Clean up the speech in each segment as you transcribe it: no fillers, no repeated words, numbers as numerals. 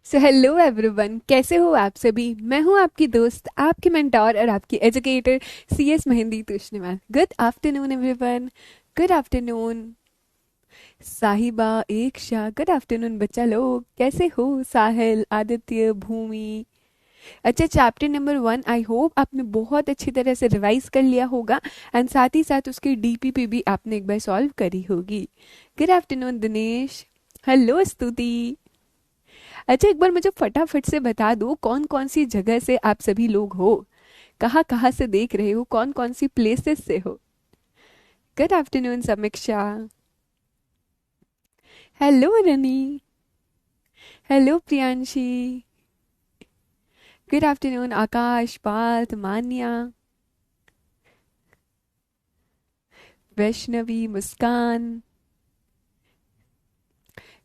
So hello everyone, कैसे हो आप सभी। मैं हूं आपकी दोस्त, आपकी मेंटोर और आपकी educator CS Mehndi Tushniwal. Good afternoon everyone. Good afternoon Sahiba, एक शाह। गुड आफ्टरनून बच्चा लोग, कैसे हो। साहिल, आदित्य, भूमि। अच्छा, चैप्टर नंबर 1 आई होप आपने बहुत अच्छी तरह से रिवाइज कर लिया होगा एंड साथ ही साथ उसकी DPP भी आपने एक बार सॉल्व करी होगी। Good afternoon Dinesh. हेलो स्तुति। अच्छा, एक बार मुझे फटाफट से बता दो कौन कौन सी जगह से आप सभी लोग हो, कहाँ कहाँ से देख रहे हो, कौन कौन सी प्लेसेस से हो। Good afternoon Samiksha. Hello Rani. Hello Priyanshi. Good afternoon Akash, Parth, Manya, Vaishnavi, Muskan.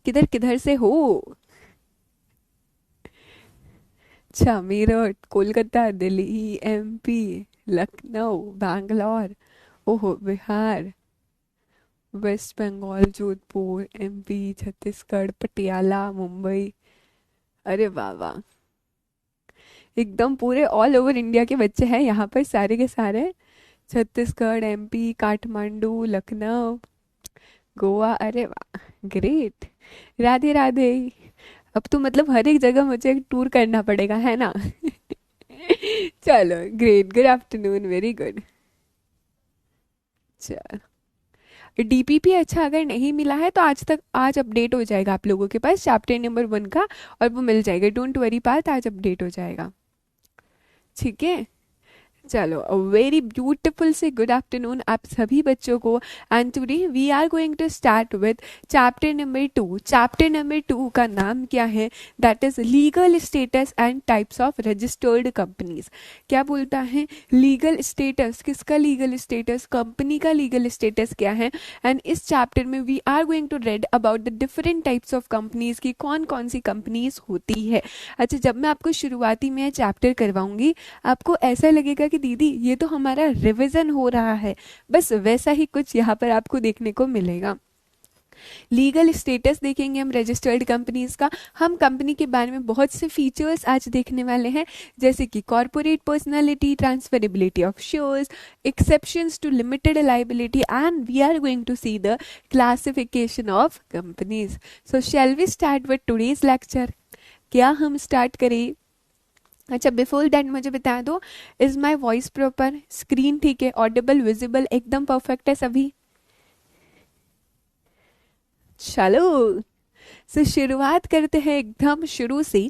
किधर किधर से हो। अच्छा, मेरठ, कोलकाता, दिल्ली, MP, लखनऊ, बैंगलोर, ओहो बिहार, वेस्ट बंगाल, जोधपुर, MP, छत्तीसगढ़, पटियाला, मुंबई। अरे वाह वाह, एकदम पूरे ऑल ओवर इंडिया के बच्चे हैं यहाँ पर सारे के सारे। छत्तीसगढ़, MP, काठमांडू, लखनऊ, गोवा। अरे वाह, ग्रेट। राधे राधे। अब तो मतलब हर एक जगह मुझे एक टूर करना पड़ेगा, है ना। चलो great, good afternoon, very good. चलो, DPP अच्छा अगर नहीं मिला है तो आज अपडेट हो जाएगा आप लोगों के पास चैप्टर नंबर 1 का, और वो मिल जाएगा। डोंट वरी पार्थ, आज अपडेट हो जाएगा। ठीक है। चलो, अ वेरी ब्यूटिफुल से गुड आफ्टरनून आप सभी बच्चों को। And today we are going to start with chapter number 2। Chapter number 2 का नाम क्या है? That is legal status and types of registered companies. क्या बोलता है? Legal status. किसका लीगल स्टेटस? कंपनी का लीगल स्टेटस क्या है। एंड इस चैप्टर में we are going to read about the different types of companies की कौन कौन सी कंपनीज होती है। अच्छा, जब मैं आपको शुरुआती में चैप्टर करवाऊंगी आपको ऐसा लगेगा कि दीदी ये तो हमारा रिवीजन हो रहा है। बस वैसा ही कुछ यहाँ पर आपको देखने को मिलेगा। लीगल स्टेटस देखेंगे हम रजिस्टर्ड कंपनीज का। हम कंपनी के बारे में बहुत से फीचर्स आज देखने वाले हैं, जैसे कि corporate personality, transferability of shares, exceptions to limited liability, and we are going to see the classification of companies. So shall we start with today's lecture? क्या हम स्टार्ट करें? अच्छा, बिफोर दैट मुझे बता दो, is my voice proper? Screen ठीक है, Audible, visible, एकदम परफेक्ट है सभी? चलो, सो शुरुआत करते हैं एकदम शुरू से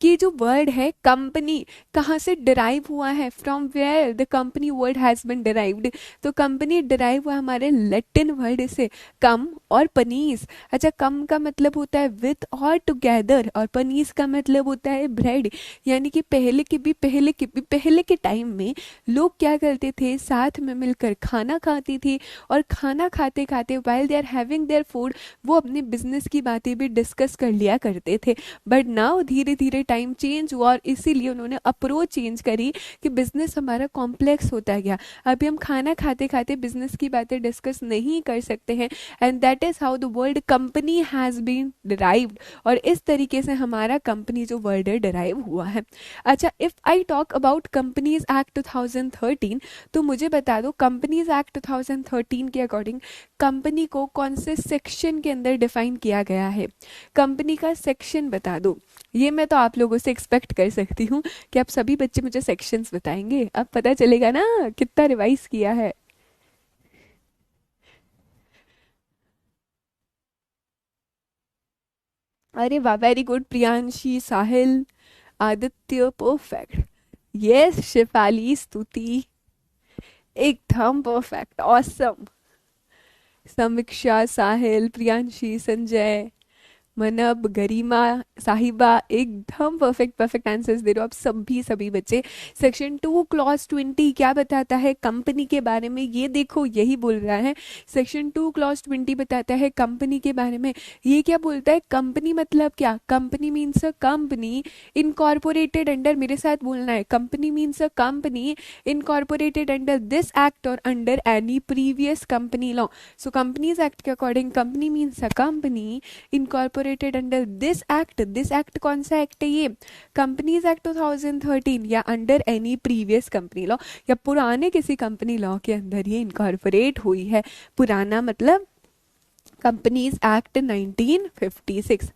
कि जो वर्ड है कंपनी कहाँ से डिराइव हुआ है, from where the company word has been derived. तो कंपनी डिराइव हुआ हमारे लैटिन वर्ड से, कम और पनीस। अच्छा, कम का मतलब होता है विथ और टुगेदर, और पनीस का मतलब होता है ब्रेड। यानी कि पहले के टाइम में लोग क्या करते थे, साथ में मिलकर खाना खाते थे, और खाना खाते खाते while they are having their food वो अपने बिजनेस की बातें भी डिस्कस कर लिया करते थे। बट नाउ धीरे धीरे टाइम चेंज हुआ और इसीलिए उन्होंने अप्रोच चेंज करी कि बिजनेस हमारा कॉम्प्लेक्स होता गया। अभी हम खाना खाते खाते बिजनेस की बातें डिस्कस नहीं कर सकते हैं, and that is how the word company has been derived. और इस तरीके से हमारा कंपनी जो वर्ड है डिराइव हुआ है। अच्छा, if I talk about companies act 2013, तो मुझे बता दो कंपनीज एक्ट 2013 के अकॉर्डिंग कंपनी को कौन से सेक्शन के अंदर डिफाइन किया गया है। कंपनी का सेक्शन बता दो। ये मैं तो आप लोगों से एक्सपेक्ट कर सकती हूँ कि आप सभी बच्चे मुझे सेक्शंस बताएंगे। अब पता चलेगा ना कितना रिवाइज किया है। अरे वाह, वेरी गुड प्रियांशी, साहिल, आदित्य, परफेक्ट। यस शिफाली, स्तुति, एकदम परफेक्ट, ऑसम। समीक्षा, साहिल, प्रियांशी, संजय, मनब, गरिमा, साहिबा, एकदम परफेक्ट परफेक्ट आंसर्स दे रहे हो आप सभी बच्चे। सेक्शन 2 क्लॉज 20 क्या बताता है कंपनी के बारे में? ये देखो, यही बोल रहा है। सेक्शन 2 क्लॉज 20 बताता है कंपनी के बारे में। ये क्या बोलता है? कंपनी मतलब क्या? Company means a company incorporated under, मेरे साथ बोलना है, company means a company incorporated under this act और under any previous company law. So companies act के according company means a company incorporated incorporated under this act, this act कौन सा act है ये, कंपनीज एक्ट 2013, या under any previous company law, या पुराने किसी कंपनी लॉ के अंदर ये इनकॉर्पोरेट हुई है। पुराना मतलब कंपनीज एक्ट 1956।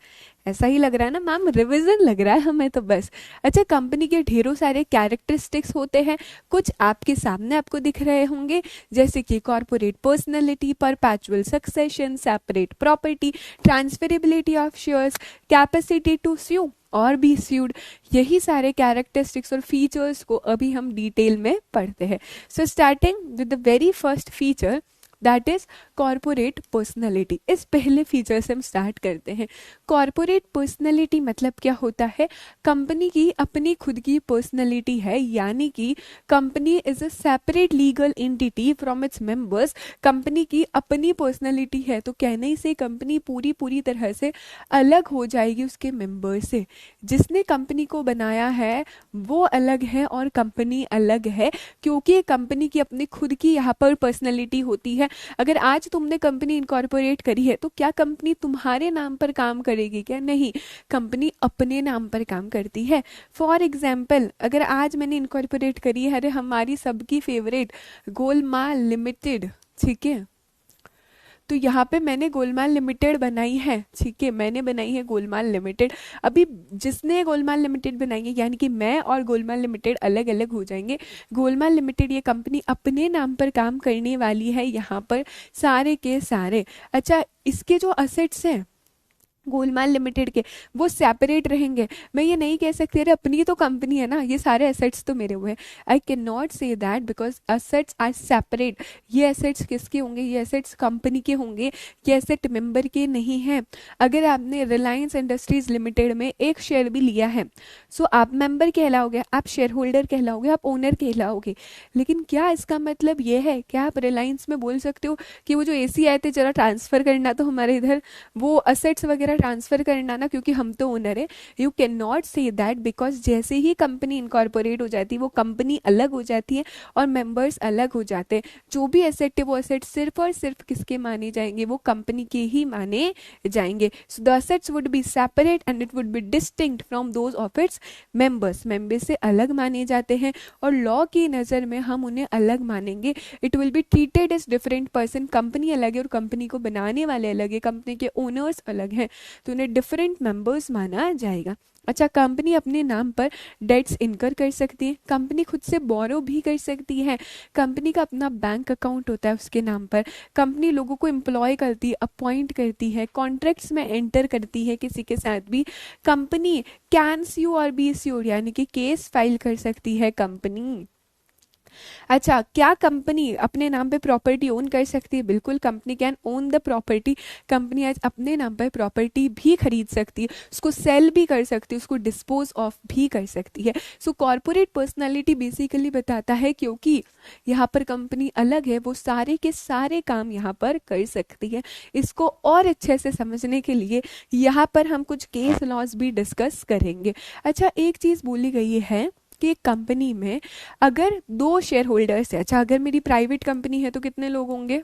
ऐसा ही लग रहा है ना मैम, रिवीजन लग रहा है हमें तो बस। अच्छा, कंपनी के ढेरों सारे कैरेक्टरिस्टिक्स होते हैं, कुछ आपके सामने आपको दिख रहे होंगे, जैसे कि corporate personality, perpetual succession, separate property, transferability of shares, capacity to sue और बी स्यूड। यही सारे कैरेक्टरिस्टिक्स और फीचर्स को अभी हम डिटेल में पढ़ते हैं। सो starting with the very first feature, that is corporate personality. इस पहले फीचर से हम स्टार्ट करते हैं। कॉर्पोरेट पर्सनैलिटी मतलब क्या होता है, कंपनी की अपनी खुद की पर्सनैलिटी है, यानी कि company is a separate legal entity from its members. Company की अपनी पर्सनैलिटी है तो कहने से कंपनी पूरी तरह से अलग हो जाएगी उसके मेंबर से। जिसने कंपनी को बनाया है वो अलग है और कंपनी अलग है, क्योंकि कंपनी की अपनी खुद की यहाँ पर पर्सनैलिटी होती है। अगर आज तुमने कंपनी इनकॉर्पोरेट करी है तो क्या कंपनी तुम्हारे नाम पर काम करेगी क्या, नहीं, कंपनी अपने नाम पर काम करती है। फॉर एग्जाम्पल, अगर आज मैंने इनकॉर्पोरेट करी है, अरे हमारी सबकी फेवरेट गोलमाल लिमिटेड, ठीक है, तो यहाँ पे मैंने गोलमाल लिमिटेड बनाई है, ठीक है, मैंने बनाई है गोलमाल लिमिटेड। अभी जिसने गोलमाल लिमिटेड बनाई है, यानी कि मैं और गोलमाल लिमिटेड अलग अलग हो जाएंगे। गोलमाल लिमिटेड ये कंपनी अपने नाम पर काम करने वाली है यहाँ पर सारे के सारे। अच्छा, इसके जो असेट्स हैं गोलमाल लिमिटेड के, वो सेपरेट रहेंगे। मैं ये नहीं कह सकती अरे अपनी तो कंपनी है ना, ये सारे एसेट्स तो मेरे हुए। I can not say that because assets are separate. ये एसेट्स किसके होंगे, ये एसेट्स कंपनी के होंगे, ये एसेट मेंबर के नहीं हैं। अगर आपने रिलायंस इंडस्ट्रीज लिमिटेड में एक शेयर भी लिया है, सो आप मेंबर कहलाओगे, आप शेयर होल्डर कहलाओगे, आप ओनर कहलाओगे। लेकिन क्या इसका मतलब ये है, क्या आप रिलायंस में बोल सकते हो कि वो जो एसी आए थे जरा ट्रांसफर करना तो हमारे इधर, वो असेट्स वगैरह ट्रांसफर करना ना, क्योंकि हम तो ओनर है। You can not say that because जैसे ही कंपनी इनकॉर्पोरेट हो जाती है वो कंपनी अलग हो जाती है और मेंबर्स अलग हो जाते हैं। जो भी एसेट है वो एसेट सिर्फ और सिर्फ किसके माने जाएंगे, वो कंपनी के ही माने जाएंगे। So the assets would be separate and it would be distinct from those of its members. Members से अलग माने जाते हैं और लॉ की नज़र में हम उन्हें अलग मानेंगे। It will be treated as different person. Company अलग है और कंपनी को बनाने वाले अलग है, कंपनी के ओनर्स अलग हैं, तो उन्हें डिफरेंट मेंबर्स माना जाएगा। अच्छा, कंपनी अपने नाम पर डेट्स इनकर कर सकती है, कंपनी खुद से बोरो भी कर सकती है, कंपनी का अपना बैंक अकाउंट होता है उसके नाम पर, कंपनी लोगों को एम्प्लॉय करती है, अपॉइंट करती है, कॉन्ट्रैक्ट्स में एंटर करती है किसी के साथ भी। कंपनी कैन स्यू और बी स्यूड, यानी कि केस फाइल कर सकती है कंपनी। अच्छा, क्या कंपनी अपने नाम पे प्रॉपर्टी ओन कर सकती है, बिल्कुल, company can own the property. Company आज अपने नाम पर प्रॉपर्टी भी खरीद सकती है, उसको सेल भी कर सकती है, उसको डिस्पोज ऑफ भी कर सकती है। सो कॉर्पोरेट पर्सनालिटी बेसिकली बताता है क्योंकि यहाँ पर कंपनी अलग है, वो सारे के सारे काम यहाँ पर कर सकती है। इसको और अच्छे से समझने के लिए यहाँ पर हम कुछ केस लॉज भी डिस्कस करेंगे। अच्छा, एक चीज़ बोली गई है कि कंपनी में अगर 2 शेयर होल्डर्स है, अच्छा अगर मेरी प्राइवेट कंपनी है तो कितने लोग होंगे,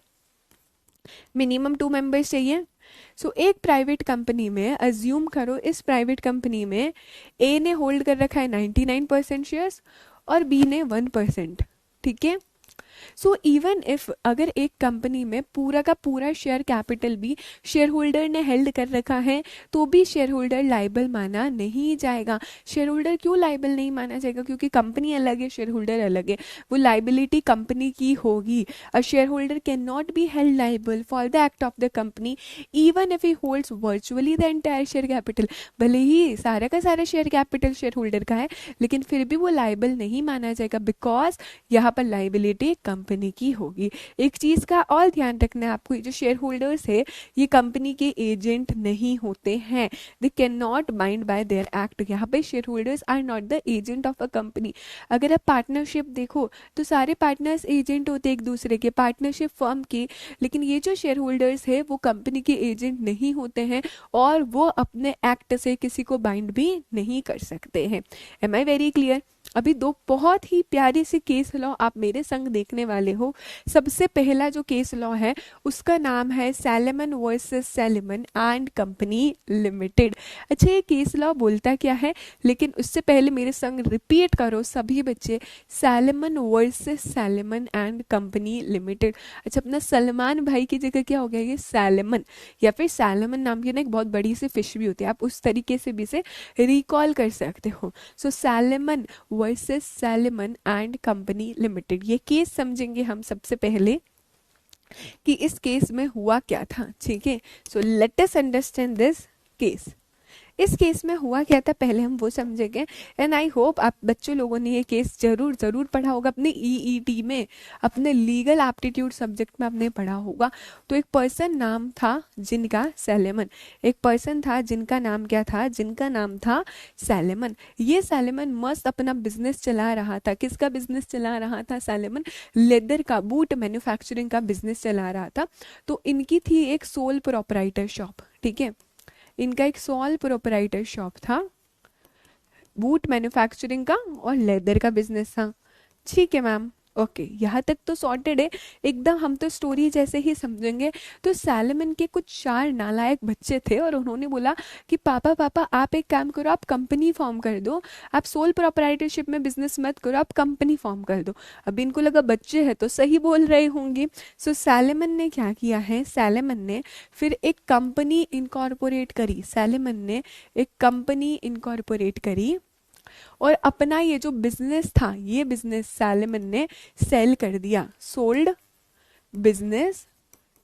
मिनिमम 2 मेंबर्स चाहिए। सो एक प्राइवेट कंपनी में अज्यूम करो, इस प्राइवेट कंपनी में ए ने होल्ड कर रखा है 99% शेयर्स और बी ने 1%, ठीक है। सो इवन इफ अगर एक कंपनी में पूरा का पूरा शेयर कैपिटल भी शेयर होल्डर ने हेल्ड कर रखा है तो भी शेयर होल्डर लाइबल माना नहीं जाएगा। शेयर होल्डर क्यों लाइबल नहीं माना जाएगा, क्योंकि कंपनी अलग है, शेयर होल्डर अलग है, वो लाइबिलिटी कंपनी की होगी। अ share holder can not be held liable for the act of the company even if he holds virtually the entire share capital. भले ही सारा का सारा शेयर कैपिटल शेयर होल्डर का है, लेकिन फिर भी वो लाइबल नहीं माना जाएगा बिकॉज यहाँ पर लाइबिलिटी कंपनी की होगी। एक चीज का और ध्यान रखना है आपको, ये जो शेयर होल्डर्स है ये कंपनी के एजेंट नहीं होते हैं, they can not bind by their act. यहाँ पे share holders are not the agent of a company. अगर आप पार्टनरशिप देखो तो सारे पार्टनर्स एजेंट होते हैं एक दूसरे के, पार्टनरशिप फर्म के, लेकिन ये जो शेयर होल्डर्स है वो कंपनी के एजेंट नहीं होते हैं और वो अपने एक्ट से किसी को बाइंड भी नहीं कर सकते हैं। Am I very clear. अभी दो बहुत ही प्यारे से केस लॉ आप मेरे संग देखने वाले हो। सबसे पहला जो केस लॉ है उसका नाम है सैलेमन versus Salomon and company limited. अच्छा, ये केस लॉ बोलता क्या है, लेकिन उससे पहले मेरे संग रिपीट करो सभी बच्चे, सैलेमन versus Salomon and company limited. अच्छा, अपना सलमान भाई की जगह क्या हो गया, ये सैलेमन, या फिर सैलेमन नाम की ना एक बहुत बड़ी सी फिश भी होती है, आप उस तरीके से भी इसे रिकॉल कर सकते हो। सो सैलेमन versus Salomon and company limited, ये केस समझेंगे हम सबसे पहले कि इस केस में हुआ क्या था। ठीक है, so let us understand this case. इस केस में हुआ क्या था पहले हम वो समझेंगे, एंड आई होप आप बच्चों लोगों ने ये केस जरूर जरूर पढ़ा होगा अपने ईईटी में, अपने लीगल एप्टीट्यूड सब्जेक्ट में आपने पढ़ा होगा। तो एक पर्सन नाम था जिनका सैलेमन, एक पर्सन था जिनका नाम क्या था, जिनका नाम था सैलेमन। ये सैलेमन मस्त अपना बिजनेस चला रहा था। किसका बिजनेस चला रहा था सैलेमन? लेदर का, बूट मैन्युफैक्चरिंग का बिजनेस चला रहा था। तो इनकी थी एक सोल प्रोपराइटर शॉप। ठीक है, इनका एक सोल प्रोपराइटर शॉप था, बूट मैन्युफैक्चरिंग का और लेदर का बिजनेस था। ठीक है मैम, ओके, यहाँ तक तो सॉर्टेड है एकदम। हम तो स्टोरी जैसे ही समझेंगे। तो सैलेमन के कुछ 4 नालायक बच्चे थे और उन्होंने बोला कि पापा पापा आप एक काम करो, आप कंपनी फॉर्म कर दो, आप सोल प्रोपराइटरशिप में बिजनेस मत करो, आप कंपनी फॉर्म कर दो। अब इनको लगा बच्चे हैं तो सही बोल रहे होंगे। सो सैलेमन ने क्या किया है, सैलेमन ने फिर एक कंपनी इनकॉर्पोरेट करी। सैलेमन ने एक कंपनी इनकॉर्पोरेट करी और अपना ये जो बिजनेस था, ये बिजनेस सैलेमन ने सेल कर दिया, सोल्ड बिजनेस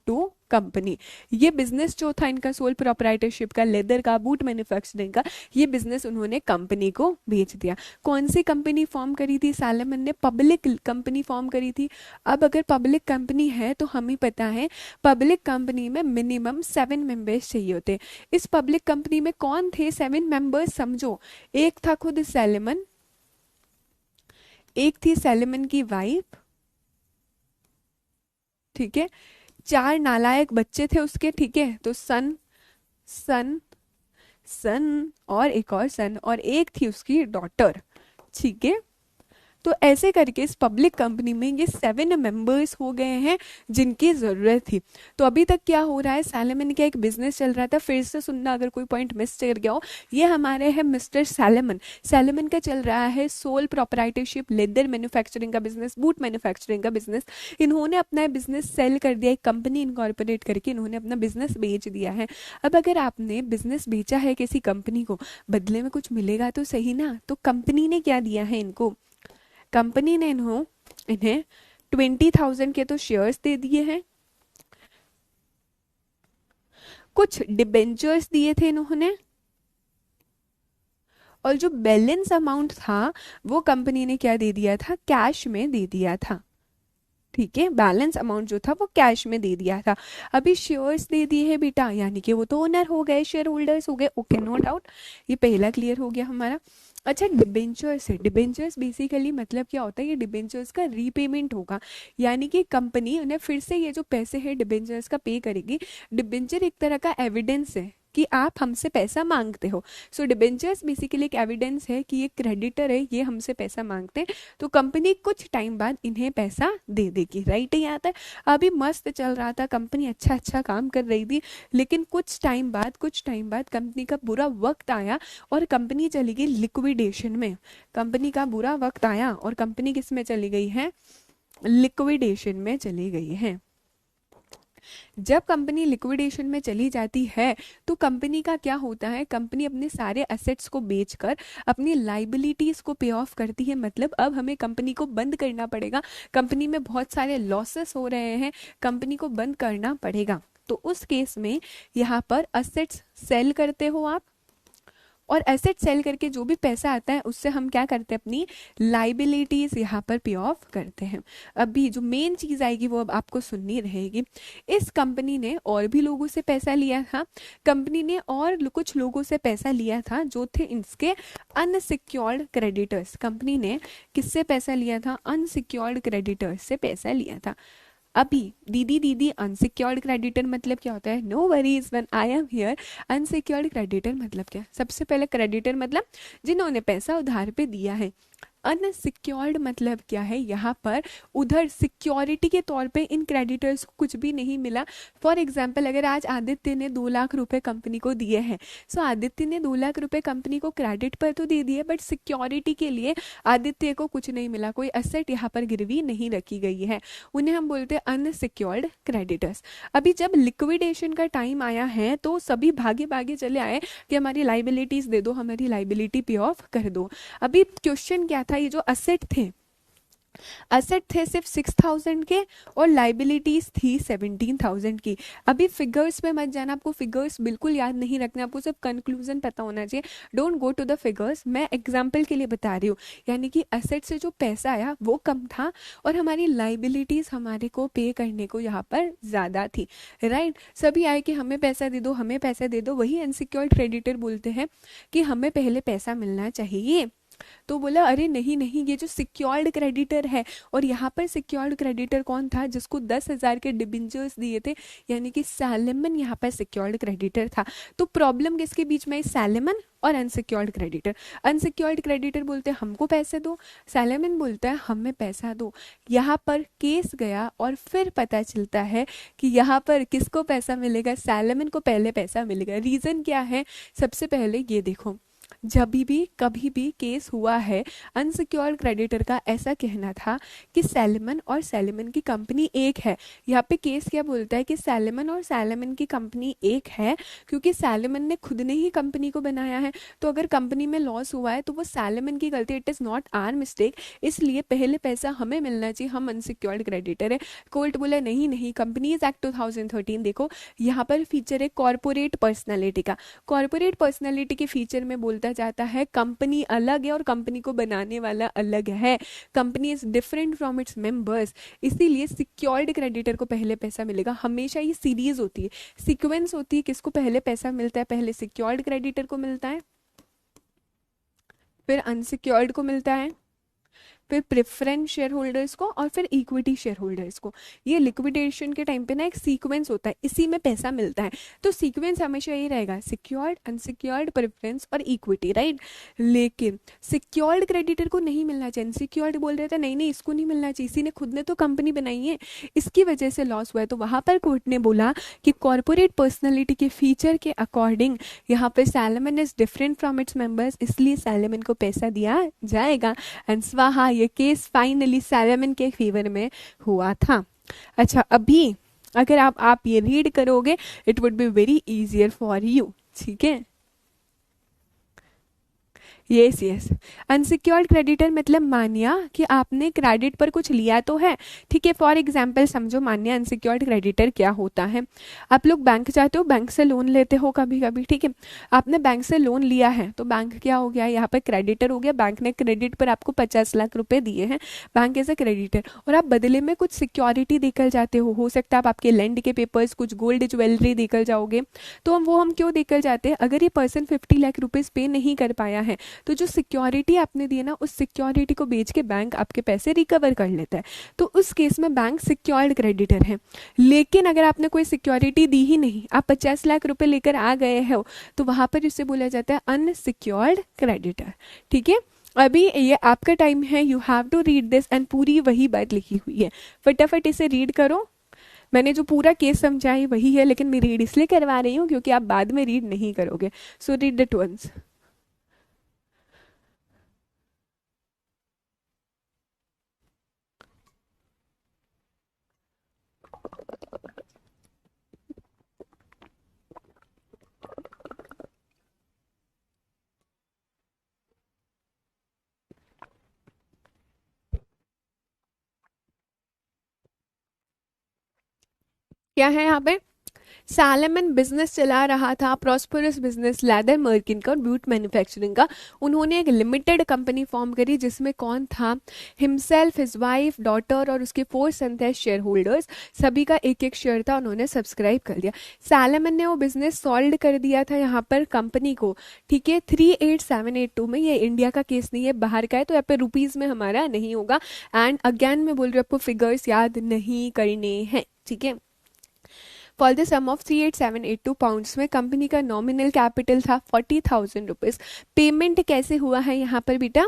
टू कंपनी। ये बिजनेस जो था इनका सोल प्रोपराइटरशिप का, लेदर का, बूट मैन्युफैक्चरिंग का, ये बिजनेस उन्होंने कंपनी को बेच दिया। कौन सी कंपनी फॉर्म करी थी सैलेमन ने? पब्लिक कंपनी फॉर्म करी थी। अब अगर पब्लिक कंपनी है तो हमें पता है पब्लिक कंपनी में मिनिमम 7 मेंबर्स चाहिए होते। इस पब्लिक कंपनी में कौन थे 7 मेंबर्स? समझो, एक था खुद सैलेमन, एक थी सैलेमन की वाइफ, ठीक है, 4 नालायक बच्चे थे उसके। ठीक है, तो सन सन सन और एक और सन, और एक थी उसकी डॉटर। ठीक है, तो ऐसे करके इस पब्लिक कंपनी में ये 7 मेंबर्स हो गए हैं जिनकी ज़रूरत थी। तो अभी तक क्या हो रहा है, सैलेमन का एक बिजनेस चल रहा था। फिर से सुनना अगर कोई पॉइंट मिस कर गया हो, ये हमारे हैं मिस्टर सैलेमन। सैलेमन का चल रहा है सोल प्रोपराइटरशिप, लेदर मैन्युफैक्चरिंग का बिजनेस, बूट मैन्युफैक्चरिंग का बिजनेस। इन्होंने अपना बिजनेस सेल कर दिया, एक कंपनी इनकॉर्पोरेट करके इन्होंने अपना बिजनेस बेच दिया है। अब अगर आपने बिजनेस बेचा है किसी कंपनी को, बदले में कुछ मिलेगा तो सही ना। तो कंपनी ने क्या दिया है इनको, कंपनी ने इन्हें 20,000 के तो शेयर्स दे दिए हैं, कुछ डिबेंचर्स दिए थे इन्होंने, और जो बैलेंस अमाउंट था वो कंपनी ने क्या दे दिया था, कैश में दे दिया था। ठीक है, बैलेंस अमाउंट जो था वो कैश में दे दिया था। अभी शेयर्स दे दिए है बेटा, यानी कि वो तो ओनर हो गए, शेयर होल्डर्स हो गए। ओके, नो डाउट, ये पहला क्लियर हो गया हमारा। अच्छा, डिबेंचर्स है, डिबेंचर्स बेसिकली मतलब क्या होता है, ये डिबेंचर्स का रीपेमेंट होगा, यानी कि कंपनी उन्हें फिर से ये जो पैसे है डिबेंचर्स का पे करेगी। डिबेंचर एक तरह का एविडेंस है कि आप हमसे पैसा मांगते हो। सो डिबेंचर्स बेसिकली एक एविडेंस है कि ये क्रेडिटर है, ये हमसे पैसा मांगते हैं, तो कंपनी कुछ टाइम बाद इन्हें पैसा दे देगी। राइट है, यहाँ तक अभी मस्त चल रहा था, कंपनी अच्छा अच्छा काम कर रही थी। लेकिन कुछ टाइम बाद कंपनी का बुरा वक्त आया और कंपनी चली गई लिक्विडेशन में। कंपनी का बुरा वक्त आया और कंपनी किस में चली गई है, लिक्विडेशन में चली गई है। जब कंपनी लिक्विडेशन में चली जाती है तो कंपनी का क्या होता है, कंपनी अपने सारे एसेट्स को बेचकर अपनी लाइबिलिटीज को पे ऑफ करती है। मतलब अब हमें कंपनी को बंद करना पड़ेगा, कंपनी में बहुत सारे लॉसेस हो रहे हैं, कंपनी को बंद करना पड़ेगा। तो उस केस में यहाँ पर एसेट्स सेल करते हो आप, और एसेट सेल करके जो भी पैसा आता है उससे हम क्या करते हैं, अपनी लाइबिलिटीज यहाँ पर पे ऑफ करते हैं। अभी जो मेन चीज आएगी वो अब आपको सुननी रहेगी। इस कंपनी ने और भी लोगों से पैसा लिया था, कंपनी ने और कुछ लोगों से पैसा लिया था जो थे इसके अनसिक्योर्ड क्रेडिटर्स। कंपनी ने किससे पैसा लिया था, अनसिक्योर्ड क्रेडिटर्स से पैसा लिया था। अभी दीदी अनसिक्योर्ड क्रेडिटर मतलब क्या होता है, no worries when I am here. Unsecured creditor मतलब क्या, सबसे पहले क्रेडिटर मतलब जिन्होंने पैसा उधार पे दिया है, अनसिक्योर्ड मतलब क्या है, यहाँ पर उधर सिक्योरिटी के तौर पे इन क्रेडिटर्स को कुछ भी नहीं मिला। फॉर एग्जाम्पल अगर आज आदित्य ने 2 लाख रुपए कंपनी को दिए हैं, सो आदित्य ने 2 लाख रुपए कंपनी को क्रेडिट पर तो दे दिए, बट सिक्योरिटी के लिए आदित्य को कुछ नहीं मिला, कोई असेट यहाँ पर गिरवी नहीं रखी गई है, उन्हें हम बोलते हैं अनसिक्योर्ड क्रेडिटर्स। अभी जब लिक्विडेशन का टाइम आया है तो सभी भागे भागे चले आए कि हमारी लाइबिलिटीज दे दो, हमारी लाइबिलिटी पे ऑफ कर दो। अभी क्वेश्चन क्या था, ये जो असेट थे सिर्फ 6,000 के और लाइबिलिटीज थी 17,000 की। अभी फिगर्स में मत जाना, आपको फिगर्स बिल्कुल याद नहीं रखना, आपको सिर्फ कंक्लूजन पता होना चाहिए। Don't go to the figures, मैं एग्जाम्पल के लिए बता रही हूँ। यानी कि असेट से जो पैसा आया वो कम था और हमारी लाइबिलिटीज हमारे को पे करने को यहाँ पर ज्यादा थी, राइट। सभी आए कि हमें पैसा दे दो, हमें पैसा दे दो, वही अनसिक्योर्ड क्रेडिटर बोलते हैं कि हमें पहले पैसा मिलना चाहिए। तो बोला अरे नहीं नहीं, ये जो सिक्योर्ड क्रेडिटर है, और यहाँ पर सिक्योर्ड क्रेडिटर कौन था, जिसको 10,000 के डिबेंचर्स दिए थे, यानी कि सैलमन यहाँ पर सिक्योर्ड क्रेडिटर था। तो प्रॉब्लम किसके बीच में है, सैलमन और अनसिक्योर्ड क्रेडिटर। अनसिक्योर्ड क्रेडिटर बोलते हैं हमको पैसे दो, सैलमन बोलता है हमें पैसा दो। यहाँ पर केस गया और फिर पता चलता है कि यहाँ पर किसको पैसा मिलेगा, सैलमन को पहले पैसा मिलेगा। रीजन क्या है, सबसे पहले ये देखो, जब भी कभी भी केस हुआ है अनसिक्योर्ड क्रेडिटर का ऐसा कहना था कि सैलमन और सैलमन की कंपनी एक है। यहाँ पे केस क्या बोलता है कि सैलमन और सैलमन की कंपनी एक है क्योंकि सैलमन ने खुद ने ही कंपनी को बनाया है। तो अगर कंपनी में लॉस हुआ है तो वो सैलमन की गलती, it is not our mistake, इसलिए पहले पैसा हमें मिलना चाहिए, हम अनसिक्योर्ड क्रेडिटर है। कोर्ट बोला नहीं नहीं, कंपनीज एक्ट 2013 देखो, यहाँ पर फीचर है कॉर्पोरेट पर्सनैलिटी का। कॉर्पोरेट पर्सनैलिटी के फीचर में बोलता जाता है कंपनी अलग है और कंपनी को बनाने वाला अलग है, company is different from its members, इसीलिए सिक्योर्ड क्रेडिटर को पहले पैसा मिलेगा। हमेशा ये सीरीज होती है, सीक्वेंस होती है, किसको पहले पैसा मिलता है, पहले सिक्योर्ड क्रेडिटर को मिलता है, फिर अनसिक्योर्ड को मिलता है, फिर प्रेफरेंस शेयर होल्डर्स को और फिर इक्विटी शेयर होल्डर्स को। ये लिक्विडेशन के टाइम पे ना एक सीक्वेंस होता है, इसी में पैसा मिलता है। तो सीक्वेंस हमेशा यही रहेगा, सिक्योर्ड, अनसिक्योर्ड, प्रेफरेंस और इक्विटी, राइट। लेकिन सिक्योर्ड क्रेडिटर को नहीं मिलना चाहिए, अनसिक्योर्ड बोल रहे थे नहीं नहीं इसको नहीं मिलना चाहिए, इसी ने खुद ने तो कंपनी बनाई है, इसकी वजह से लॉस हुआ है। तो वहां पर कोर्ट ने बोला कि कॉर्पोरेट पर्सनैलिटी के फीचर के अकॉर्डिंग यहाँ पर salmon is different from its members, इसलिए सैलमन को पैसा दिया जाएगा। एंड स्वाहा, ये केस फाइनली सैलमन के फेवर में हुआ था। अच्छा, अभी अगर आप ये रीड करोगे it would be very easier for you, ठीक है। यस यस, अनसिक्योर्ड क्रेडिटर मतलब मानिया कि आपने क्रेडिट पर कुछ लिया तो है, ठीक है। फॉर एग्जांपल समझो, मानिया अनसिक्योर्ड क्रेडिटर क्या होता है। आप लोग बैंक जाते हो, बैंक से लोन लेते हो कभी कभी, ठीक है। आपने बैंक से लोन लिया है तो बैंक क्या हो गया, यहाँ पर क्रेडिटर हो गया। बैंक ने क्रेडिट पर आपको 50 लाख रुपए दिए हैं, बैंक एज ए क्रेडिटर, और आप बदले में कुछ सिक्योरिटी देकर जाते हो सकता है आप आपके लैंड के पेपर्स, कुछ गोल्ड ज्वेलरी देकर जाओगे। तो हम क्यों देकर जाते हैं, अगर ये पर्सन 50 लाख रुपीज पे नहीं कर पाया है तो जो सिक्योरिटी आपने दी ना, उस सिक्योरिटी को बेच के बैंक आपके पैसे रिकवर कर लेता है। तो उस केस में बैंक सिक्योर्ड क्रेडिटर है। लेकिन अगर आपने कोई सिक्योरिटी दी ही नहीं, आप 50 लाख रुपए लेकर आ गए हो, तो वहां पर इसे बोला जाता है अनसिक्योर्ड क्रेडिटर, ठीक है। अभी ये आपका टाइम है, you have to read this, and पूरी वही बात लिखी हुई है, फटाफट इसे रीड करो। मैंने जो पूरा केस समझाई वही है, लेकिन मैं रीड इसलिए करवा रही हूँ क्योंकि आप बाद में रीड नहीं करोगे। So read it once. क्या है यहाँ पे, सैलमन बिजनेस चला रहा था, प्रॉस्परस बिजनेस, लेदर मर्किन का और बूट मैन्युफैक्चरिंग का। उन्होंने एक लिमिटेड कंपनी फॉर्म करी जिसमें कौन था, हिमसेल्फ, हिज वाइफ, डॉटर और उसके 4 सन थे शेयर होल्डर्स, सभी का एक एक शेयर था, उन्होंने सब्सक्राइब कर दिया। सैलमन ने वो बिजनेस सॉल्व कर दिया था यहाँ पर कंपनी को, ठीक है। 38782 में, ये इंडिया का केस नहीं है, बाहर का है, तो यहाँ पे रुपीज में हमारा नहीं होगा। एंड अगेन मैं बोल रही हूँ आपको फिगर्स याद नहीं करने हैं, ठीक है। For the sum of 38782 pounds में कंपनी का नॉमिनल कैपिटल था 40,000 रुपीज। पेमेंट कैसे हुआ है यहाँ पर बेटा,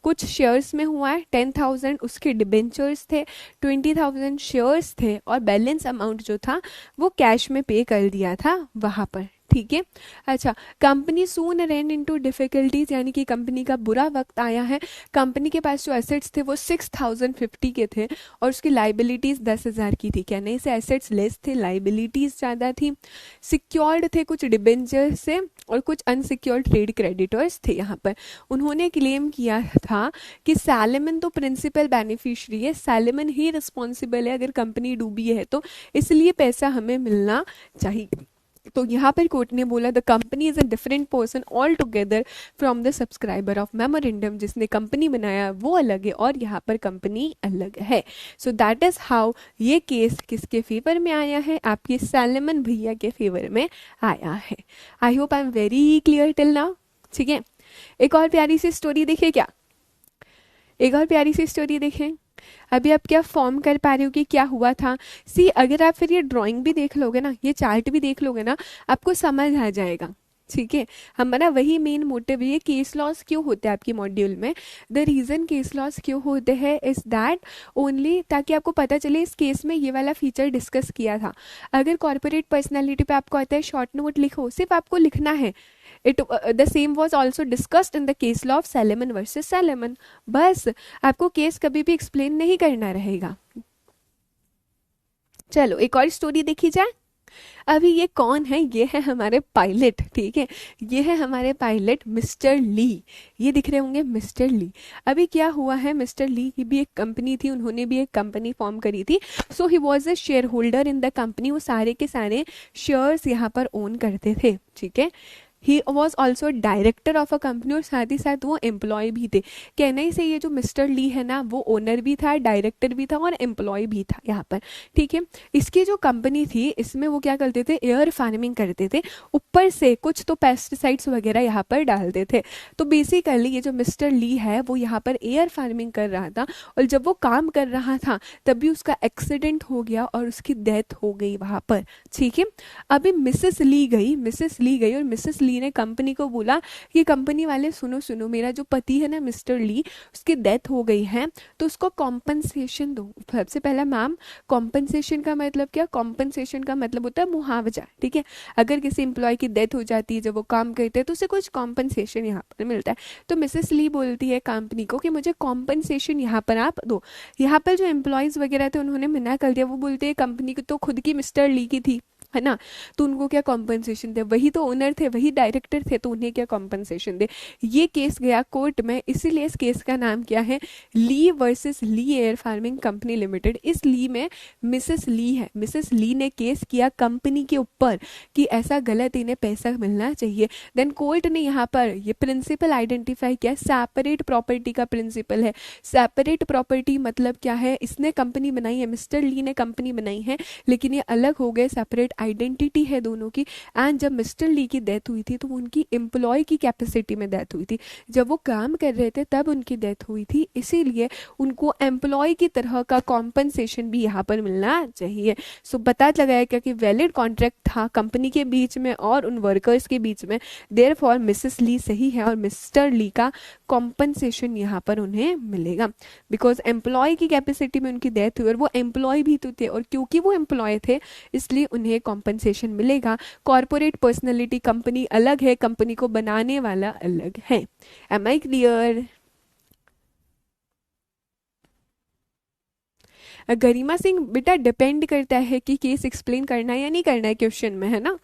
कुछ शेयर्स में हुआ है, 10,000 उसके डिबेंचर्स थे, 20,000 शेयर्स थे, और बैलेंस अमाउंट जो था वो कैश में पे कर दिया था वहां पर। ठीक है। अच्छा, कंपनी सून रन इनटू डिफिकल्टीज, यानी कि कंपनी का बुरा वक्त आया है। कंपनी के पास जो एसेट्स थे वो 6,050 के थे और उसकी लाइबिलिटीज 10,000 की थी। कहने से एसेट्स लेस थे, लाइबिलिटीज ज़्यादा थी। सिक्योर्ड थे कुछ डिबेंचर से और कुछ अनसिक्योर्ड ट्रेड क्रेडिटर्स थे यहाँ पर। उन्होंने क्लेम किया था कि सैलेमन तो प्रिंसिपल बेनिफिशियरी है, सैलेमन ही रिस्पॉन्सिबल है अगर कंपनी डूबी है तो, इसलिए पैसा हमें मिलना चाहिए। तो यहाँ पर कोर्ट ने बोला the company is a different person all together from the subscriber of memorandum, जिसने कंपनी बनाया वो अलग है और यहाँ पर कंपनी अलग है। सो दैट इज हाउ ये केस किसके फेवर में आया है, आपके सैलेमन भैया के फेवर में आया है। आई hope I am very clear till now. ठीक है, एक और प्यारी सी स्टोरी देखें क्या, एक और प्यारी सी स्टोरी देखें। अभी आप क्या फॉर्म कर पा रहे हो कि क्या हुआ था। सी, अगर आप फिर ये ड्राइंग भी देख लोगे ना, ये चार्ट भी देख लोगे ना, आपको समझ आ जाएगा। ठीक है, हमारा वही मेन मोटिव है। केस लॉस क्यों होते हैं आपकी मॉड्यूल में, द रीज़न केस लॉस क्यों होते हैं इज दैट ओनली, ताकि आपको पता चले इस केस में ये वाला फीचर डिस्कस किया था। अगर कॉर्पोरेट पर्सनैलिटी पे आपको आता है शॉर्ट नोट लिखो, सिर्फ आपको लिखना है it the same was also discussed in the case law of Salomon versus Salomon. बस आपको केस कभी भी एक्सप्लेन नहीं करना रहेगा। चलो एक और स्टोरी देखी जाए। अभी ये कौन है, ये है हमारे पायलट। ठीक है, ये है हमारे पायलट मिस्टर ली, ये दिख रहे होंगे मिस्टर ली। अभी क्या हुआ है, मिस्टर ली की भी एक कंपनी थी, उन्होंने भी एक कंपनी फॉर्म करी थी। So he was a share holder in the company, वो सारे के सारे शेयर्स यहाँ पर ओन करते थे। ठीक है, he was also director of a company, और साथ ही साथ वो एम्प्लॉय भी थे। कहने से ये जो मिस्टर ली है ना, वो ओनर भी था, डायरेक्टर भी था और एम्प्लॉय भी था यहाँ पर। ठीक है, इसकी जो कंपनी थी इसमें वो क्या करते थे, एयर फार्मिंग करते थे, ऊपर से कुछ तो पेस्टिसाइड्स वगैरह यहाँ पर डालते थे। तो बेसिकली ये जो मिस्टर ली है वो यहाँ पर एयर फार्मिंग कर रहा था, और जब वो काम कर रहा था तभी उसका एक्सीडेंट हो गया और उसकी डेथ हो गई वहाँ पर। ठीक है, अभी मिसेस ली गई और मिसेस ली ने कंपनी को बोला कि कंपनी वाले सुनो सुनो, मेरा जो पति है ना मिस्टर ली, उसकी डेथ हो गई है तो उसको कॉम्पनसेशन दो। सबसे पहला मैम, कॉम्पनसेशन का मतलब क्या, कॉम्पनसेशन का मतलब होता है मुआवजा। ठीक है, अगर किसी एम्प्लॉय की डेथ हो जाती है जब वो काम करते हैं तो उसे कुछ कॉम्पनसेशन यहाँ पर मिलता है। तो मिसेस ली बोलती है कंपनी को कि मुझे कॉम्पनसेशन यहाँ पर आप दो। यहाँ पर जो एम्प्लॉयज़ वगैरह थे उन्होंने मना कर दिया, वो बोलते हैं कंपनी तो खुद की मिस्टर ली की थी, है ना, तो उनको क्या कॉम्पनसेशन दे, वही तो ओनर थे, वही डायरेक्टर थे, तो उन्हें क्या कॉम्पनसेशन दे। ये केस गया कोर्ट में, इसीलिए इस केस का नाम क्या है, ली versus Lee air farming company limited. इस ली में मिसेस ली है, मिसेस ली ने केस किया कंपनी के ऊपर कि ऐसा गलत, इन्हें पैसा मिलना चाहिए। देन कोर्ट ने यहाँ पर ये प्रिंसिपल आइडेंटिफाई किया, सेपरेट प्रॉपर्टी का प्रिंसिपल है। सेपरेट प्रॉपर्टी मतलब क्या है, इसने कंपनी बनाई है, मिस्टर ली ने कंपनी बनाई है, लेकिन ये अलग हो गए, सेपरेट आइडेंटिटी है दोनों की। एंड जब मिस्टर ली की डेथ हुई थी तो उनकी एम्प्लॉय की कैपेसिटी में डेथ हुई थी, जब वो काम कर रहे थे तब उनकी डेथ हुई थी, इसीलिए उनको एम्प्लॉय की तरह का कॉम्पनसेशन भी यहाँ पर मिलना चाहिए। सो पता लगाया क्या कि वैलिड कॉन्ट्रैक्ट था कंपनी के बीच में और उन वर्कर्स के बीच में, देयरफॉर मिसेस ली सही है और मिस्टर ली का कॉम्पनसेशन यहाँ पर उन्हें मिलेगा, बिकॉज एम्प्लॉय की कैपेसिटी में उनकी डेथ हुई और वो एम्प्लॉय भी तो थे, और क्योंकि वो एम्प्लॉय थे इसलिए उन्हें कॉम्पनसेशन मिलेगा। कॉर्पोरेट पर्सनैलिटी, कंपनी अलग है, कंपनी को बनाने वाला अलग है। Am I clear? Garima Singh, बेटा डिपेंड करता है कि केस एक्सप्लेन करना है या नहीं करना है क्वेश्चन में, है ना।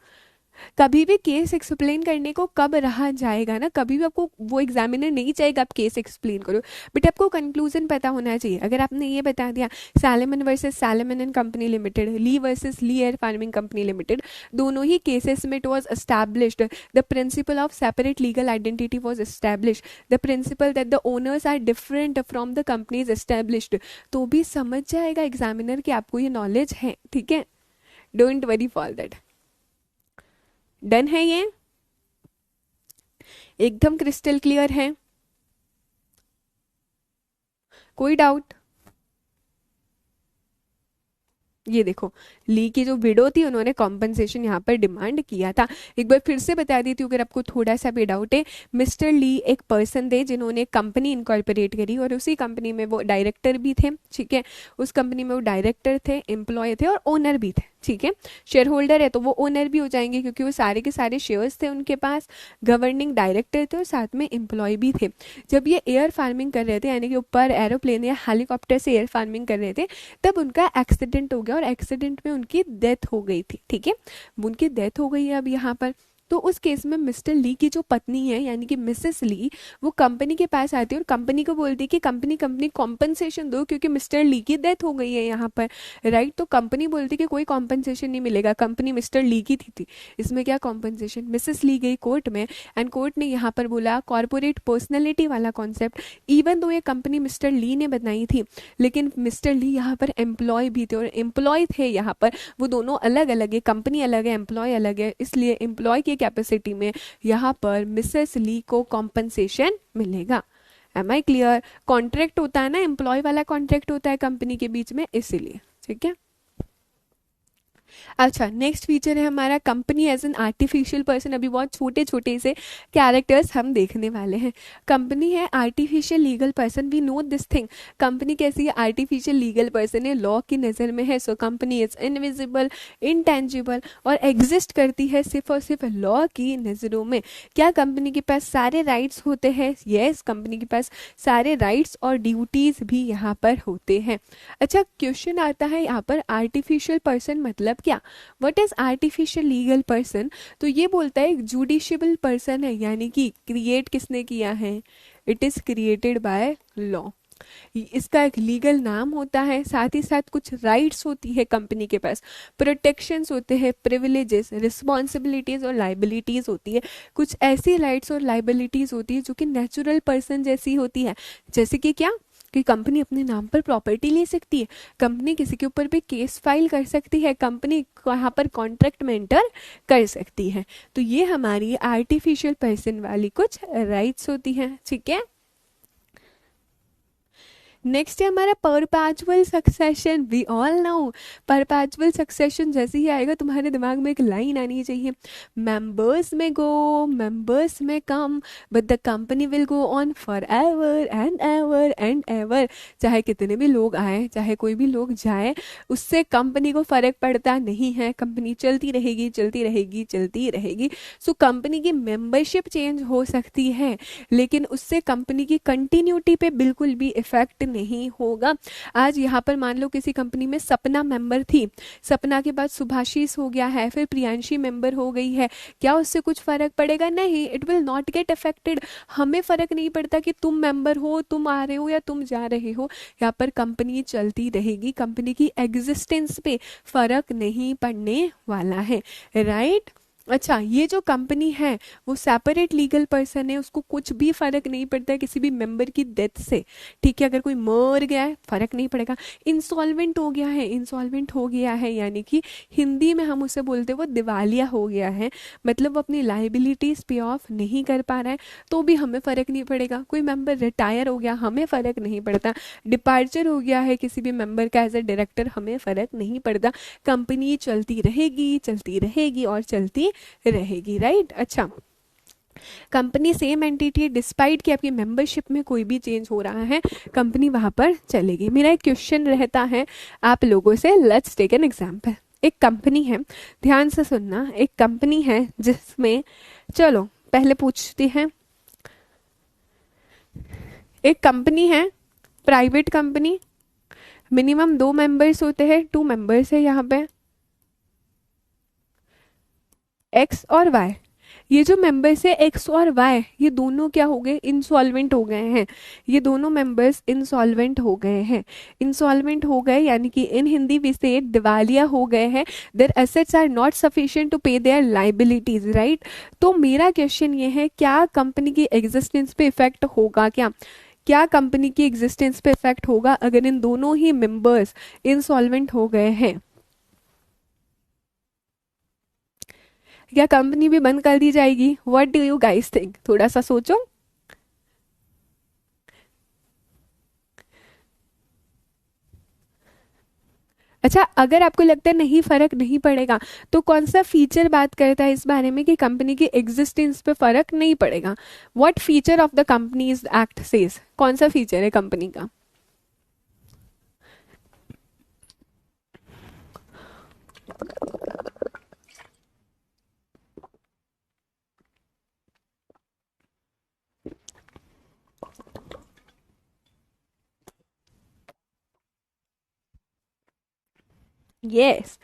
कभी भी केस एक्सप्लेन करने को कब रहा जाएगा ना, कभी भी आपको वो एग्जामिनर नहीं चाहेगा आप केस एक्सप्लेन करो, बट आपको कंक्लूजन पता होना चाहिए। अगर आपने ये बता दिया Salomon versus Salomon and company limited, Lee versus Lee air farming company limited, दोनों ही केसेस में it was established the principle of separate legal identity was established, the principle that the owners are different from the companies established, तो भी समझ जाएगा examiner कि आपको ये नॉलेज है। ठीक है, don't worry for that. Done है ये, एकदम क्रिस्टल क्लियर है, कोई डाउट? ये देखो, ली की जो विडो थी उन्होंने कॉम्पनसेशन यहाँ पर डिमांड किया था। एक बार फिर से बता देती हूँ अगर आपको थोड़ा सा भी डाउट है। मिस्टर ली एक पर्सन थे जिन्होंने कंपनी इनकॉर्पोरेट करी और उसी कंपनी में वो डायरेक्टर भी थे, ठीक है। उस कंपनी में वो डायरेक्टर थे, एम्प्लॉय थे और ओनर भी थे, ठीक है। शेयर होल्डर है तो वो ओनर भी हो जाएंगे क्योंकि वो सारे के सारे शेयर्स थे उनके पास, गवर्निंग डायरेक्टर थे और साथ में एम्प्लॉय भी थे। जब ये एयर फार्मिंग कर रहे थे, यानी कि ऊपर एरोप्लेन या हेलीकॉप्टर से एयर फार्मिंग कर रहे थे, तब उनका एक्सीडेंट हो गया और एक्सीडेंट में उनकी डेथ हो गई थी, ठीक है। उनकी डेथ हो गई है अब यहाँ पर। तो उस केस में मिस्टर ली की जो पत्नी है यानी कि मिसेस ली, वो कंपनी के पास आती है और कंपनी को बोलती है कि कंपनी कंपनी कॉम्पनसेशन दो क्योंकि मिस्टर ली की डेथ हो गई है यहाँ पर, राइट। तो कंपनी बोलती है कि कोई कॉम्पनसेशन नहीं मिलेगा, कंपनी मिस्टर ली की थी इसमें क्या कॉम्पनसेशन। मिसेस ली गई कोर्ट में एंड कोर्ट ने यहाँ पर बोला कॉर्पोरेट पर्सनैलिटी वाला कॉन्सेप्ट, इवन दो ये कंपनी मिस्टर ली ने बनाई थी लेकिन मिस्टर ली यहाँ पर एम्प्लॉय भी थे और एम्प्लॉय थे यहाँ पर, वो दोनों अलग अलग है, कंपनी अलग है, एम्प्लॉय अलग है, इसलिए एम्प्लॉय की कैपेसिटी में यहाँ पर मिसेस ली को कॉम्पनसेशन मिलेगा। M I clear? कॉन्ट्रैक्ट होता है ना, एम्प्लॉय वाला कॉन्ट्रैक्ट होता है कंपनी के बीच में, इसीलिए, ठीक है। अच्छा, नेक्स्ट फीचर है हमारा company as an artificial person. अभी बहुत छोटे छोटे से कैरेक्टर्स हम देखने वाले हैं। कंपनी है artificial legal person, we know this thing. Company कैसी है? आर्टिफिशियल लीगल पर्सन है, लॉ की नज़र में है। So company is invisible, intangible और एग्जिस्ट करती है सिर्फ और सिर्फ लॉ की नज़रों में। क्या कंपनी के पास सारे राइट्स होते हैं? यस, कंपनी के पास सारे राइट्स और ड्यूटीज भी यहाँ पर होते हैं। अच्छा, क्वेश्चन आता है यहाँ पर आर्टिफिशियल पर्सन मतलब क्या? What is artificial legal person? तो ये बोलता है एक जुडिशियबल पर्सन है, यानी कि क्रिएट किसने किया है? It is created by law. इसका एक लीगल नाम होता है, साथ ही साथ कुछ राइट्स होती है कंपनी के पास, प्रोटेक्शंस होते हैं, प्रिविलेजेस, रिस्पॉन्सिबिलिटीज और लाइबिलिटीज होती है। कुछ ऐसी राइट्स और लाइबिलिटीज होती है जो कि नेचुरल पर्सन जैसी होती है। जैसे कि क्या? कि कंपनी अपने नाम पर प्रॉपर्टी ले सकती है, कंपनी किसी के ऊपर भी केस फाइल कर सकती है, कंपनी यहाँ पर कॉन्ट्रैक्ट में एंटर कर सकती है। तो ये हमारी आर्टिफिशियल पर्सन वाली कुछ राइट्स होती हैं, ठीक है। नेक्स्ट है हमारा perpetual succession. We all know perpetual succession जैसे ही आएगा तुम्हारे दिमाग में एक लाइन आनी चाहिए, मेंबर्स में गो, मेंबर्स में come, but the company will go on forever and ever and ever. चाहे कितने भी लोग आए, चाहे कोई भी लोग जाए, उससे कंपनी को फर्क पड़ता नहीं है, कंपनी चलती रहेगी चलती रहेगी चलती रहेगी। सो कंपनी की मेंबरशिप चेंज हो सकती है लेकिन उससे कंपनी की कंटिन्यूटी पे बिल्कुल भी इफेक्ट नहीं होगा। आज यहाँ पर मान लो किसी कंपनी में सपना मेंबर थी, सपना के बाद सुभाषीष हो गया है, फिर प्रियांशी मेंबर हो गई है, क्या उससे कुछ फर्क पड़ेगा? नहीं, it will not get affected. हमें फर्क नहीं पड़ता कि तुम मेंबर हो, तुम आ रहे हो या तुम जा रहे हो, यहाँ पर कंपनी चलती रहेगी, कंपनी की एग्जिस्टेंस पे फर्क नहीं पड़ने वाला है, राइट। अच्छा, ये जो कंपनी है वो सेपरेट लीगल पर्सन है, उसको कुछ भी फर्क नहीं पड़ता है किसी भी मेंबर की डेथ से, ठीक है। अगर कोई मर गया है फर्क नहीं पड़ेगा, इंसॉल्वेंट हो गया है, इंसॉल्वेंट हो गया है यानी कि हिंदी में हम उसे बोलते हैं वो दिवालिया हो गया है, मतलब वो अपनी लाइबिलिटीज पे ऑफ नहीं कर पा रहा है, तो भी हमें फर्क नहीं पड़ेगा। कोई मेंबर रिटायर हो गया, हमें फर्क नहीं पड़ता। डिपार्चर हो गया है किसी भी मेंबर का एज ए डायरेक्टर, हमें फर्क नहीं पड़ता। कंपनी चलती रहेगी चलती रहेगी और चलती रहेगी, राइट। अच्छा, कंपनी सेम एंटिटी डिस्पाइट कि आपकी मेंबरशिप में कोई भी चेंज हो रहा है, कंपनी वहां पर चलेगी। मेरा एक क्वेश्चन रहता है आप लोगों से, लेट्स टेक एन एग्जांपल। एक कंपनी है, ध्यान से सुनना, एक कंपनी है जिसमें, चलो पहले पूछते हैं, एक कंपनी है, प्राइवेट कंपनी, मिनिमम 2 मेंबर्स होते हैं, 2 मेंबर्स है यहाँ पे, एक्स और वाई। ये जो मेंबर्स है एक्स और वाई, ये दोनों क्या हो गए? इंसॉल्वेंट हो गए हैं। ये दोनों मेंबर्स इंसॉल्वेंट हो गए हैं। इंसॉल्वेंट हो गए यानी कि इन हिंदी वी से दिवालिया हो गए हैं। Their assets are not sufficient to pay their liabilities, right. तो मेरा क्वेश्चन ये है, क्या कंपनी की एग्जिस्टेंस पे इफेक्ट होगा? क्या कंपनी की एग्जिस्टेंस पे इफेक्ट होगा अगर इन दोनों ही मेंबर्स इंसॉल्वेंट हो गए हैं? क्या कंपनी भी बंद कर दी जाएगी? What do you guys think? थोड़ा सा सोचो। अच्छा, अगर आपको लगता है नहीं फर्क नहीं पड़ेगा, तो कौन सा फीचर बात करता है इस बारे में कि कंपनी की एग्जिस्टेंस पे फर्क नहीं पड़ेगा? What feature of the companies act says, कौन सा फीचर है कंपनी का? यस,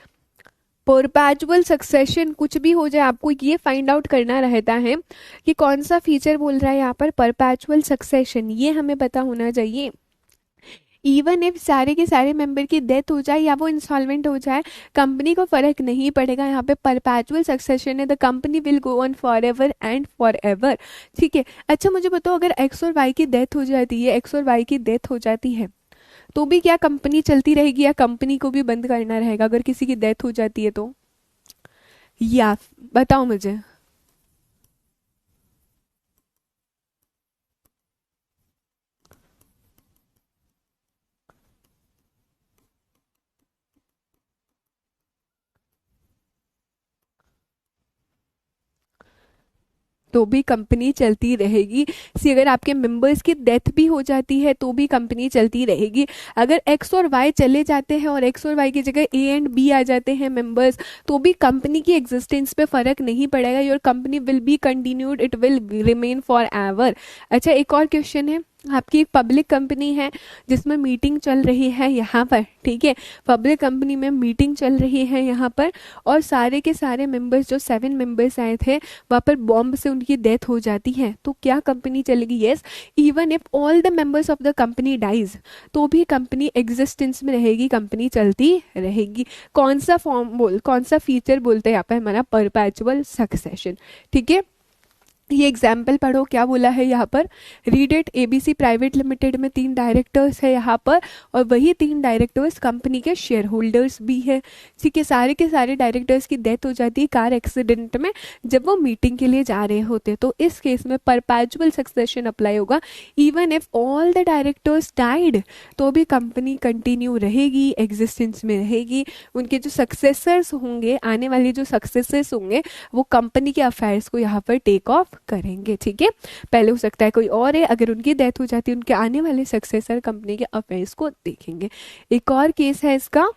परपैचुअल सक्सेशन कुछ भी हो जाए, आपको ये फाइंड आउट करना रहता है कि कौन सा फीचर बोल रहा है यहाँ पर परपैचुअल सक्सेशन, ये हमें पता होना चाहिए। इवन इफ सारे के सारे मेंबर की डेथ हो जाए या वो इंसॉल्वेंट हो जाए, कंपनी को फर्क नहीं पड़ेगा। यहाँ पे परपैचुअल सक्सेशन है, the company will go on forever and for ever. ठीक है, अच्छा मुझे बताओ, अगर एक्स और वाई की डेथ हो जाती है, एक्स और वाई की डेथ हो जाती है, तो भी क्या कंपनी चलती रहेगी या कंपनी को भी बंद करना रहेगा अगर किसी की डेथ हो जाती है तो? या बताओ मुझे। तो भी कंपनी चलती रहेगी। सी अगर आपके मेंबर्स की डेथ भी हो जाती है तो भी कंपनी चलती रहेगी। अगर एक्स और वाई चले जाते हैं और एक्स और वाई की जगह ए एंड बी आ जाते हैं मेंबर्स, तो भी कंपनी की एग्जिस्टेंस पे फर्क नहीं पड़ेगा। Your company will be continued, it will remain for ever. अच्छा, एक और क्वेश्चन है, आपकी एक पब्लिक कंपनी है जिसमें मीटिंग चल रही है यहाँ पर, ठीक है, पब्लिक कंपनी में मीटिंग चल रही है यहाँ पर, और सारे के सारे मेंबर्स जो 7 मेंबर्स आए थे वहाँ पर बॉम्ब से उनकी डेथ हो जाती है, तो क्या कंपनी चलेगी? Yes, even if all the members of the company dies, तो भी कंपनी एग्जिस्टेंस में रहेगी, कंपनी चलती रहेगी। कौन सा कौन सा फीचर बोलते हैं यहाँ पे हमारा? Perpetual succession. ठीक है, ये एग्जाम्पल पढ़ो, क्या बोला है यहाँ पर? Read it. ABC private limited में 3 डायरेक्टर्स है यहाँ पर, और वही 3 डायरेक्टर्स कंपनी के शेयर होल्डर्स भी है। ठीक है, सारे के सारे डायरेक्टर्स की डेथ हो जाती है कार एक्सीडेंट में जब वो मीटिंग के लिए जा रहे होते, तो इस केस में परपैचुअल सक्सेशन अप्लाई होगा। Even if all the directors died, तो भी कंपनी कंटिन्यू रहेगी, एग्जिस्टेंस में रहेगी। उनके जो सक्सेसर्स होंगे, आने वाले जो सक्सेसर्स होंगे, वो कंपनी के अफेयर्स को यहाँ पर टेक ऑफ करेंगे। ठीक है, पहले हो सकता है कोई और है, अगर उनकी डेथ हो जाती है उनके आने वाले सक्सेसर कंपनी के अफेयर्स को देखेंगे। एक और केस है इसका,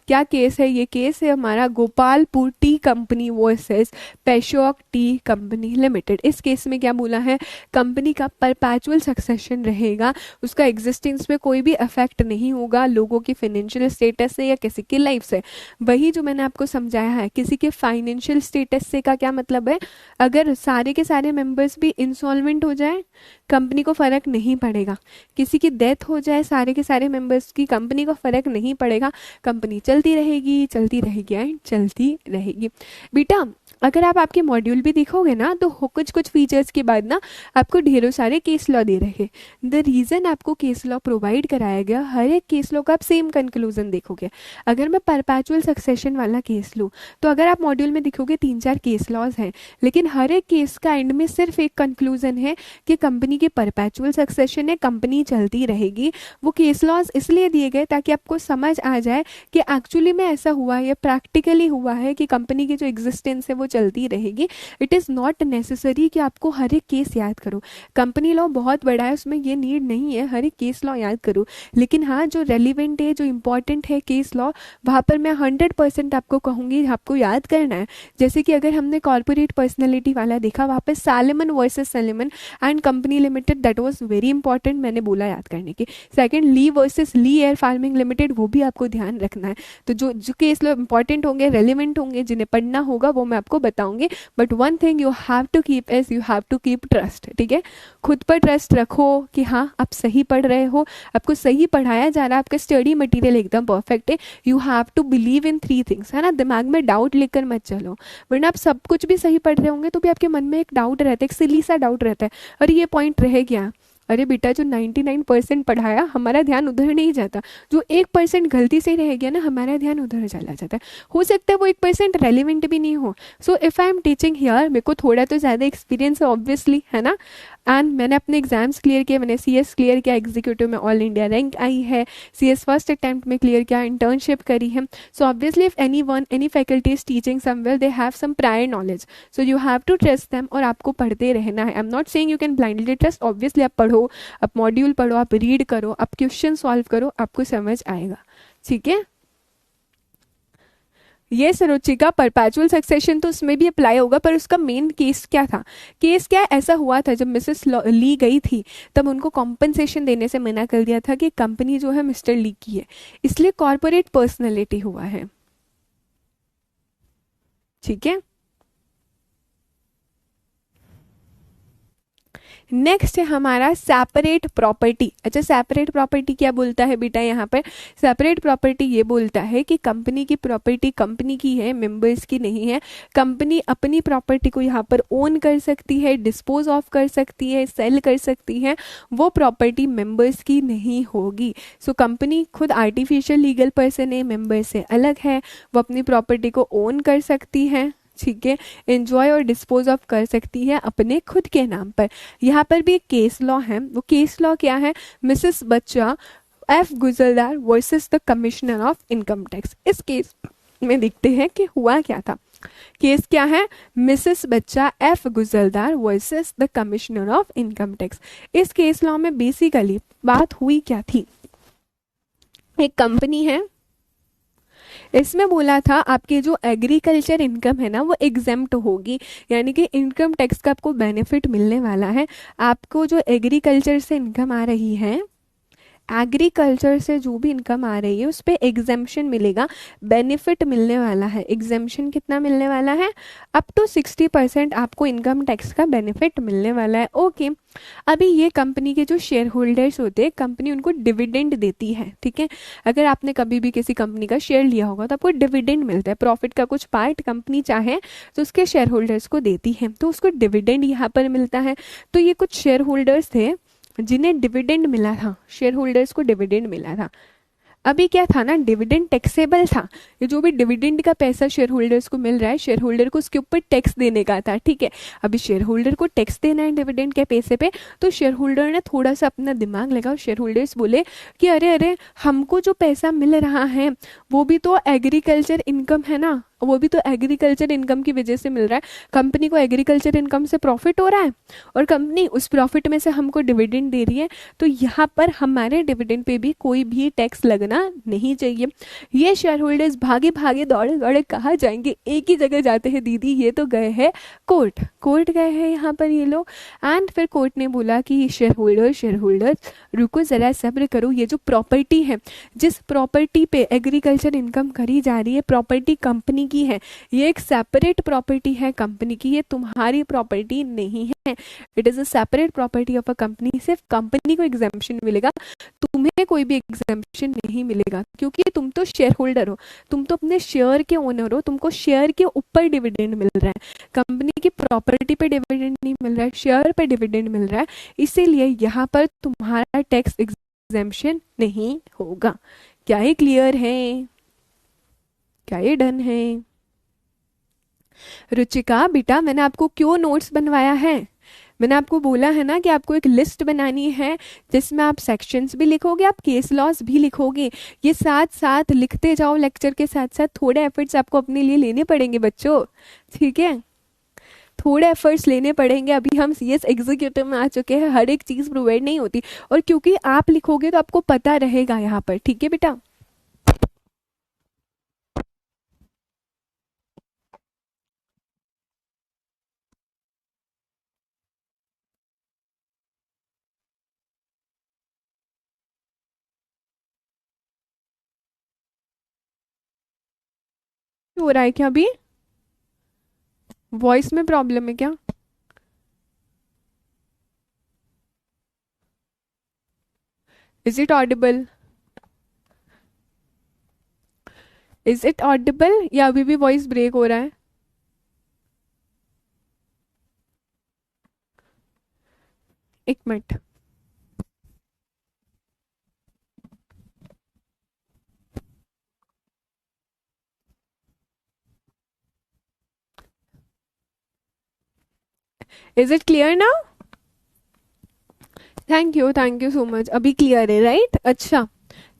क्या केस है? ये केस है हमारा Gopalpur tea company versus Peshok tea company limited. इस केस में क्या बोला है? कंपनी का परपैचुअल सक्सेशन रहेगा, उसका एग्जिस्टेंस पे कोई भी अफेक्ट नहीं होगा लोगों की फाइनेंशियल स्टेटस से या किसी की लाइफ से। वही जो मैंने आपको समझाया है, किसी के फाइनेंशियल स्टेटस से का क्या मतलब है? अगर सारे के सारे मेंबर्स भी इंसॉल्वेंट हो जाए, कंपनी को फर्क नहीं पड़ेगा। किसी की डेथ हो जाए, सारे के सारे मेंबर्स की, कंपनी को फर्क नहीं पड़ेगा, कंपनी चलती रहेगी, चलती रहेगी एंड चलती रहेगी। बेटा, अगर आप आपके मॉड्यूल भी देखोगे ना, तो कुछ कुछ फीचर्स के बाद ना आपको ढेरों सारे केस लॉ दे रहे। द रीज़न आपको केस लॉ प्रोवाइड कराया गया, हर एक केस लॉ का आप सेम कंक्लूजन देखोगे। अगर मैं परपैचुअल सक्सेशन वाला केस लूँ, तो अगर आप मॉड्यूल में देखोगे 3-4 केस लॉज हैं, लेकिन हर एक केस का एंड में सिर्फ एक कंक्लूजन है कि कंपनी की परपैचुअल सक्सेशन है, कंपनी चलती रहेगी। वो केस लॉज इसलिए दिए गए ताकि आपको समझ आ जाए कि एक्चुअली में ऐसा हुआ है, प्रैक्टिकली हुआ है कि कंपनी की जो एग्जिस्टेंस है वो चलती रहेगी। इट इज़ नॉट नेसेसरी कि आपको हर एक केस याद करो। कंपनी लॉ बहुत बड़ा है, उसमें ये नीड नहीं है हर एक केस लॉ याद करो। लेकिन हाँ, जो रेलिवेंट है, जो इंपॉर्टेंट है केस लॉ, वहाँ पर मैं 100% आपको कहूँगी आपको याद करना है। जैसे कि अगर हमने कॉर्पोरेट पर्सनैलिटी वाला देखा, वहाँ पर Salomon versus Salomon and company limited, that was very important, मैंने बोला याद करने की। Second, Lee versus Lee air farming limited, वो भी आपको ध्यान रखना है। तो जो जो केस लो इंपॉर्टेंट होंगे, रेलिवेंट होंगे, जिन्हें पढ़ना होगा, वो मैं आपको बताऊंगी। But one thing you have to keep is you have to keep trust. ठीक है, खुद पर ट्रस्ट रखो कि हाँ आप सही पढ़ रहे हो, आपको सही पढ़ाया जा रहा है, आपका स्टडी मटेरियल एकदम परफेक्ट है। You have to believe in 3 things, है ना। दिमाग में डाउट लेकर मत चलो, वरना आप सब कुछ भी सही पढ़ रहे होंगे तो भी आपके मन में एक डाउट रहता है, एक सिली सा डाउट रहता है, और ये पॉइंट रह गया। अरे बेटा, जो 99% पढ़ाया, हमारा ध्यान उधर नहीं जाता। जो 1% गलती से रह गया ना, हमारा ध्यान उधर चला जाता है। हो सकता है वो 1% रेलिवेंट भी नहीं हो। So if I am teaching here, मेरे को थोड़ा तो ज़्यादा एक्सपीरियंस है ऑब्वियसली, है ना। एंड मैंने अपने एग्जाम्स क्लियर किए, मैंने CS क्लियर किया, एग्जीक्यूटिव में ऑल इंडिया रैंक आई है, CS फर्स्ट अटेम्प्ट में क्लियर किया, इंटर्नशिप करी है. So obviously if any faculty is teaching somewhere they have some prior knowledge, so you have to trust them और आपको पढ़ते रहना है. I am not saying you can blindly trust, obviously आप पढ़ो, आप मॉड्यूल पढ़ो, आप रीड करो, आप क्वेश्चन सॉल्व करो, आपको समझ आएगा. ठीक है. ये रुचिका परपैचुअल सक्सेशन तो उसमें भी अप्लाई होगा, पर उसका मेन केस क्या था? केस क्या ऐसा हुआ था, जब मिसेस ली गई थी तब उनको कॉम्पनसेशन देने से मना कर दिया था कि कंपनी जो है मिस्टर ली की है, इसलिए कॉर्पोरेट पर्सनैलिटी हुआ है. ठीक है. नेक्स्ट है हमारा सेपरेट प्रॉपर्टी. अच्छा, सेपरेट प्रॉपर्टी क्या बोलता है बेटा यहाँ पर? सेपरेट प्रॉपर्टी ये बोलता है कि कंपनी की प्रॉपर्टी कंपनी की है, मेंबर्स की नहीं है. कंपनी अपनी प्रॉपर्टी को यहाँ पर ओन कर सकती है, डिस्पोज ऑफ कर सकती है, सेल कर सकती है, वो प्रॉपर्टी मेंबर्स की नहीं होगी. सो कंपनी खुद आर्टिफिशियल लीगल पर्सन है, मेंबर से अलग है, वो अपनी प्रॉपर्टी को ओन कर सकती है. ठीक है. एंजॉय और डिस्पोज ऑफ कर सकती है अपने खुद के नाम पर. यहाँ पर भी एक केस लॉ है. वो केस लॉ क्या है? Mrs Bacha F Guzdar versus the commissioner of income tax. इस केस में देखते हैं कि हुआ क्या था. केस क्या है? Mrs Bacha F Guzdar versus the commissioner of income tax. इस केस लॉ में बेसिकली बात हुई क्या थी? एक कंपनी है, इसमें बोला था आपके जो एग्रीकल्चर इनकम है ना वो एग्जेम्प्ट होगी, यानी कि इनकम टैक्स का आपको बेनिफिट मिलने वाला है. आपको जो एग्रीकल्चर से इनकम आ रही है, एग्रीकल्चर से जो भी इनकम आ रही है उस पर एग्जेम्पशन मिलेगा, बेनिफिट मिलने वाला है. एग्जेम्पशन कितना मिलने वाला है? अप टू 60% आपको इनकम टैक्स का बेनिफिट मिलने वाला है. ओके. अभी ये कंपनी के जो शेयर होल्डर्स होते हैं, कंपनी उनको डिविडेंड देती है. ठीक है. अगर आपने कभी भी किसी कंपनी का शेयर लिया होगा तो आपको डिविडेंड मिलता है, प्रॉफिट का कुछ पार्ट कंपनी चाहे तो उसके शेयर होल्डर्स को देती है, तो उसको डिविडेंड यहाँ पर मिलता है. तो ये कुछ शेयर होल्डर्स थे जिन्हें डिविडेंड मिला था, शेयर होल्डर्स को डिविडेंड मिला था. अभी क्या था ना, डिविडेंड टैक्सेबल था. ये जो भी डिविडेंड का पैसा शेयर होल्डर्स को मिल रहा है, शेयर होल्डर को उसके ऊपर टैक्स देने का था. ठीक है. अभी शेयर होल्डर को टैक्स देना है डिविडेंड के पैसे पे, तो शेयर होल्डर ने थोड़ा सा अपना दिमाग लगाओ. शेयर होल्डर्स बोले कि अरे अरे, हमको जो पैसा मिल रहा है वो भी तो एग्रीकल्चर इनकम है ना, वो भी तो एग्रीकल्चर इनकम की वजह से मिल रहा है. कंपनी को एग्रीकल्चर इनकम से प्रॉफिट हो रहा है और कंपनी उस प्रॉफिट में से हमको डिविडेंड दे रही है, तो यहाँ पर हमारे डिविडेंड पे भी कोई भी टैक्स लगना नहीं चाहिए. ये शेयर होल्डर्स भागे भागे दौड़े दौड़े कहाँ जाएंगे? एक ही जगह जाते हैं दीदी, ये तो गए हैं कोर्ट. कोर्ट गए हैं यहाँ पर ये लोग. एंड फिर कोर्ट ने बोला कि शेयर होल्डर रुको जरा, सब्र करो. ये जो प्रॉपर्टी है, जिस प्रॉपर्टी पे एग्रीकल्चर इनकम करी जा रही है, प्रॉपर्टी कंपनी की है, ये एक सेपरेट प्रॉपर्टी है कंपनी की, ये तुम्हारी प्रॉपर्टी नहीं है. It is a separate property of a company. सिर्फ कंपनी को एग्जाम्पशन मिलेगा, तुम्हें कोई भी एग्जाम्पशन नहीं मिलेगा, क्योंकि तुम तो शेयर होल्डर हो, तुम तो अपने शेयर के ओनर हो, तुमको शेयर के ऊपर डिविडेंड मिल रहा है. कंपनी की प्रॉपर्टी पे डिविडेंड नहीं मिल रहा है, शेयर पे डिविडेंड मिल रहा है. इसीलिए यहाँ पर तुम्हारा टैक्स एग्जाम्पशन नहीं होगा. क्या ये क्लियर है? क्या ये डन है? रुचिका बेटा, मैंने आपको क्यों नोट्स बनवाया है? मैंने आपको बोला है ना कि आपको एक लिस्ट बनानी है जिसमें आप सेक्शंस भी लिखोगे, आप केस लॉस भी लिखोगे. ये साथ साथ लिखते जाओ लेक्चर के साथ साथ. थोड़े एफर्ट्स आपको अपने लिए लेने पड़ेंगे बच्चों. ठीक है. थोड़े एफर्ट्स लेने पड़ेंगे. अभी हम CS एग्जीक्यूटिव में आ चुके हैं, हर एक चीज़ प्रोवाइड नहीं होती, और क्योंकि आप लिखोगे तो आपको पता रहेगा यहाँ पर. ठीक है बेटा. हो रहा है क्या अभी? वॉइस में प्रॉब्लम है क्या? Is it Audible? Is it Audible या अभी भी वॉइस ब्रेक हो रहा है? एक minute. Is it clear now? Thank you so much, अभी क्लियर है राइट। अच्छा,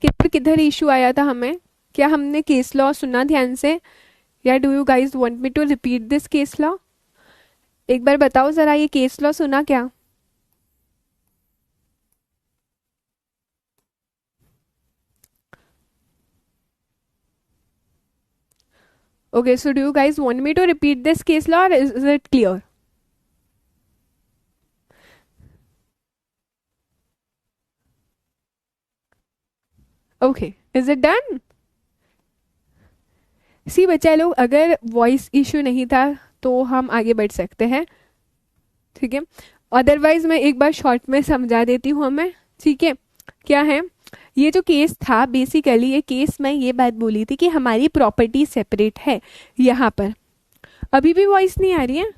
किधर किधर इशू आया था हमें, क्या हमने केस लॉ सुना ध्यान से, या do you guys want me to repeat this case law? एक बार बताओ जरा, ये केस लॉ सुना क्या? Okay, so do you guys want me to repeat this case law, or is it clear? Okay, is it done? See बच्चा लोग, अगर वॉइस इशू नहीं था तो हम आगे बढ़ सकते हैं, ठीक है। अदरवाइज मैं एक बार शॉर्ट में समझा देती हूँ हमें, ठीक है। क्या है, ये जो केस था बेसिकली, ये केस में ये बात बोली थी कि हमारी प्रॉपर्टी सेपरेट है यहाँ पर। अभी भी वॉइस नहीं आ रही है?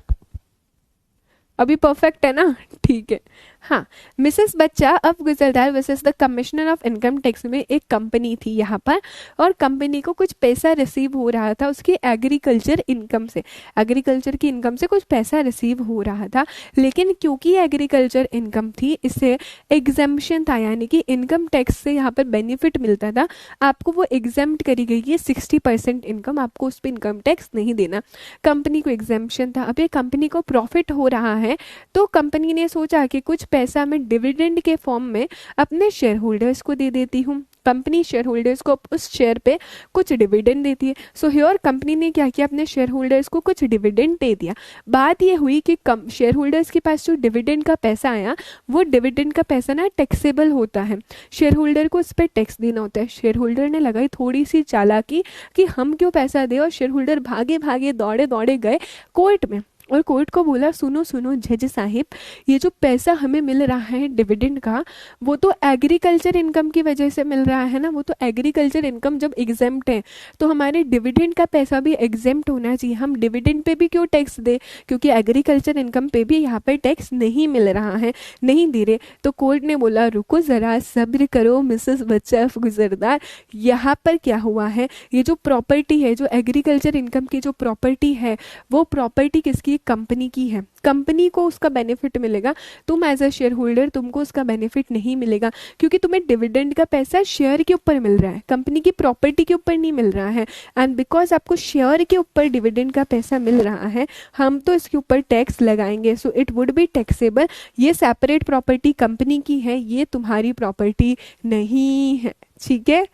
अभी परफेक्ट है ना? ठीक है। हाँ, मिसेस बच्चा अब Guzdar versus the commissioner of income tax में एक कंपनी थी यहाँ पर, और कंपनी को कुछ पैसा रिसीव हो रहा था उसकी एग्रीकल्चर इनकम से, एग्रीकल्चर की इनकम से कुछ पैसा रिसीव हो रहा था। लेकिन क्योंकि एग्रीकल्चर इनकम थी, इससे एग्जेम्पशन था, यानी कि इनकम टैक्स से यहाँ पर बेनिफिट मिलता था आपको, वो एग्जेम्प्ट करी गई है 60% इनकम, आपको उस पर इनकम टैक्स नहीं देना, कंपनी को एग्जेम्पशन था। अब ये कंपनी को प्रॉफिट हो रहा है, तो कंपनी ने सोचा कि कुछ पैसा मैं डिविडेंड के फॉर्म में अपने शेयर होल्डर्स को दे देती हूँ। कंपनी शेयर होल्डर्स को उस शेयर पे कुछ डिविडेंड देती है। सो हियर कंपनी ने क्या किया, अपने शेयर होल्डर्स को कुछ डिविडेंड दे दिया। बात ये हुई कि शेयर होल्डर्स के पास जो डिविडेंड का पैसा आया, वो डिविडेंड का पैसा ना टैक्सेबल होता है, शेयर होल्डर को उस पर टैक्स देना होता है। शेयर होल्डर ने लगाई थोड़ी सी चालाकी कि हम क्यों पैसा दे, और शेयर होल्डर भागे भागे दौड़े दौड़े गए कोर्ट में, और कोर्ट को बोला सुनो सुनो जज साहिब, ये जो पैसा हमें मिल रहा है डिविडेंड का, वो तो एग्रीकल्चर इनकम की वजह से मिल रहा है ना, वो तो एग्रीकल्चर इनकम जब एग्जेम्प्ट है तो हमारे डिविडेंड का पैसा भी एग्जेम्प्ट होना चाहिए, हम डिविडेंड पे भी क्यों टैक्स दे, क्योंकि एग्रीकल्चर इनकम पे भी यहाँ पर टैक्स नहीं मिल रहा है, नहीं दे रहे। तो कोर्ट ने बोला रुको ज़रा सब्र करो मिसेस बच्चा गुजरदार, यहाँ पर क्या हुआ है, ये जो प्रॉपर्टी है, जो एग्रीकल्चर इनकम की जो प्रॉपर्टी है, वो प्रॉपर्टी किसकी, कंपनी की है, कंपनी को उसका बेनिफिट मिलेगा, तुम एज अ शेयर होल्डर तुमको उसका बेनिफिट नहीं मिलेगा, क्योंकि तुम्हें डिविडेंड का पैसा शेयर के ऊपर मिल रहा है, कंपनी की प्रॉपर्टी के ऊपर नहीं मिल रहा है। एंड बिकॉज आपको शेयर के ऊपर डिविडेंड का पैसा मिल रहा है, हम तो इसके ऊपर टैक्स लगाएंगे, so it would be taxable. ये सेपरेट प्रॉपर्टी कंपनी की है, ये तुम्हारी प्रॉपर्टी नहीं है, ठीक है,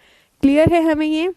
क्लियर है हमें ये?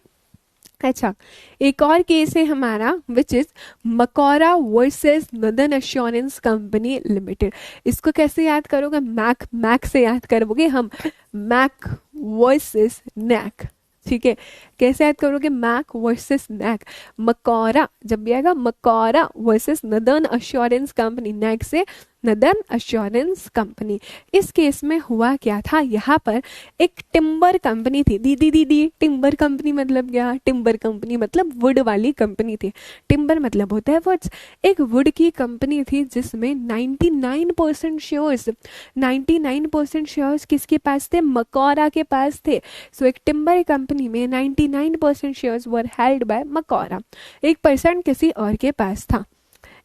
अच्छा, एक और केस है हमारा which is Macaura versus Northern Assurance company limited. इसको कैसे याद करोगे, मैक, मैक से याद करोगे हम, मैक वर्सेस नैक, ठीक है। कैसे याद करोगे, मैक वर्सेस नैक, मकौरा जब भी आएगा, Macaura versus Northern Assurance company, नैक से नदन एश्योरेंस कंपनी। इस केस में हुआ क्या था, यहाँ पर एक टिम्बर कंपनी थी, दीदी दीदी टिम्बर कंपनी मतलब क्या, टिम्बर कंपनी मतलब वुड वाली कंपनी थी, टिम्बर मतलब होता है वुड्स। एक वुड की कंपनी थी जिसमें 99% शेयर्स, 99% शेयर्स किसके पास थे, मकौरा के पास थे। सो एक टिम्बर कंपनी में 99% शेयर्स वर हेल्ड बाय मकौरा, 1% किसी और के पास था।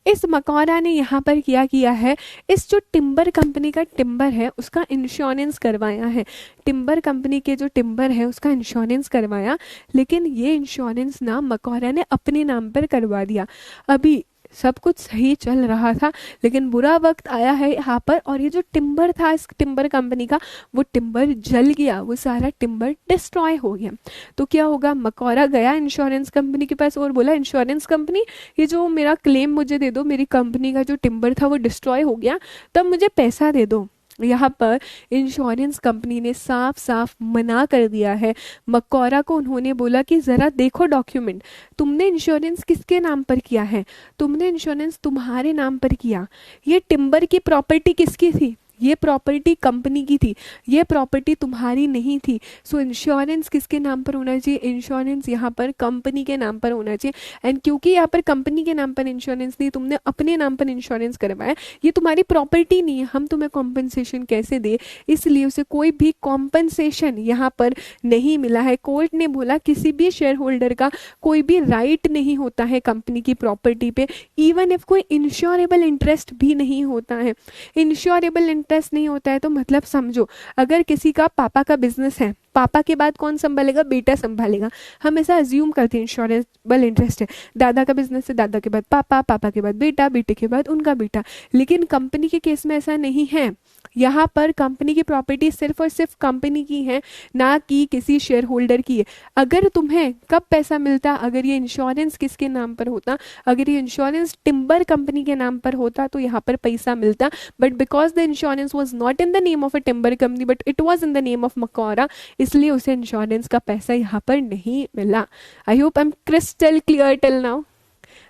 इस मकौरा ने यहाँ पर क्या किया है, इस जो टिम्बर कंपनी का टिम्बर है उसका इंश्योरेंस करवाया है, टिम्बर कंपनी के जो टिम्बर है उसका इंश्योरेंस करवाया, लेकिन ये इंश्योरेंस ना मकौरा ने अपने नाम पर करवा दिया। अभी सब कुछ सही चल रहा था, लेकिन बुरा वक्त आया है यहाँ पर, और ये जो टिम्बर था इस टिम्बर कंपनी का, वो टिम्बर जल गया, वो सारा टिम्बर डिस्ट्रॉय हो गया। तो क्या होगा, मकौरा गया इंश्योरेंस कंपनी के पास और बोला इंश्योरेंस कंपनी, ये जो मेरा क्लेम मुझे दे दो, मेरी कंपनी का जो टिम्बर था वो डिस्ट्रॉय हो गया, तब मुझे पैसा दे दो। यहाँ पर इंश्योरेंस कंपनी ने साफ साफ मना कर दिया है मकौरा को। उन्होंने बोला कि ज़रा देखो डॉक्यूमेंट, तुमने इंश्योरेंस किसके नाम पर किया है, तुमने इंश्योरेंस तुम्हारे नाम पर किया, ये टिम्बर की प्रॉपर्टी किसकी थी, ये प्रॉपर्टी कंपनी की थी, ये प्रॉपर्टी तुम्हारी नहीं थी। सो इंश्योरेंस किसके नाम पर होना चाहिए, इंश्योरेंस यहाँ पर कंपनी के नाम पर होना चाहिए। एंड क्योंकि यहाँ पर कंपनी के नाम पर इंश्योरेंस नहीं, तुमने अपने नाम पर इंश्योरेंस करवाया, ये तुम्हारी प्रॉपर्टी नहीं है, हम तुम्हें कॉम्पनसेशन कैसे दे, इसलिए उसे कोई भी कॉम्पनसेशन यहाँ पर नहीं मिला है। कोर्ट ने बोला किसी भी शेयर होल्डर का कोई भी राइट नहीं होता है कंपनी की प्रॉपर्टी पे, इवन इफ कोई इंश्योरेबल इंटरेस्ट भी नहीं होता है। इंश्योरेबल इंटरेस्ट नहीं होता है तो मतलब समझो, अगर किसी का पापा का बिजनेस है, पापा के बाद कौन संभालेगा, बेटा संभालेगा। हम ऐसा अज्यूम करते हैं इंश्योरेबल इंटरेस्ट है, दादा का बिजनेस है, दादा के बाद पापा, पापा के बाद बेटा, बेटे के बाद उनका बेटा। लेकिन कंपनी के केस में ऐसा नहीं है। यहाँ पर कंपनी की प्रॉपर्टी सिर्फ और सिर्फ कंपनी की है, ना कि किसी शेयर होल्डर की है। अगर तुम्हें कब पैसा मिलता, अगर ये इंश्योरेंस किसके नाम पर होता, अगर ये इंश्योरेंस टिम्बर कंपनी के नाम पर होता तो यहाँ पर पैसा मिलता। But because the insurance was not in the name of a timber company but it was in the name of Macaura, इसलिए उसे इंश्योरेंस का पैसा यहाँ पर नहीं मिला। I hope I am crystal clear till now.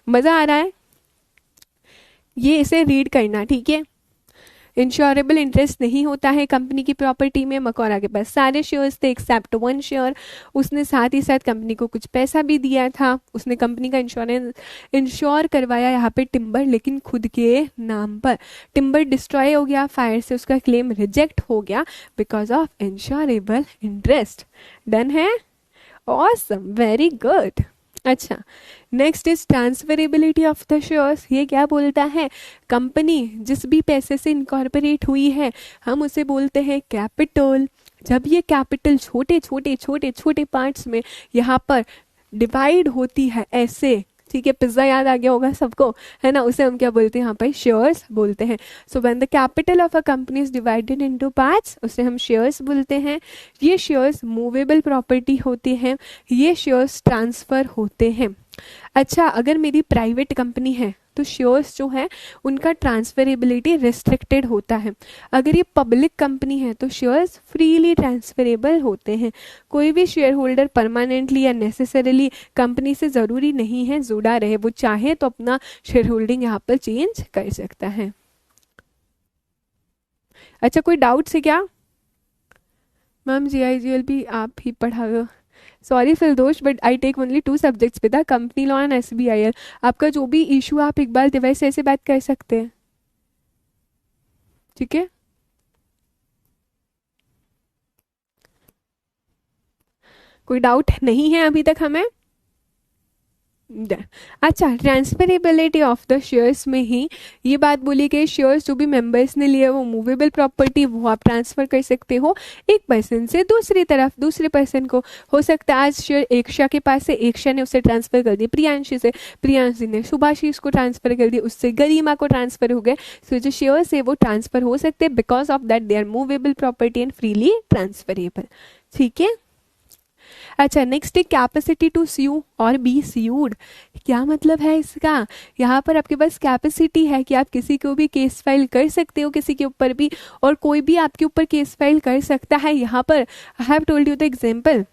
मजा आ रहा है? ये इसे रीड करना, ठीक है। इंश्योरेबल इंटरेस्ट नहीं होता है कंपनी की प्रॉपर्टी में। मकौरा के पास सारे शेयर्स थे एक्सेप्ट वन शेयर। उसने साथ ही साथ कंपनी को कुछ पैसा भी दिया था, उसने कंपनी का इंश्योर करवाया यहाँ पे टिम्बर, लेकिन खुद के नाम पर। टिम्बर डिस्ट्रॉय हो गया, फायर से उसका क्लेम रिजेक्ट हो गया because of insurable interest. Done है? Awesome, very good. अच्छा, next is transferability of the shares. ये क्या बोलता है, कंपनी जिस भी पैसे से इनकॉर्पोरेट हुई है हम उसे बोलते हैं कैपिटल। जब ये कैपिटल छोटे छोटे छोटे छोटे पार्ट्स में यहाँ पर डिवाइड होती है ऐसे, ठीक है, पिज्जा याद आ गया होगा सबको, है ना, उसे हम क्या बोलते हैं यहाँ पर, शेयर्स बोलते हैं। So when the capital of a company is divided into parts उसे हम शेयर्स बोलते हैं। ये शेयर्स मूवेबल प्रॉपर्टी होती हैं, ये शेयर्स ट्रांसफर होते हैं। अच्छा, अगर मेरी प्राइवेट कंपनी है तो शेयर्स जो है उनका ट्रांसफरेबिलिटी रिस्ट्रिक्टेड होता है। अगर ये पब्लिक कंपनी है तो शेयर्स फ्रीली ट्रांसफरेबल होते हैं। कोई भी शेयर होल्डर परमानेंटली या नेसेसरीली कंपनी से ज़रूरी नहीं है जुड़ा रहे, वो चाहे तो अपना शेयर होल्डिंग यहाँ पर चेंज कर सकता है। अच्छा, कोई डाउट है क्या? मैम GIGLP आप ही पढ़ा, sorry Firdosh but I take only 2 subjects पिता, कंपनी लॉ एंड SBIL। आपका जो भी इशू आप इकबाल दिवस ऐसे बात कर सकते हैं, ठीक है। कोई डाउट नहीं है अभी तक हमें? अच्छा, ट्रांसफरेबिलिटी ऑफ द शेयर्स में ही ये बात बोली कि शेयर्स जो भी मेंबर्स ने लिए वो मूवेबल प्रॉपर्टी, वो आप ट्रांसफर कर सकते हो एक पर्सन से दूसरी तरफ, दूसरे पर्सन को। हो सकता है आज शेयर एकशा के पास से, एकशा ने उसे ट्रांसफर कर दिया प्रियांशी से, प्रियांशी ने सुभाषीष को ट्रांसफर कर दिया, उससे गरिमा को ट्रांसफर हो गए। सो जो शेयर्स है वो ट्रांसफर हो सकते हैं because of that they are movable property and freely transferable, ठीक है। अच्छा, नेक्स्ट है कैपेसिटी टू स्यू और बी स्यूड। क्या मतलब है इसका? यहाँ पर आपके पास कैपेसिटी है कि आप किसी को भी केस फाइल कर सकते हो, किसी के ऊपर भी, और कोई भी आपके ऊपर केस फाइल कर सकता है। यहाँ पर आई have told you the example.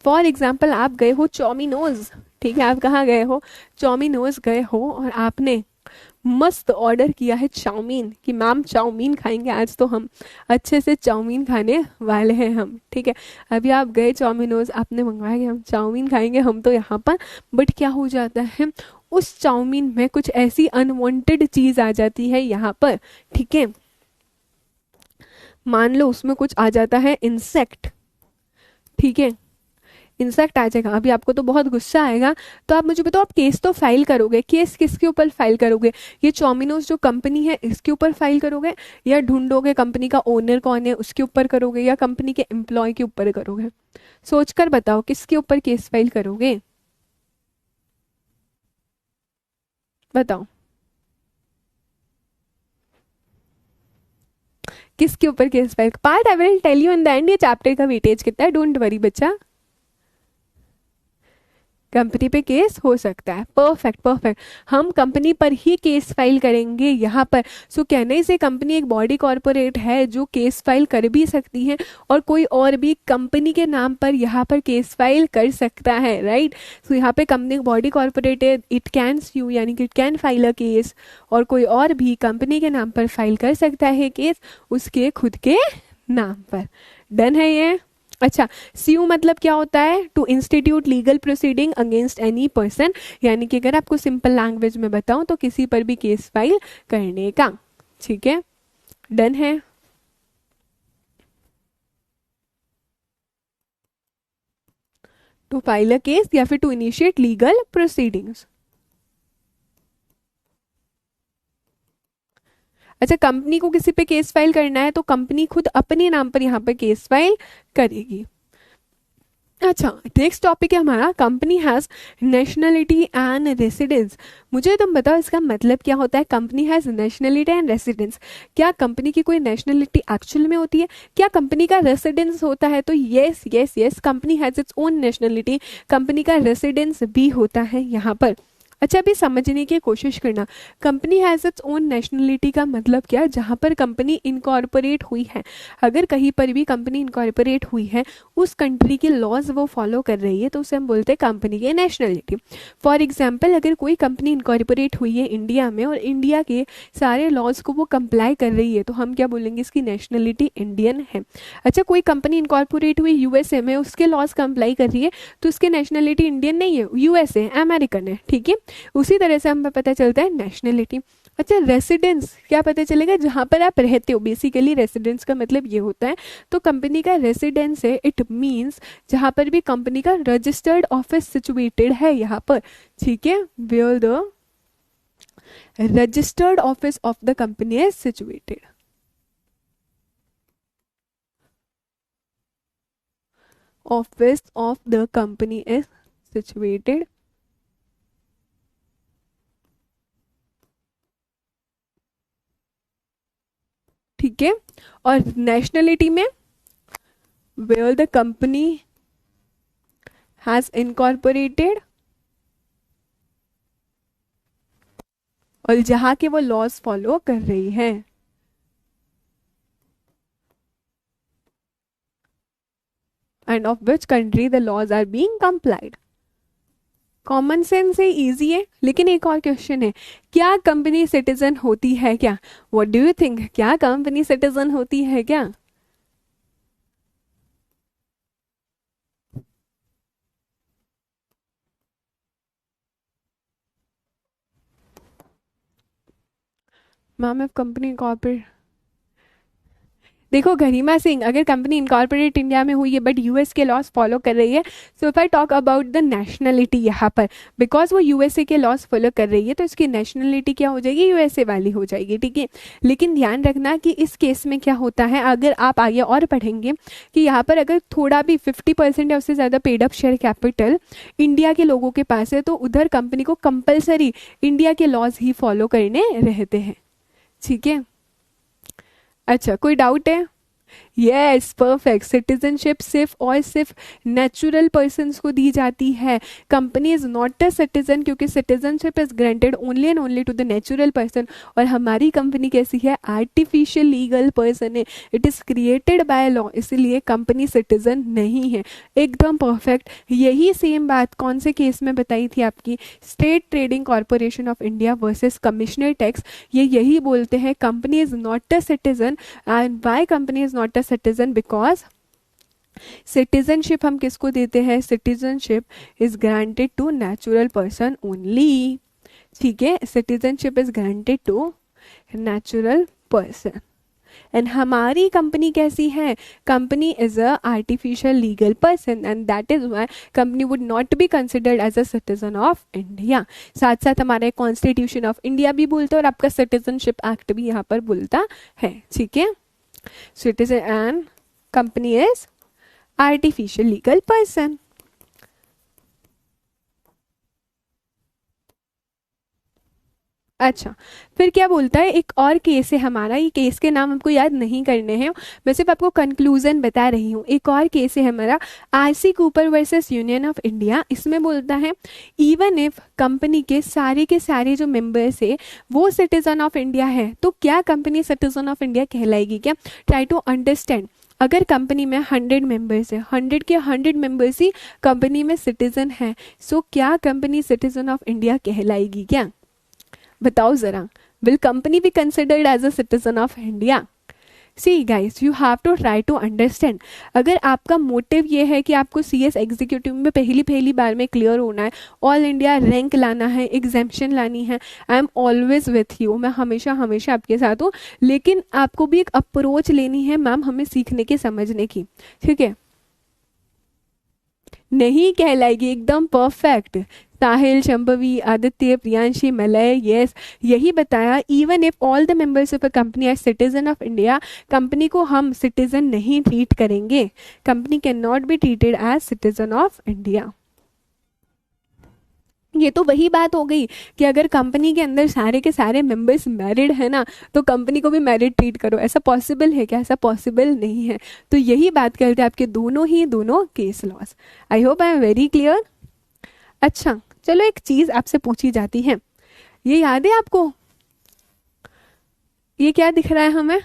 For example, आप गए हो चौमिनोज, ठीक है, आप कहाँ गए हो, चौमिनोज गए हो और आपने मस्त ऑर्डर किया है चाउमीन कि मैम चाउमीन खाएंगे आज, तो हम अच्छे से चाउमीन खाने वाले हैं हम, ठीक है। अभी आप गए चाउमीनोज, आपने मंगवाया कि हम चाउमीन खाएंगे हम तो यहाँ पर, बट क्या हो जाता है, उस चाउमीन में कुछ ऐसी अनवांटेड चीज़ आ जाती है यहाँ पर, ठीक है। मान लो उसमें कुछ आ जाता है इंसेक्ट, ठीक है, इंसेक्ट आ जाएगा। अभी आपको तो बहुत गुस्सा आएगा, तो आप मुझे बताओ आप केस तो फाइल करोगे, केस किसके ऊपर फाइल करोगे? ये चौमिनोज जो कंपनी है इसके ऊपर फाइल करोगे, या ढूंढोगे कंपनी का ओनर कौन है उसके ऊपर करोगे, या कंपनी के एम्प्लॉय के ऊपर करोगे? सोचकर बताओ किसके ऊपर केस फाइल करोगे, बताओ किसके ऊपर case file? Part I will tell you in the end. ये चैप्टर का वेटेज कितना है, डोंट वरी बच्चा, कंपनी पे केस हो सकता है। परफेक्ट परफेक्ट, हम कंपनी पर ही केस फाइल करेंगे यहाँ पर। सो कहने से कंपनी एक बॉडी कॉरपोरेट है जो केस फाइल कर भी सकती है, और कोई और भी कंपनी के नाम पर यहाँ पर केस फाइल कर सकता है, राइट। सो यहाँ पे कंपनी बॉडी कॉरपोरेट है, इट कैन स्यू यानी कि it can file a case, और कोई और भी कंपनी के नाम पर फाइल कर सकता है केस उसके खुद के नाम पर। डन है ये? अच्छा, स्यू मतलब क्या होता है? To institute legal proceeding against any person, यानी कि अगर आपको सिंपल लैंग्वेज में बताऊं तो किसी पर भी केस फाइल करने का, ठीक है। डन है? टू फाइल अ केस या फिर टू इनिशिएट लीगल प्रोसीडिंग्स। अच्छा, कंपनी को किसी पे केस फाइल करना है तो कंपनी खुद अपने नाम पर यहाँ पर केस फाइल करेगी। अच्छा, नेक्स्ट टॉपिक है हमारा company has nationality and residence. मुझे तुम बताओ इसका मतलब क्या होता है, company has nationality and residence. क्या कंपनी की कोई नेशनलिटी एक्चुअल में होती है, क्या कंपनी का रेसिडेंस होता है? तो yes yes yes, company has its own nationality, company का रेसिडेंस भी होता है यहाँ पर। अच्छा, अभी समझने की कोशिश करना, company has its own nationality का मतलब क्या? जहाँ पर कंपनी इनकॉर्पोरेट हुई है, अगर कहीं पर भी कंपनी इनकॉर्पोरेट हुई है, उस कंट्री के लॉज वो फॉलो कर रही है, तो उसे हम बोलते हैं कंपनी की नेशनलिटी। फॉर एग्जाम्पल, अगर कोई कंपनी इनकॉर्पोरेट हुई है इंडिया में और इंडिया के सारे लॉज को वो कंप्लाई कर रही है, तो हम क्या बोलेंगे, इसकी नेशनलिटी इंडियन है। अच्छा, कोई कंपनी इनकॉर्पोरेट हुई यूएसए में, उसके लॉज कंप्लाई कर रही है, तो उसकी नेशनलिटी इंडियन नहीं है, यूएसए अमेरिकन है, ठीक है। उसी तरह से हमें पता चलता है नेशनलिटी। अच्छा, रेसिडेंस क्या पता चलेगा? जहां पर आप रहते हो, बेसिकली रेसिडेंस का मतलब ये होता है। तो कंपनी का रेसिडेंस है, इट मींस जहां पर भी कंपनी का रजिस्टर्ड ऑफिस सिचुएटेड है यहाँ पर, ठीक है, where the registered office of the company is situated. Office of the company is situated, ठीक है। और नेशनलिटी में where the company has incorporated, और जहां के वो लॉज फॉलो कर रही है। And of which country the laws are being complied. Common sense है, इजी है। लेकिन एक और क्वेश्चन है, क्या कंपनी सिटीजन होती है क्या? व्हाट डू यू थिंक, क्या कंपनी सिटीजन होती है क्या? मैम इफ कंपनी कॉर्पोरेट, देखो गरिमा सिंह, अगर कंपनी इनकॉर्पोरेट इंडिया में हुई है बट यूएस के लॉज फॉलो कर रही है, so if I talk about the nationality यहाँ पर, बिकॉज वो यूएसए के लॉज फॉलो कर रही है, तो इसकी नेशनलिटी क्या हो जाएगी? यूएसए वाली हो जाएगी, ठीक है। लेकिन ध्यान रखना कि इस केस में क्या होता है, अगर आप आगे और पढ़ेंगे कि यहाँ पर अगर थोड़ा भी 50% या उससे ज़्यादा paid up share capital India के लोगों के पास है, तो उधर कंपनी को कंपल्सरी इंडिया के लॉज ही फॉलो करने रहते हैं, ठीक है। अच्छा, कोई डाउट है? Yes, perfect. सिटीजनशिप सिर्फ और सिर्फ नेचुरल पर्सन्स को दी जाती है। Company is not a citizen, क्योंकि citizenship is granted only and only to the natural person. और हमारी कंपनी कैसी है? आर्टिफिशियल लीगल पर्सन है, it is created by law, इसलिए कंपनी सिटीजन नहीं है। एकदम परफेक्ट। यही सेम बात कौन से केस में बताई थी आपकी? State trading corporation of India versus commissioner tax. ये यही बोलते हैं company is not a citizen. And why company is not a citizen? Because citizenship हम किसको देते हैं? Citizenship is granted to natural person only, ठीक है। Citizenship is granted to natural person. And हमारी कंपनी कैसी है? Company is a artificial legal person, and that is why company would not be considered as a citizen of India. साथ साथ हमारे constitution of India भी बोलता है और आपका सिटीजनशिप एक्ट भी यहाँ पर बोलता है, ठीक है। Citizen and company is artificial legal person. अच्छा, फिर क्या बोलता है? एक और केस है हमारा, ये केस के नाम आपको याद नहीं करने हैं, मैं सिर्फ आपको कंक्लूजन बता रही हूँ। एक और केस है हमारा RC Cooper versus Union of India. इसमें बोलता है इवन इफ कंपनी के सारे जो मेंबर्स है वो सिटीजन ऑफ इंडिया है, तो क्या कंपनी सिटीजन ऑफ इंडिया कहलाएगी क्या? Try to understand. अगर कंपनी में 100 मेंबर्स है, 100 के 100 मेंबर्स ही कंपनी में सिटीजन है, सो क्या कंपनी सिटीजन ऑफ इंडिया कहलाएगी क्या? बताओ जरा, will company be considered as a citizen of India? See guys, you have to try to understand. अगर आपका मोटिव ये है कि आपको सीएस एग्जीक्यूटिव में पहली बार में क्लियर होना है, ऑल इंडिया रैंक लाना है, एग्जाम्पशन लानी है, I am always with you, मैं हमेशा हमेशा आपके साथ हूँ। लेकिन आपको भी एक अप्रोच लेनी है मैम हमें सीखने की, समझने की, ठीक है। नहीं कहलाएगी, एकदम परफेक्ट। साहिल, शंभवी, आदित्य, प्रियांशी, मलय, यस, यही बताया। Even if all the members of a company are citizen of India, company को हम सिटीजन नहीं ट्रीट करेंगे। Company can not be treated as citizen of India. ये तो वही बात हो गई कि अगर कंपनी के अंदर सारे के सारे मेंबर्स मैरिड है ना, तो कंपनी को भी मैरिड ट्रीट करो। ऐसा पॉसिबल है क्या? ऐसा पॉसिबल नहीं है। तो यही बात करते हैं आपके दोनों case laws. I hope I am very clear. अच्छा चलो, एक चीज आपसे पूछी जाती है, ये याद है आपको? ये क्या दिख रहा है हमें?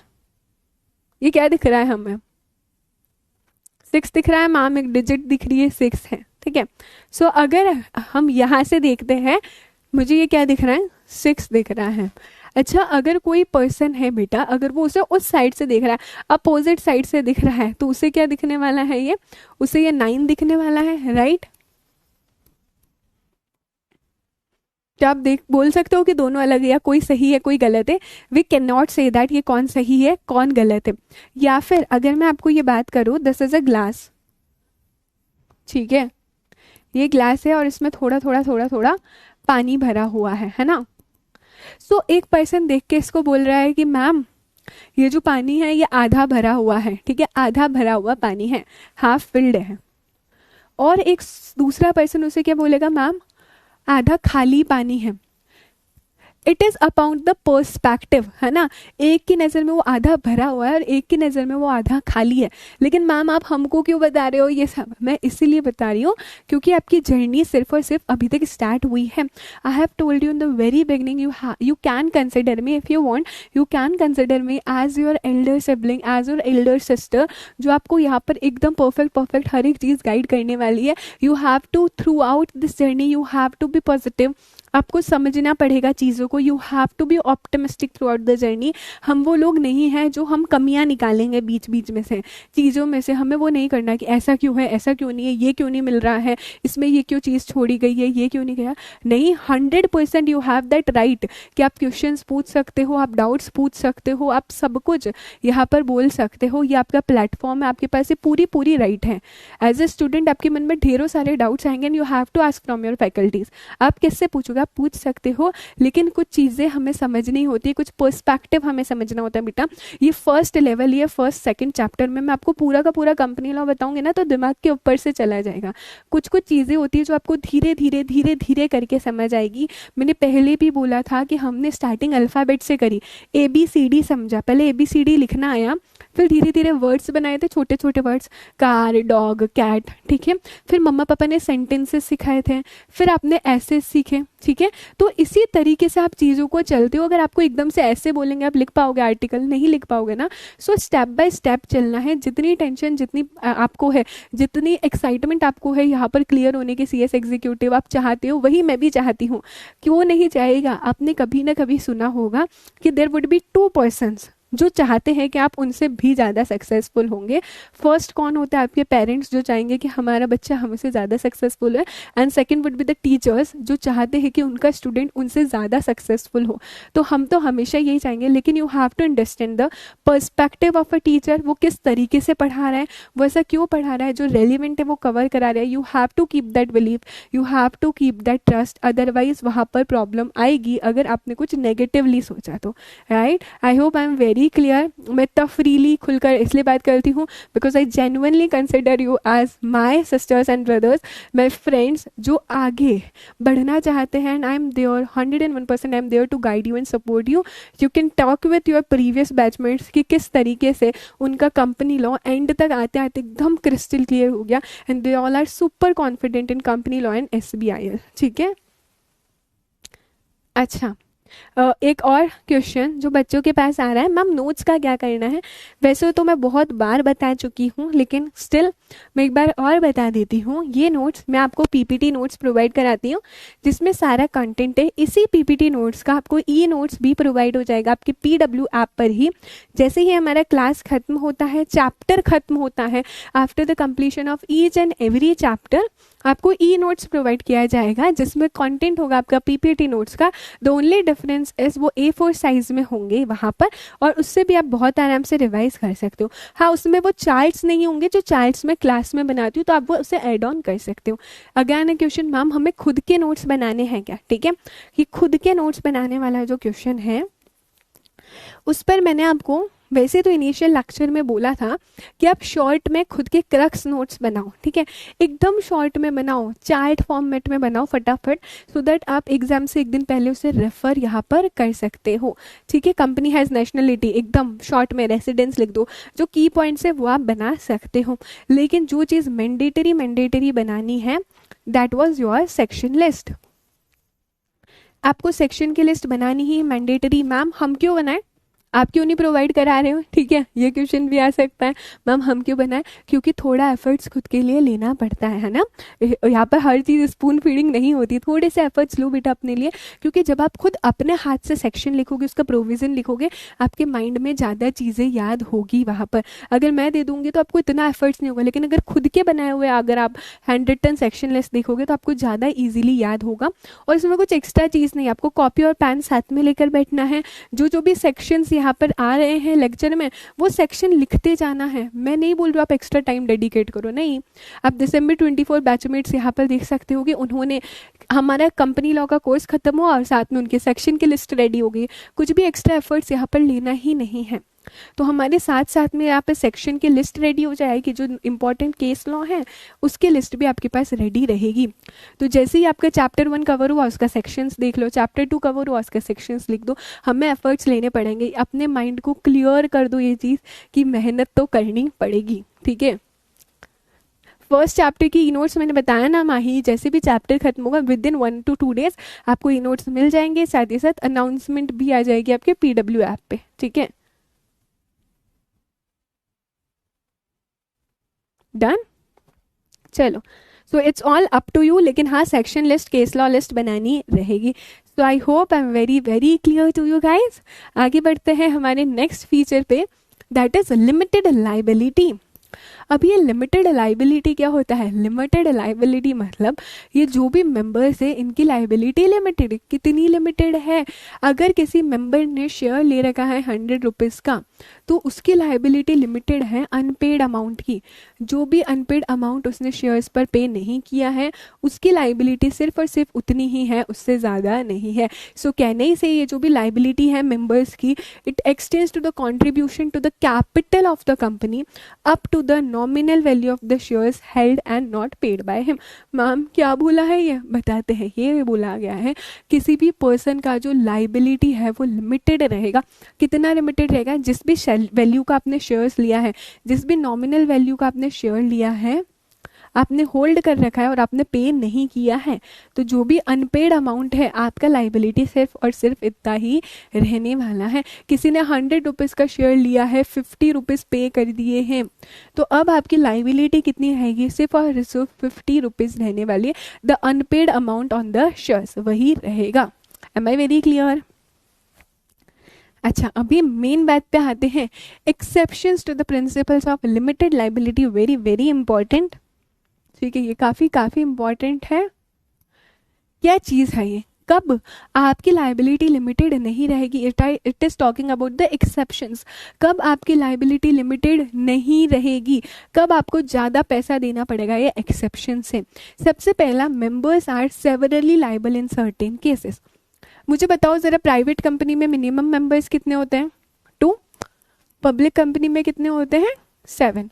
ये क्या दिख रहा है हमें? 6 दिख रहा है मैम, एक डिजिट दिख रही है 6 है, ठीक है। सो अगर हम यहाँ से देखते हैं, मुझे ये क्या दिख रहा है? 6 दिख रहा है। अच्छा, अगर कोई पर्सन है बेटा, अगर वो उसे उस साइड से देख रहा है, अपोजिट साइड से दिख रहा है, तो उसे क्या दिखने वाला है? ये उसे ये 9 दिखने वाला है, राइट? क्या आप बोल सकते हो कि दोनों अलग है या कोई सही है कोई गलत है? We can not say that ये कौन सही है कौन गलत है। या फिर अगर मैं आपको ये बात करूँ, दिस इज अ ग्लास, ठीक है, ये ग्लास है और इसमें थोड़ा थोड़ा थोड़ा थोड़ा पानी भरा हुआ है ना। सो एक पर्सन देख के इसको बोल रहा है कि मैम ये जो पानी है ये आधा भरा हुआ है, ठीक है, आधा भरा हुआ पानी है, हाफ फिल्ड है। और एक दूसरा पर्सन उसे क्या बोलेगा? मैम आधा खाली पानी है। It is about the perspective, है ना। एक की नज़र में वो आधा भरा हुआ है और एक की नज़र में वो आधा खाली है। लेकिन मैम आप हमको क्यों बता रहे हो ये सब? मैं इसीलिए बता रही हूँ क्योंकि आपकी जर्नी सिर्फ और सिर्फ अभी तक स्टार्ट हुई है। I have told you in the very beginning, you can consider me if you want, you can consider me as your elder sibling, as your elder sister, जो आपको यहाँ पर एकदम परफेक्ट हर एक चीज़ गाइड करने वाली है। You have to throughout this journey you have to be positive, आपको समझना पड़ेगा चीज़ों को। You have to be optimistic throughout the journey. हम वो लोग नहीं हैं जो हम कमियां निकालेंगे बीच बीच में से, चीज़ों में से। हमें वो नहीं करना कि ऐसा क्यों है, ऐसा क्यों नहीं है, ये क्यों नहीं मिल रहा है, इसमें ये क्यों चीज़ छोड़ी गई है, ये क्यों नहीं गया। नहीं, 100% यू हैव दैट राइट कि आप क्वेश्चंस पूछ सकते हो, आप डाउट्स पूछ सकते हो, आप सब कुछ यहाँ पर बोल सकते हो। ये आपका प्लेटफॉर्म है, आपके पास ये पूरी राइट है। एज ए स्टूडेंट आपके मन में ढेरों सारे डाउट्स आएंगे and you have to ask from your faculties. आप किससे पूछोगे? आप पूछ सकते हो, लेकिन कुछ चीज़ें हमें समझनी होती है, कुछ पर्सपेक्टिव हमें समझना होता है बेटा। ये फर्स्ट लेवल, ये फर्स्ट सेकंड चैप्टर में मैं आपको पूरा का पूरा कंपनी लॉ बताऊंगी ना, तो दिमाग के ऊपर से चला जाएगा। कुछ कुछ चीज़ें होती है जो आपको धीरे धीरे करके समझ आएगी। मैंने पहले भी बोला था कि हमने स्टार्टिंग अल्फ़ाबेट से करी, ABCD समझा, पहले ABCD लिखना आया, फिर धीरे धीरे वर्ड्स बनाए थे, छोटे छोटे वर्ड्स, कार, डॉग, कैट, ठीक है। फिर मम्मा पापा ने सेंटेंसेस सिखाए थे, फिर आपने ऐसे सीखे, ठीक है। तो इसी तरीके से आप चीज़ों को चलते हो। अगर आपको एकदम से ऐसे बोलेंगे आप लिख पाओगे आर्टिकल? नहीं लिख पाओगे ना। सो स्टेप बाय स्टेप चलना है। जितनी टेंशन, जितनी आपको है, जितनी एक्साइटमेंट आपको है यहाँ पर क्लियर होने की, CS एग्जीक्यूटिव आप चाहते हो, वही मैं भी चाहती हूँ। क्यों नहीं चाहेगा? आपने कभी ना कभी सुना होगा कि देयर वुड बी 2 पर्सन्स जो चाहते हैं कि आप उनसे भी ज़्यादा सक्सेसफुल होंगे। फर्स्ट कौन होता है? आपके पेरेंट्स, जो चाहेंगे कि हमारा बच्चा हमसे ज़्यादा सक्सेसफुल है। And second would be the teachers, जो चाहते हैं कि उनका स्टूडेंट उनसे ज़्यादा सक्सेसफुल हो। तो हम तो हमेशा यही चाहेंगे, लेकिन you have to understand the perspective of a teacher. वो किस तरीके से पढ़ा रहा है, वो ऐसा क्यों पढ़ा रहा है, जो रेलिवेंट है वो कवर करा रहा है। You have to keep that believe, you have to keep that trust, otherwise वहाँ पर प्रॉब्लम आएगी अगर आपने कुछ नेगेटिवली सोचा तो, right. I hope I am very clear. मैं इतना फ्रीली खुलकर इसलिए बात करती हूँ because I genuinely consider you as my sisters and brothers, my friends, जो आगे बढ़ना चाहते हैं। And I am there 101%, I am there to guide you and support you. You can talk with your previous batchmates कि किस तरीके से उनका कंपनी लॉ एंड तक आते आते एकदम क्रिस्टल क्लियर हो गया and they all are super confident in company law and SBIL, ठीक है। अच्छा, एक और क्वेश्चन जो बच्चों के पास आ रहा है, मैम नोट्स का क्या करना है? वैसे तो मैं बहुत बार बता चुकी हूँ, लेकिन स्टिल मैं एक बार और बता देती हूँ। ये नोट्स मैं आपको PPT नोट्स प्रोवाइड कराती हूँ जिसमें सारा कंटेंट है। इसी PPT नोट्स का आपको नोट्स भी प्रोवाइड हो जाएगा आपके PW ऐप पर ही। जैसे ही हमारा क्लास खत्म होता है, चैप्टर खत्म होता है, after the completion of each and every chapter आपको नोट्स प्रोवाइड किया जाएगा जिसमें कंटेंट होगा आपका PPT नोट्स का। द ओनली रेफरेंस इज वो A4 साइज में होंगे वहाँ पर, और उससे भी आप बहुत आराम से रिवाइज कर सकते हो। हाँ, उसमें वो चार्ट्स नहीं होंगे जो चार्ट्स में क्लास में बनाती हूँ, तो आप वो उसे ऐड ऑन कर सकते हो। अगेन ए क्वेश्चन, मैम हमें खुद के नोट्स बनाने हैं क्या? ठीक है, ये खुद के नोट्स बनाने वाला जो क्वेश्चन है उस पर मैंने आपको वैसे तो इनिशियल लेक्चर में बोला था कि आप शॉर्ट में खुद के क्रक्स नोट्स बनाओ, ठीक है, एकदम शॉर्ट में बनाओ, चार्ट फॉर्मेट में बनाओ फटाफट, सो दैट आप एग्जाम से एक दिन पहले उसे रेफर यहाँ पर कर सकते हो। ठीक है, कंपनी हैज़ नेशनलिटी, एकदम शॉर्ट में रेसिडेंस लिख दो, जो की पॉइंट्स है वो आप बना सकते हो। लेकिन जो चीज़ मैंडेटरी बनानी है, that was your section list. आपको सेक्शन की लिस्ट बनानी ही मैंडेटरी। मैम हम क्यों बनाएं, आप क्यों नहीं प्रोवाइड करा रहे हो? ठीक है, ये क्वेश्चन भी आ सकता है, मैम हम क्यों बनाएं? क्योंकि थोड़ा एफर्ट्स खुद के लिए लेना पड़ता है ना, यहाँ पर हर चीज़ स्पून फीडिंग नहीं होती, थोड़े से एफर्ट्स लो बेटा अपने लिए, क्योंकि जब आप खुद अपने हाथ से सेक्शन लिखोगे, उसका प्रोविज़न लिखोगे, आपके माइंड में ज़्यादा चीज़ें याद होगी वहाँ पर। अगर मैं दे दूँगी तो आपको इतना एफर्ट्स नहीं होगा, लेकिन अगर खुद के बनाए हुए अगर आप हैंड रिटन सेक्शन लिस्ट देखोगे तो आपको ज़्यादा ईजिली याद होगा। और इसमें कुछ एक्स्ट्रा चीज़ नहीं, आपको कॉपी और पेन साथ में लेकर बैठना है, जो भी सेक्शंस यहाँ पर आ रहे हैं लेक्चर में वो सेक्शन लिखते जाना है। मैं नहीं बोल रही हूँ आप एक्स्ट्रा टाइम डेडिकेट करो, नहीं, आप दिसंबर 24 बैचमेट्स यहाँ पर देख सकते हो कि उन्होंने हमारा कंपनी लॉ का कोर्स खत्म हुआ और साथ में उनके सेक्शन की लिस्ट रेडी हो गई, कुछ भी एक्स्ट्रा एफर्ट्स यहाँ पर लेना ही नहीं है। तो हमारे साथ साथ में यहाँ पे सेक्शन की लिस्ट रेडी हो जाएगी, जो इंपॉर्टेंट केस लॉ है उसकी लिस्ट भी आपके पास रेडी रहेगी। तो जैसे ही आपका चैप्टर 1 कवर हुआ उसका सेक्शंस देख लो, चैप्टर 2 कवर हुआ उसका सेक्शंस लिख दो। हमें एफर्ट्स लेने पड़ेंगे, अपने माइंड को क्लियर कर दो ये चीज़ कि मेहनत तो करनी पड़ेगी। ठीक है, फर्स्ट चैप्टर की ई नोट्स मैंने बताया ना माही, जैसे भी चैप्टर खत्म होगा विद इन 1 to 2 डेज आपको ई नोट्स मिल जाएंगे, साथ ही साथ अनाउंसमेंट भी आ जाएगी आपके PW ऐप पे। ठीक है, डन, चलो, so it's all up to you, लेकिन हाँ section list case law list बनानी रहेगी। So I hope I am very very clear to you guys. आगे बढ़ते हैं हमारे नेक्स्ट फीचर पे, दैट इज लिमिटेड लाइबिलिटी। अब ये लिमिटेड लाइबिलिटी क्या होता है? लिमिटेड लाइबिलिटी मतलब ये जो भी मेंबर्स है इनकी लाइबिलिटी लिमिटेड, कितनी लिमिटेड है? अगर किसी मेंबर ने शेयर ले रखा है 100 रुपीज़ का, तो उसकी लाइबिलिटी लिमिटेड है अनपेड अमाउंट की। जो भी अनपेड अमाउंट उसने शेयर्स पर पे नहीं किया है उसकी लाइबिलिटी सिर्फ और सिर्फ उतनी ही है, उससे ज़्यादा नहीं है। सो कहने ही से ये जो भी लाइबिलिटी है मेंबर्स की, it extends to the contribution to the capital of the company up to the nominal value of the shares held and not paid by him. Ma'am क्या बोला है ये बताते हैं, ये बोला गया है किसी भी पर्सन का जो लाइबिलिटी है वो लिमिटेड रहेगा। कितना लिमिटेड रहेगा? जिस भी वैल्यू का आपने शेयर्स लिया है, जिस भी नॉमिनल वैल्यू का आपने शेयर लिया है, आपने होल्ड कर रखा है और आपने पे नहीं किया है, तो जो भी अनपेड अमाउंट है आपका लाइबिलिटी सिर्फ और सिर्फ इतना ही रहने वाला है। किसी ने 100 रुपीज़ का शेयर लिया है, 50 रुपीज़ पे कर दिए हैं, तो अब आपकी लाइबिलिटी कितनी रहेगी? सिर्फ और सिर्फ 50 रुपीज़ रहने वाली है। The unpaid amount on the shares वही रहेगा। Am I very clear? अच्छा, अभी मेन बात पे आते हैं, exceptions to the principles of limited liability, very very important. ठीक है, ये काफ़ी काफ़ी इंपॉर्टेंट है। क्या चीज़ है ये? कब आपकी लाइबिलिटी लिमिटेड नहीं रहेगी? It is talking about the exceptions. कब आपकी लाइबिलिटी लिमिटेड नहीं रहेगी? कब आपको ज़्यादा पैसा देना पड़ेगा? ये एक्सेप्शन से सबसे पहला, members are severally liable in certain cases. मुझे बताओ ज़रा, प्राइवेट कंपनी में मिनिमम मेंबर्स कितने होते हैं? 2। पब्लिक कंपनी में कितने होते हैं? 7।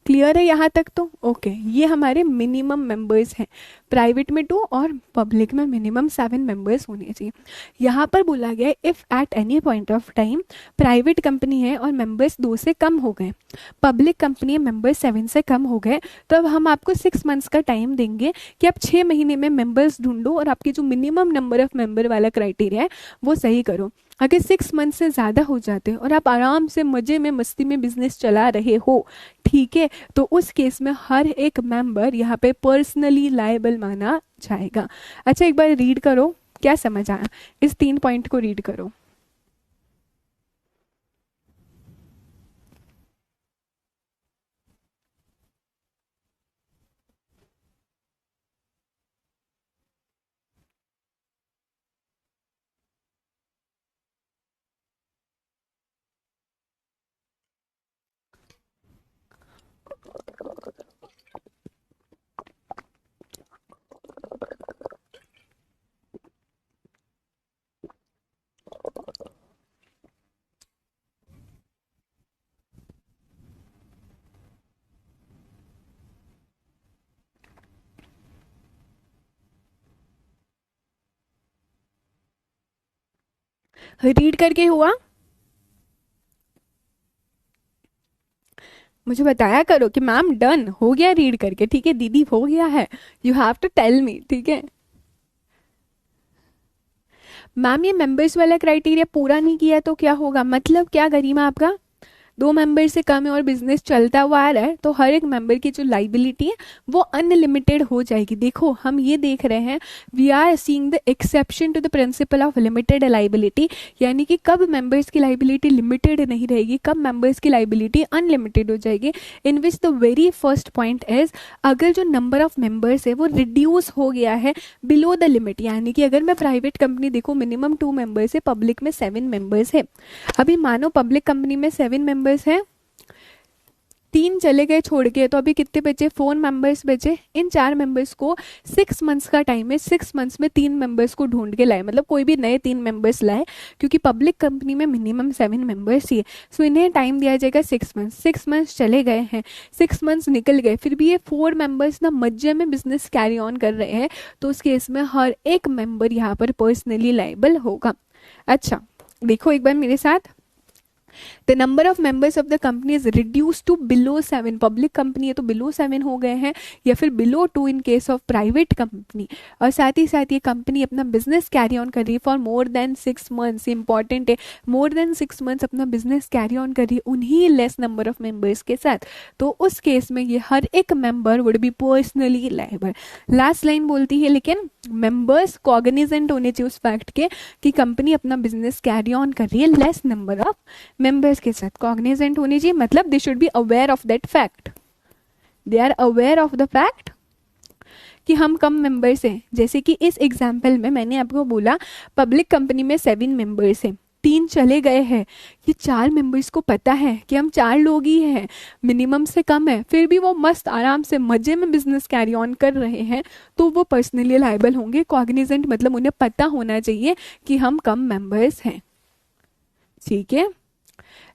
क्लियर है यहाँ तक? तो ओके, ये हमारे मिनिमम मेंबर्स हैं। प्राइवेट में 2 और पब्लिक में मिनिमम 7 मेंबर्स होने चाहिए। यहाँ पर बोला गया if at any point of time private company है और मेंबर्स 2 से कम हो गए, पब्लिक कंपनी है मेंबर्स 7 से कम हो गए, तो अब हम आपको 6 मंथ्स का टाइम देंगे कि आप 6 महीने में मेंबर्स ढूंढो और आपकी जो मिनिमम नंबर ऑफ मेंबर वाला क्राइटेरिया है वो सही करो। अगर 6 मंथ से ज़्यादा हो जाते हैं और आप आराम से मज़े में मस्ती में बिजनेस चला रहे हो, ठीक है, तो उस केस में हर एक मेंबर यहाँ पे पर्सनली लायबल माना जाएगा। अच्छा, एक बार रीड करो, क्या समझ आया? इस 3 पॉइंट को रीड करो। रीड करके हुआ? मुझे बताया करो कि मैम डन हो गया रीड करके, ठीक है दीदी हो गया है, you have to tell me, ठीक है। मैम ये मेंबर्स वाला क्राइटेरिया पूरा नहीं किया तो क्या होगा, मतलब क्या गरिमा आपका 2 मेंबर से कम है और बिजनेस चलता हुआ आ रहा है तो हर एक मेंबर की जो लाइबिलिटी है वो अनलिमिटेड हो जाएगी। देखो हम ये देख रहे हैं, we are seeing the exception to the principle of limited liability, यानी कि कब मेंबर्स की लाइबिलिटी लिमिटेड नहीं रहेगी, कब मेंबर्स की लाइबिलिटी अनलिमिटेड हो जाएगी। In which the very first point is, अगर जो नंबर ऑफ मेंबर्स है वो रिड्यूस हो गया है बिलो द लिमिट, यानी कि अगर मैं प्राइवेट कंपनी देखूँ मिनिमम 2 मेंबर्स है, पब्लिक में 7 मेंबर्स है। अभी मानो पब्लिक कंपनी में 7 मेंबर्स हैं, 3 चले गए छोड़ के, तो अभी कितने बचे, 4 मेंबर्स बचे। इन 4 मेंबर्स को 6 मंथ्स का टाइम है, 6 मंथ्स में 3 मेंबर्स को ढूंढ के लाए, मतलब कोई भी नए 3 मेंबर्स लाए, क्योंकि पब्लिक कंपनी में मिनिमम 7 मेंबर्स ही है। सो इन्हें टाइम दिया जाएगा 6 मंथ्स। 6 मंथ्स चले गए हैं, 6 मंथ्स निकल गए, फिर भी ये 4 मेंबर्स ना मज्जे में बिजनेस कैरी ऑन कर रहे हैं, तो उस केस में हर एक मेंबर यहाँ पर पर्सनली लाइबल होगा। अच्छा देखो एक बार मेरे साथ, the number of members of the company is reduce to below 7, public company है तो बिलो 7 हो गए हैं, या फिर below 2 in case of private company. और साथ ही साथ ये कंपनी अपना बिजनेस कैरी ऑन कर रही है for more than 6 months, important है, मोर देन 6 मंथ्स अपना बिजनेस कैरी ऑन कर रही है उन्हीं लेस नंबर ऑफ मेंबर्स के साथ, तो उस केस में ये हर एक member would be personally liable. Last line बोलती है लेकिन मेंबर्स कॉग्निजेंट होने चाहिए उस फैक्ट के कि कंपनी अपना बिजनेस कैरी ऑन कर रही है लेस नंबर ऑफ मेंबर्स के साथ, कॉग्निजेंट होनी चाहिए, मतलब they should be aware of that fact, they are aware of the fact कि हम कम मेंबर्स हैं। जैसे कि इस एग्जाम्पल में मैंने आपको बोला पब्लिक कंपनी में 7 मेंबर्स हैं, 3 चले गए हैं, ये 4 मेंबर्स को पता है कि हम 4 लोग ही हैं, मिनिमम से कम है, फिर भी वो मस्त आराम से मजे में बिजनेस कैरी ऑन कर रहे हैं, तो वो पर्सनली लायबल होंगे। कॉग्निजेंट मतलब उन्हें पता होना चाहिए कि हम कम मेंबर्स हैं, ठीक है।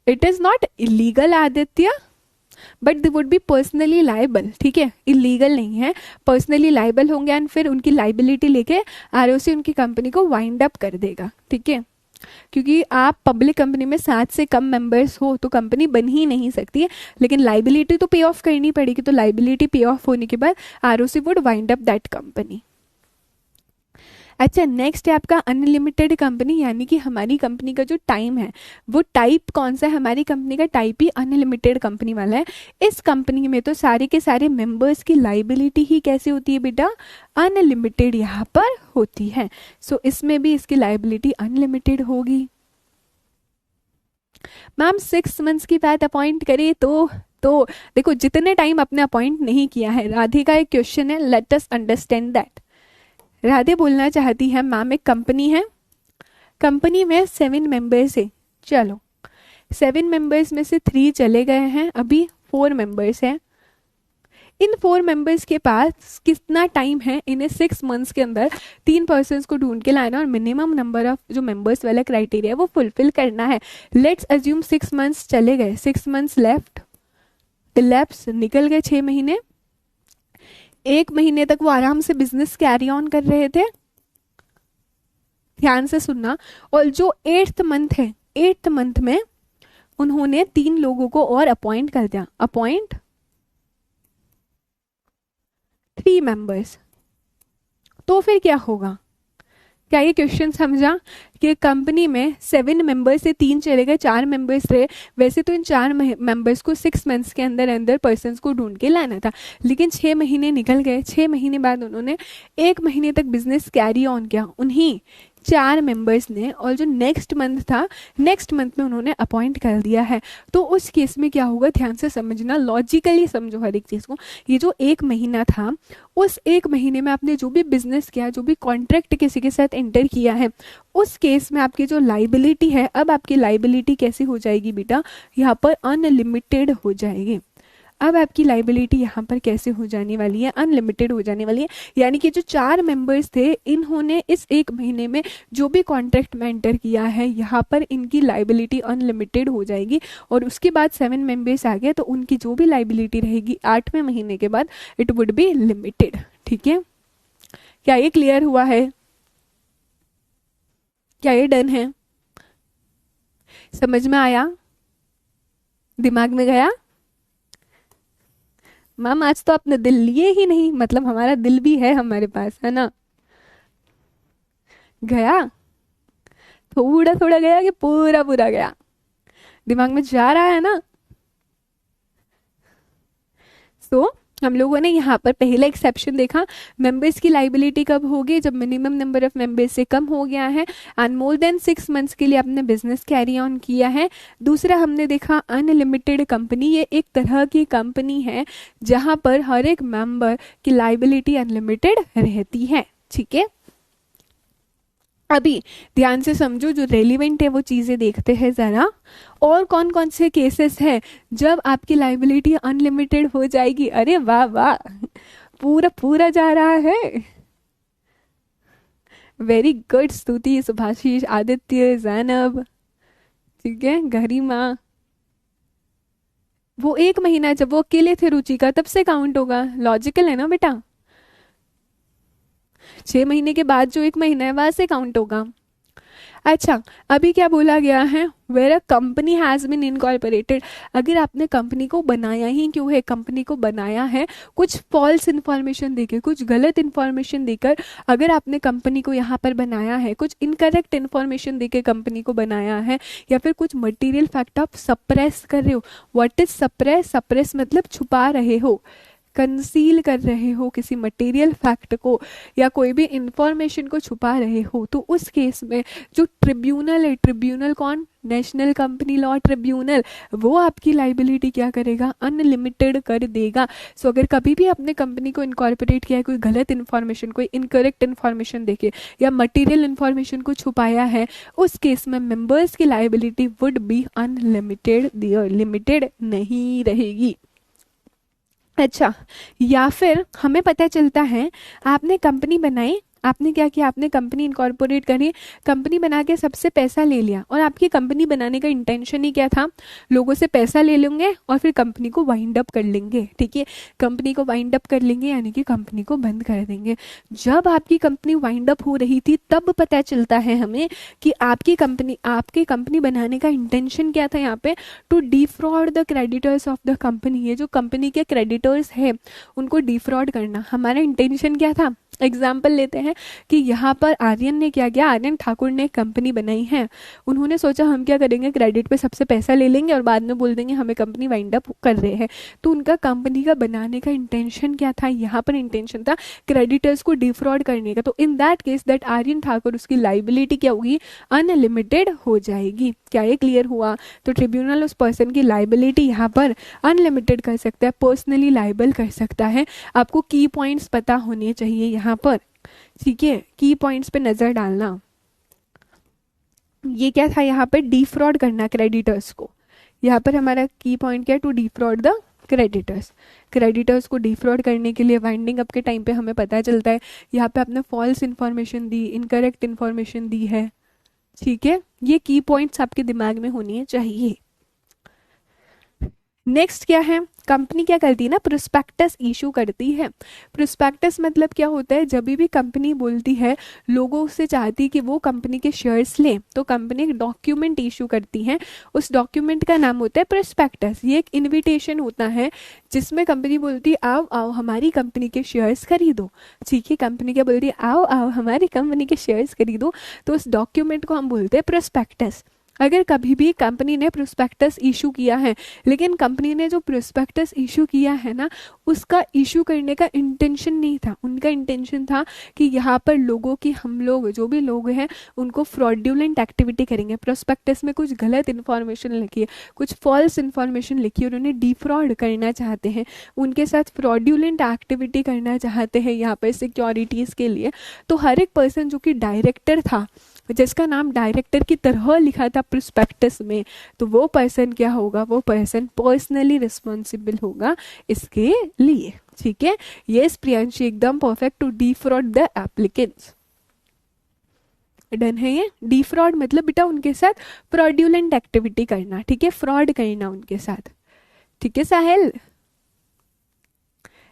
It is not illegal Aditya, but they would be personally liable, ठीक है, इलीगल नहीं है, पर्सनली लाइबल होंगे एंड फिर उनकी लाइबिलिटी लेके आरओसी उनकी कंपनी को वाइंड अप कर देगा, ठीक है। क्योंकि आप पब्लिक कंपनी में 7 से कम मेंबर्स हो तो कंपनी बन ही नहीं सकती है, लेकिन लाइबिलिटी तो पे ऑफ करनी पड़ेगी, तो लाइबिलिटी पे ऑफ होने के बाद ROC would wind up that company. अच्छा नेक्स्ट है आपका अनलिमिटेड कंपनी, यानी कि हमारी कंपनी का जो टाइम है वो टाइप कौन सा है, हमारी कंपनी का टाइप ही अनलिमिटेड कंपनी वाला है। इस कंपनी में तो सारे के सारे मेंबर्स की लाइबिलिटी ही कैसे होती है बेटा, अनलिमिटेड यहाँ पर होती है। सो इसमें भी इसकी लाइबिलिटी अनलिमिटेड होगी। मैम 6 मंथ्स की बात अपॉइंट करे तो देखो जितने टाइम आपने अपॉइंट नहीं किया है, राधे का एक क्वेश्चन है, let us understand that. Radhe बोलना चाहती है मैम एक कंपनी है, कंपनी में 7 मेंबर्स है, चलो 7 मेंबर्स में से 3 चले गए हैं, अभी 4 मेंबर्स हैं। इन 4 मेंबर्स के पास कितना टाइम है, इन्हें 6 मंथ्स के अंदर 3 पर्सन्स को ढूंढ के लाना और मिनिमम नंबर ऑफ जो मेंबर्स वाला क्राइटेरिया है वो फुलफिल करना है। लेट्स अज्यूम 6 मंथ्स चले गए, 6 मंथ्स लेफ्ट, इलेप्स निकल गए 6 महीने, 1 महीने तक वो आराम से बिजनेस कैरी ऑन कर रहे थे, ध्यान से सुनना। और जो 8th मंथ है, 8th मंथ में उन्होंने 3 लोगों को और अपॉइंट कर दिया, अपॉइंट 3 मेंबर्स, तो फिर क्या होगा, क्या ये क्वेश्चन समझा कि कंपनी में 7 मेंबर्स से 3 चले गए, 4 मेंबर्स रहे, वैसे तो इन 4 मेंबर्स को 6 मंथ्स के अंदर अंदर पर्सन्स को ढूंढ के लाना था, लेकिन 6 महीने निकल गए, 6 महीने बाद उन्होंने 1 महीने तक बिजनेस कैरी ऑन किया उन्हीं 4 मेंबर्स ने, और जो नेक्स्ट मंथ था, नेक्स्ट मंथ में उन्होंने अपॉइंट कर दिया है। तो उस केस में क्या होगा, ध्यान से समझना, लॉजिकली समझो हर एक चीज़ को। ये जो 1 महीना था, उस 1 महीने में आपने जो भी बिजनेस किया, जो भी कॉन्ट्रैक्ट किसी के साथ एंटर किया है, उस केस में आपकी जो लाइबिलिटी है, अब आपकी लाइबिलिटी कैसी हो जाएगी बेटा, यहाँ पर अनलिमिटेड हो जाएगी। अब आपकी लाइबिलिटी यहाँ पर कैसे हो जाने वाली है, अनलिमिटेड हो जाने वाली है। यानी कि जो 4 मेंबर्स थे, इन्होंने इस 1 महीने में जो भी कॉन्ट्रैक्ट में एंटर किया है, यहाँ पर इनकी लाइबिलिटी अनलिमिटेड हो जाएगी। और उसके बाद 7 मेंबर्स आ गए तो उनकी जो भी लाइबिलिटी रहेगी 8वें महीने के बाद इट वुड बी लिमिटेड, ठीक है। क्या ये क्लियर हुआ है, क्या ये डन है? समझ में आया? दिमाग में गया? मैम आज तो आपने दिल लिए ही नहीं, मतलब हमारा दिल भी है हमारे पास, है ना? गया? थोड़ा थोड़ा गया कि पूरा पूरा गया? दिमाग में जा रहा है ना? सो हम लोगों ने यहाँ पर पहला एक्सेप्शन देखा, मेंबर्स की लाइबिलिटी कब होगी, जब मिनिमम नंबर ऑफ मेंबर्स से कम हो गया है एंड मोर देन 6 मंथ्स के लिए आपने बिजनेस कैरी ऑन किया है। दूसरा हमने देखा अनलिमिटेड कंपनी, ये एक तरह की कंपनी है जहाँ पर हर एक मेंबर की लाइबिलिटी अनलिमिटेड रहती है। ठीक है, अभी ध्यान से समझो, जो रेलिवेंट है वो चीज़ें देखते हैं ज़रा। और कौन कौन से केसेस हैं जब आपकी लाइबिलिटी अनलिमिटेड हो जाएगी? अरे वाह वाह, पूरा पूरा जा रहा है। वेरी गुड स्तुति, सुभाषीष, आदित्य, जैनब, ठीक है, गरिमा। वो 1 महीना जब वो अकेले थे रुचिका, तब से काउंट होगा। लॉजिकल है ना बेटा? 6 महीने के बाद जो 1 महीना है वहां से काउंट होगा। अच्छा, अभी क्या बोला गया है? Where a company has been incorporated, अगर आपने कंपनी को बनाया ही क्यों है, कंपनी को बनाया है कुछ फॉल्स इन्फॉर्मेशन देकर, कुछ गलत इन्फॉर्मेशन देकर, अगर आपने कंपनी को यहाँ पर बनाया है कुछ इनकरेक्ट इन्फॉर्मेशन देकर कंपनी को बनाया है, या फिर कुछ मटेरियल फैक्ट आप सप्रेस कर रहे हो। What is suppress? सप्रेस मतलब छुपा रहे हो, कंसील कर रहे हो किसी मटेरियल फैक्ट को, या कोई भी इंफॉर्मेशन को छुपा रहे हो, तो उस केस में जो ट्रिब्यूनल है, ट्रिब्यूनल कौन? नेशनल कंपनी लॉ ट्रिब्यूनल, वो आपकी लाइबिलिटी क्या करेगा? अनलिमिटेड कर देगा। सो अगर कभी भी आपने कंपनी को इनकॉर्पोरेट किया है, कोई गलत इन्फॉर्मेशन, कोई इनकरेक्ट इन्फॉर्मेशन देके या मटेरियल इन्फॉर्मेशन को छुपाया है, उस केस में मेंबर्स की liability would be unlimited, limited नहीं रहेगी। अच्छा, या फिर हमें पता चलता है आपने कंपनी बनाई, आपने क्या किया? आपने कंपनी इनकॉर्पोरेट करी, कंपनी बना के सबसे पैसा ले लिया, और आपकी कंपनी बनाने का इंटेंशन ही क्या था? लोगों से पैसा ले लेंगे और फिर कंपनी को वाइंड अप कर लेंगे। ठीक है, कंपनी को वाइंड अप कर लेंगे यानी कि कंपनी को बंद कर देंगे। जब आपकी कंपनी वाइंड अप हो रही थी तब पता चलता है हमें कि आपकी कंपनी बनाने का इंटेंशन क्या था यहाँ पे? To defraud the creditors of the company, ये जो कंपनी के क्रेडिटर्स है उनको डिफ्रॉड करना हमारा इंटेंशन क्या था। एग्जाम्पल लेते हैं कि यहाँ पर आर्यन ने क्या किया, आर्यन ठाकुर ने कंपनी बनाई है, उन्होंने सोचा हम क्या करेंगे, क्रेडिट पे सबसे पैसा ले लेंगे और बाद में बोल देंगे हमें कंपनी वाइंड अप कर रहे हैं। तो उनका कंपनी का बनाने का इंटेंशन क्या था? यहाँ पर इंटेंशन था क्रेडिटर्स को डिफ्रॉड करने का। तो in that case that Aryan Thakur, उसकी लाइबिलिटी क्या होगी? अनलिमिटेड हो जाएगी। क्या ये क्लियर हुआ? तो ट्रिब्यूनल उस पर्सन की लाइबिलिटी यहाँ पर अनलिमिटेड कर सकता है, पर्सनली लाइबल कर सकता है। आपको की पॉइंट्स पता होने चाहिए यहाँ पर, ठीक है, की पॉइंट्स पे नजर डालना। ये क्या था यहाँ पर? डिफ्रॉड करना क्रेडिटर्स को। यहाँ पर हमारा की पॉइंट क्या है? To defraud the creditors. Creditors को डिफ्रॉड करने के लिए वाइंडिंग अप के टाइम पे हमें पता चलता है यहाँ पे आपने फॉल्स इन्फॉर्मेशन दी, इनकरेक्ट इन्फॉर्मेशन दी है। ठीक है, ये की पॉइंट्स आपके दिमाग में होनी चाहिए। नेक्स्ट क्या है? कंपनी क्या करती है ना, प्रोस्पेक्टस इशू करती है। प्रोस्पेक्टस मतलब क्या होता है? जब भी कंपनी बोलती है, लोगों से चाहती कि वो कंपनी के शेयर्स लें, तो कंपनी एक डॉक्यूमेंट इशू करती है, उस डॉक्यूमेंट का नाम होता है प्रोस्पेक्टस। ये एक इनविटेशन होता है जिसमें कंपनी बोलती है आओ आओ हमारी कंपनी के शेयर्स खरीदो। ठीक है, कंपनी क्या बोलती है? आओ आओ हमारी कंपनी के शेयर्स खरीदो। तो उस डॉक्यूमेंट को हम बोलते हैं प्रोस्पेक्टस। अगर कभी भी कंपनी ने प्रोस्पेक्टस इशू किया है, लेकिन कंपनी ने जो प्रोस्पेक्टस इशू किया है ना, उसका इशू करने का इंटेंशन नहीं था, उनका इंटेंशन था कि यहाँ पर लोगों की, हम लोग जो भी लोग हैं उनको फ्रॉड्यूलेंट एक्टिविटी करेंगे। प्रोस्पेक्टस में कुछ गलत इन्फॉर्मेशन लिखी है, कुछ फॉल्स इन्फॉर्मेशन लिखी है और उन्हें डिफ्रॉड करना चाहते हैं, उनके साथ फ्रॉड्यूलेंट एक्टिविटी करना चाहते हैं यहाँ पर सिक्योरिटीज़ के लिए। तो हर एक पर्सन जो कि डायरेक्टर था, जिसका नाम डायरेक्टर की तरह लिखा था प्रोस्पेक्टस में, तो वो पर्सन क्या होगा? वो पर्सन पर्सनली रिस्पॉन्सिबल होगा इसके लिए। ठीक है, यस प्रियांशी, एकदम perfect. To defraud the applicants, done है ये। डिफ्रॉड मतलब बेटा उनके साथ फ्रॉड्यूलेंट एक्टिविटी करना, ठीक है, फ्रॉड करना उनके साथ। ठीक है साहिल,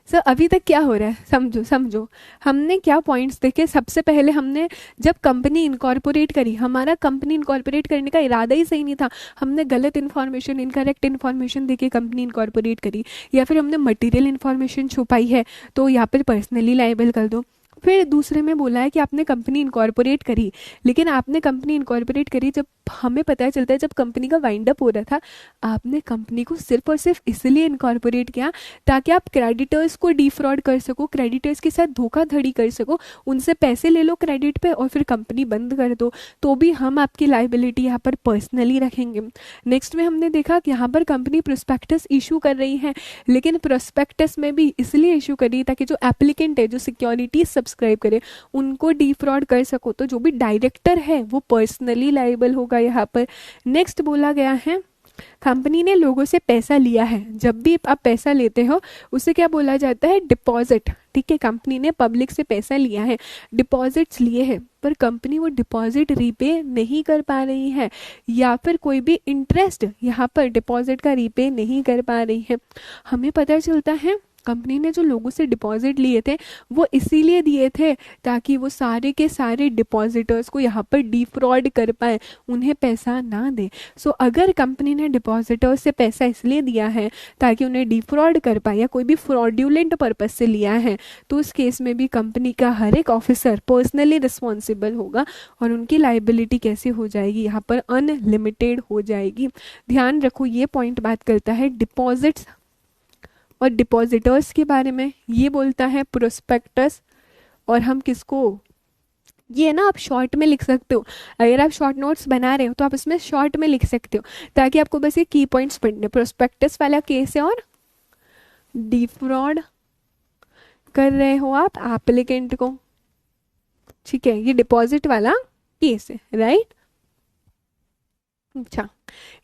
सर अभी तक क्या हो रहा है, समझो समझो, हमने क्या पॉइंट्स देखे। सबसे पहले हमने जब कंपनी इनकॉर्पोरेट करी, हमारा कंपनी इनकॉर्पोरेट करने का इरादा ही सही नहीं था, हमने गलत इन्फॉर्मेशन, इनकरेक्ट इन्फॉर्मेशन देके कंपनी इनकॉर्पोरेट करी, या फिर हमने मटेरियल इन्फॉर्मेशन छुपाई है तो यहाँ पर पर्सनली लाइबल कर दो। फिर दूसरे में बोला है कि आपने कंपनी इनकॉर्पोरेट करी, लेकिन आपने कंपनी इनकॉर्पोरेट करी जब हमें पता चलता है जब कंपनी का वाइंड अप हो रहा था, आपने कंपनी को सिर्फ और सिर्फ इसलिए इनकॉर्पोरेट किया ताकि आप क्रेडिटर्स को डिफ्रॉड कर सको, क्रेडिटर्स के साथ धोखाधड़ी कर सको, उनसे पैसे ले लो क्रेडिट पे और फिर कंपनी बंद कर दो, तो भी हम आपकी लाइबिलिटी यहाँ पर पर्सनली रखेंगे। नेक्स्ट में हमने देखा कि यहाँ पर कंपनी प्रोस्पेक्टस इशू कर रही है, लेकिन प्रोस्पेक्टस में भी इसलिए इशू कर रही है ताकि जो एप्लीकेंट है, जो सिक्योरिटी सब्सक्राइब करे, उनको डिफ्रॉड कर सको, तो जो भी डायरेक्टर है वो पर्सनली लाइबल होगा यहाँ पर। नेक्स्ट बोला गया है कंपनी ने लोगों से पैसा लिया है, जब भी आप पैसा लेते हो उसे क्या बोला जाता है, डिपॉजिट। ठीक है, कंपनी ने पब्लिक से पैसा लिया है, डिपॉजिट्स लिए हैं, पर कंपनी वो डिपॉजिट रीपे नहीं कर पा रही है, या फिर कोई भी इंटरेस्ट यहाँ पर डिपॉजिट का रीपे नहीं कर पा रही है। हमें पता चलता है कंपनी ने जो लोगों से डिपॉजिट लिए थे वो इसीलिए दिए थे ताकि वो सारे के सारे डिपॉजिटर्स को यहाँ पर डिफ्रॉड कर पाए, उन्हें पैसा ना दे। सो अगर कंपनी ने डिपॉजिटर्स से पैसा इसलिए दिया है ताकि उन्हें डिफ्रॉड कर पाए या कोई भी फ्रॉड्यूलेंट पर्पज से लिया है, तो उस केस में भी कंपनी का हर एक ऑफिसर पर्सनली रिस्पॉन्सिबल होगा और उनकी लाइबिलिटी कैसे हो जाएगी, यहाँ पर अनलिमिटेड हो जाएगी। ध्यान रखो ये पॉइंट बात करता है डिपॉजिट्स और डिपॉजिटर्स के बारे में, ये बोलता है प्रोस्पेक्टस। और हम किसको, ये ना आप शॉर्ट में लिख सकते हो, अगर आप शॉर्ट नोट्स बना रहे हो तो आप इसमें शॉर्ट में लिख सकते हो ताकि आपको बस ये की पॉइंट्स पढ़ने। प्रोस्पेक्टस वाला केस है और डिफ्रॉड कर रहे हो आप एप्लीकेंट को, ठीक है, ये डिपॉजिट वाला केस है, राइट। अच्छा,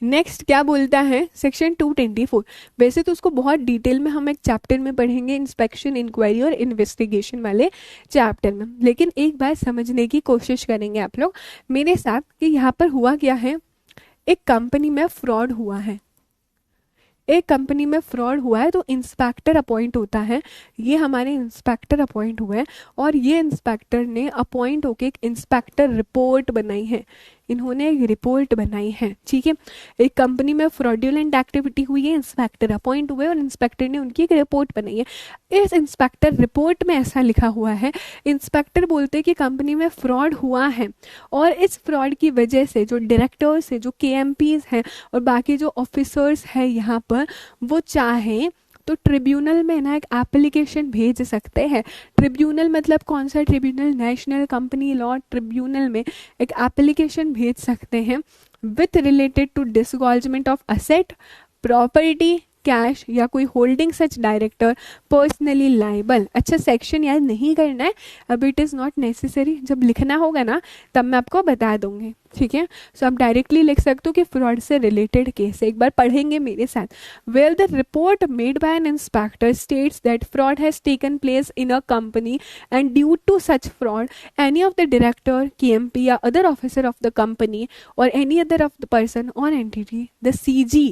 नेक्स्ट क्या बोलता है सेक्शन 224। वैसे तो उसको बहुत डिटेल में हम एक चैप्टर में पढ़ेंगे, इंस्पेक्शन, इंक्वायरी और इन्वेस्टिगेशन वाले चैप्टर में, लेकिन एक बार समझने की कोशिश करेंगे आप लोग मेरे साथ कि यहाँ पर हुआ क्या है। एक कंपनी में फ्रॉड हुआ है, एक कंपनी में फ्रॉड हुआ है तो इंस्पेक्टर अपॉइंट होता है। ये हमारे इंस्पेक्टर अपॉइंट हुए हैं और ये इंस्पेक्टर ने अपॉइंट होके एक इंस्पेक्टर रिपोर्ट बनाई है, इन्होंने एक रिपोर्ट बनाई है, ठीक है। एक कंपनी में फ्रॉड्यूलेंट एक्टिविटी हुई है, इंस्पेक्टर अपॉइंट हुए और इंस्पेक्टर ने उनकी एक रिपोर्ट बनाई है। इस इंस्पेक्टर रिपोर्ट में ऐसा लिखा हुआ है, इंस्पेक्टर बोलते हैं कि कंपनी में फ्रॉड हुआ है और इस फ्रॉड की वजह से जो डायरेक्टर्स है, जो KMPs हैं और बाकी जो ऑफिसर्स हैं यहाँ पर, वो चाहे तो ट्रिब्यूनल में ना एक एप्लीकेशन भेज सकते हैं। ट्रिब्यूनल मतलब कौन सा tribunal, national company law tribunal में एक एप्लीकेशन भेज सकते हैं with related to disgorgement of asset, property, cash या कोई holding such director personally liable. अच्छा, सेक्शन याद नहीं करना है अब, इट इज़ नॉट नेसेसरी, जब लिखना होगा ना तब मैं आपको बता दूंगी, ठीक है। सो आप डायरेक्टली लिख सकते हो कि फ्रॉड से रिलेटेड केस है, एक बार पढ़ेंगे मेरे साथ। Well the report made by an inspector states that fraud has taken place in a company and due to such fraud any of the director, KMP या other officer of the company और any other of the person और entity, the CG,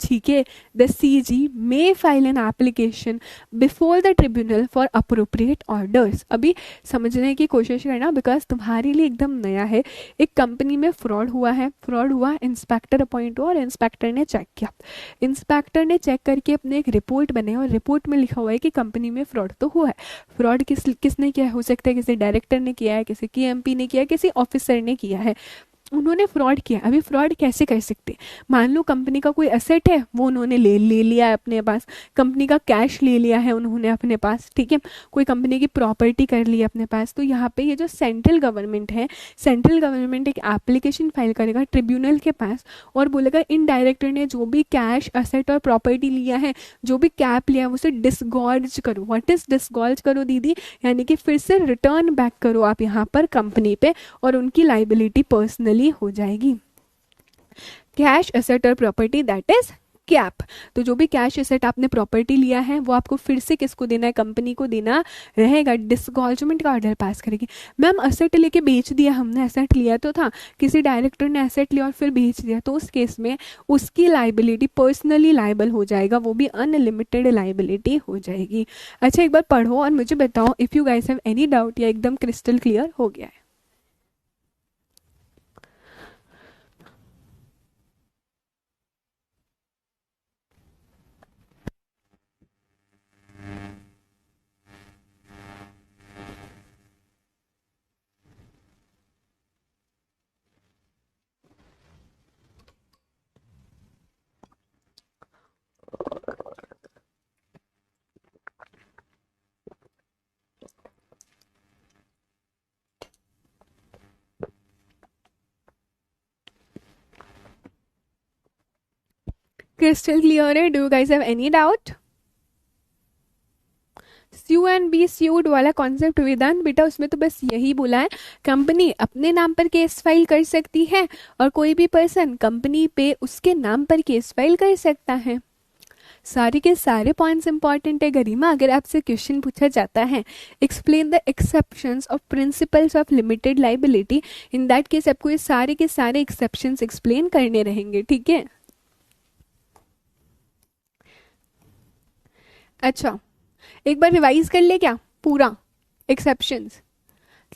ठीक है, the CG may file an application before the tribunal for appropriate orders. अभी समझने की कोशिश करना बिकॉज तुम्हारे लिए एकदम नया है। एक कंपनी में फ्रॉड हुआ है, फ्रॉड हुआ, इंस्पेक्टर अपॉइंट हुआ और इंस्पेक्टर ने चेक किया, इंस्पेक्टर ने चेक करके अपने एक रिपोर्ट बनाई और रिपोर्ट में लिखा हुआ है कि कंपनी में फ्रॉड तो हुआ है। फ्रॉड किसने किया है, हो सकता है किसी डायरेक्टर ने किया है, किसी KMP ने किया है, किसी ऑफिसर ने किया है, उन्होंने फ्रॉड किया। अभी फ्रॉड कैसे कर सकते, मान लो कंपनी का कोई एसेट है वो उन्होंने ले लिया है अपने पास, कंपनी का कैश ले लिया है उन्होंने अपने पास, ठीक है, कोई कंपनी की प्रॉपर्टी कर ली है अपने पास। तो यहाँ पे ये जो सेंट्रल गवर्नमेंट है, सेंट्रल गवर्नमेंट एक एप्लीकेशन फाइल करेगा ट्रिब्यूनल के पास और बोलेगा इन डायरेक्टर ने जो भी कैश, एसेट और प्रॉपर्टी लिया है, जो भी कैप लिया है उसे डिसगॉर्ज करो। व्हाट इज डिसगॉर्ज करो दीदी, यानी कि फिर से रिटर्न बैक करो आप यहाँ पर कंपनी पे और उनकी लाइबिलिटी पर्सनली हो जाएगी। कैश, एसेट और प्रॉपर्टी दैट इज कैप। तो जो भी कैश एसेट आपने प्रॉपर्टी लिया है वो आपको फिर से किसको देना है, कंपनी को देना रहेगा। डिसगॉल्जमेंट का ऑर्डर पास करेगी। मैम असेट लेके बेच दिया हमने, एसेट लिया तो था, किसी डायरेक्टर ने एसेट लिया और फिर बेच दिया, तो उस केस में उसकी लाइबिलिटी पर्सनली लाइबल हो जाएगा, वो भी अनलिमिटेड लाइबिलिटी हो जाएगी। अच्छा एक बार पढ़ो और मुझे बताओ if you guys have any doubt या एकदम क्रिस्टल क्लियर हो गया है। क्रिस्टल क्लियर है? Do you guys have any doubt? Sue and be sued वाला कॉन्सेप्ट वेदांत बेटा, उसमें तो बस यही बोला है कंपनी अपने नाम पर केस फाइल कर सकती है और कोई भी पर्सन कंपनी पे उसके नाम पर केस फाइल कर सकता है। सारे के सारे पॉइंट्स इंपॉर्टेंट है। गरिमा अगर आपसे क्वेश्चन पूछा जाता है explain the exceptions of principles of limited liability, in that case आपको ये सारे के सारे एक्सेप्शंस एक्सप्लेन करने रहेंगे, ठीक है। अच्छा एक बार रिवाइज कर ले क्या पूरा एक्सेप्शंस?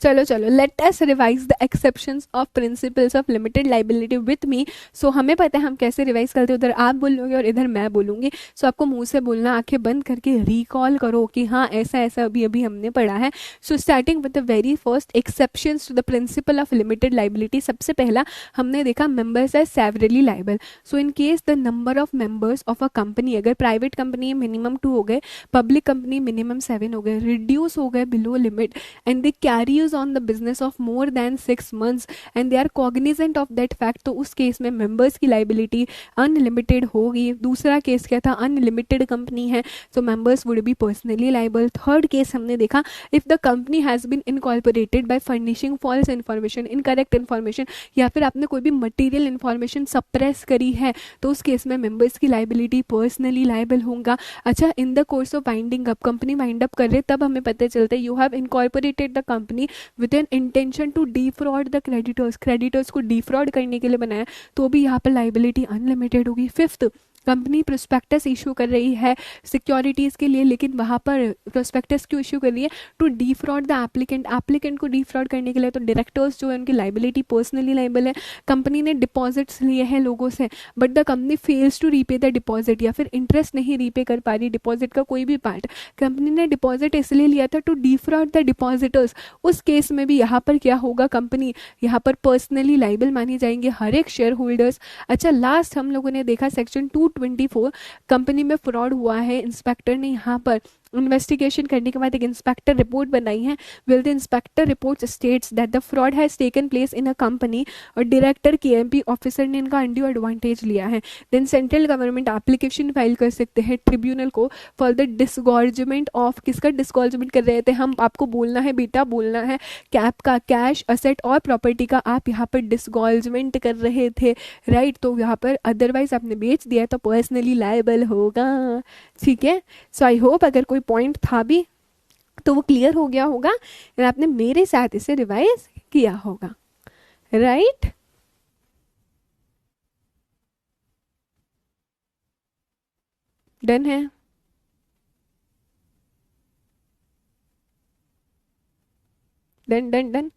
चलो चलो let us revise the exceptions of principles of limited liability with me. So हमें पता है हम कैसे रिवाइज करते हैं, उधर आप बोलोगे और इधर मैं बोलूंगी। सो आपको मुंह से बोलना, आंखें बंद करके रिकॉल करो कि हाँ ऐसा ऐसा अभी अभी हमने पढ़ा है। So starting with the very first exceptions to the principle of limited liability. सबसे पहला हमने देखा members are severally liable. So in case the number of members of a company, अगर प्राइवेट कंपनी मिनिमम 2 हो गए, पब्लिक कंपनी मिनिमम 7 हो गए, reduce हो गए below limit and they carry on the business of more than 6 months and they are cognizant of that fact, तो उस case में मेंबर्स की लाइबिलिटी अनलिमिटेड होगी। दूसरा केस क्या था, अनलिमिटेड कंपनी है तो members would be personally liable. Third case हमने देखा if the company has been incorporated by furnishing false information, incorrect information, या फिर आपने कोई भी मटेरियल इन्फॉर्मेशन सप्रेस करी है तो उस केस में मेंबर्स की लाइबिलिटी पर्सनली लाइबल होगा। अच्छा in the course of winding up, company wind up कर रहे तब हमें पता चलता है you have incorporated the company with an intention to defraud the creditors, creditors को डिफ्रॉड करने के लिए बनाया, तो भी यहाँ पर लाइबिलिटी अनलिमिटेड होगी। फिफ्थ कंपनी प्रोस्पेक्टस इशू कर रही है सिक्योरिटीज़ के लिए, लेकिन वहाँ पर प्रोस्पेक्टस क्यों इशू कर रही है, to defraud the applicant, applicant को डिफ्रॉड करने के लिए। तो डायरेक्टर्स जो है उनकी लाइबिलिटी पर्सनली लाइबल है। कंपनी ने डिपॉजिट्स लिए हैं लोगों से but the company fails to repay the deposit, या फिर इंटरेस्ट नहीं रीपे कर पा रही डिपॉजिट का कोई भी पार्ट, कंपनी ने डिपॉजिट इसलिए लिया था टू डिफ्रॉड द डिपॉजिटर्स, उस केस में भी यहाँ पर क्या होगा, कंपनी यहाँ पर पर्सनली लाइबल मानी जाएंगे हर एक शेयर होल्डर्स। अच्छा लास्ट हम लोगों ने देखा सेक्शन 224, कंपनी में फ्रॉड हुआ है, इंस्पेक्टर ने यहाँ पर इन्वेस्टिगेशन करने के बाद एक इंस्पेक्टर रिपोर्ट बनाई है। Will the inspector report states that the fraud has taken place in a company और डायरेक्टर केएमपी ऑफिसर ने इनका अनड्यू एडवांटेज लिया है, then central government application file कर सकते हैं ट्रिब्यूनल को फॉर द डिसगॉर्जमेंट ऑफ, किसका डिसगॉर्जमेंट कर रहे थे हम, आपको बोलना है बेटा, बोलना है कैप का, कैश असेट और प्रॉपर्टी का आप यहाँ पर डिसगॉर्जमेंट कर रहे थे, राइट। तो यहाँ पर अदरवाइज आपने बेच दिया तो पर्सनली लायबल होगा, ठीक है। सो आई होप अगर कोई पॉइंट था भी तो वो क्लियर हो गया होगा और आपने मेरे साथ इसे रिवाइज किया होगा, राइट। डन है? Done done done,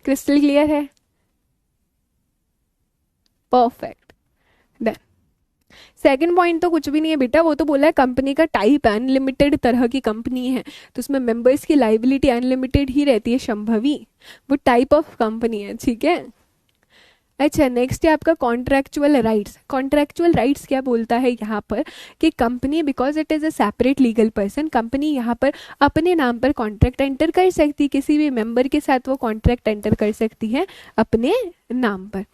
crystal clear है? Perfect, done. सेकंड पॉइंट तो कुछ भी नहीं है बेटा, वो तो बोला है कंपनी का टाइप है, अनलिमिटेड तरह की कंपनी है तो उसमें मेंबर्स की लाइबिलिटी अनलिमिटेड ही रहती है संभवी, वो टाइप ऑफ कंपनी है, ठीक है। अच्छा नेक्स्ट है आपका कॉन्ट्रैक्चुअल राइट्स। कॉन्ट्रैक्चुअल राइट्स क्या बोलता है यहाँ पर कि company because it is a separate legal person, company यहाँ पर अपने नाम पर कॉन्ट्रैक्ट एंटर कर सकती है, किसी भी मेंबर के साथ वो कॉन्ट्रैक्ट एंटर कर सकती है अपने नाम पर।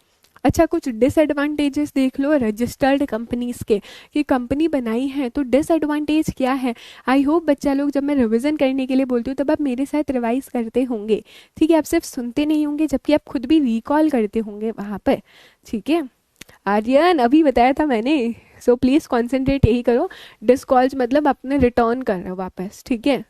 अच्छा, कुछ डिसएडवांटेजेस देख लो रजिस्टर्ड कंपनीज के, कि कंपनी बनाई है तो डिसएडवांटेज क्या है। आई होप बच्चा लोग जब मैं रिवीजन करने के लिए बोलती हूँ तब आप मेरे साथ रिवाइज करते होंगे, ठीक है। आप सिर्फ सुनते नहीं होंगे जबकि आप खुद भी रिकॉल करते होंगे वहाँ पर, ठीक है। आर्यन अभी बताया था मैंने, सो प्लीज कॉन्सेंट्रेट यही करो। डिस्कॉल्ज मतलब अपने रिटर्न कर रहे हो वापस, ठीक है।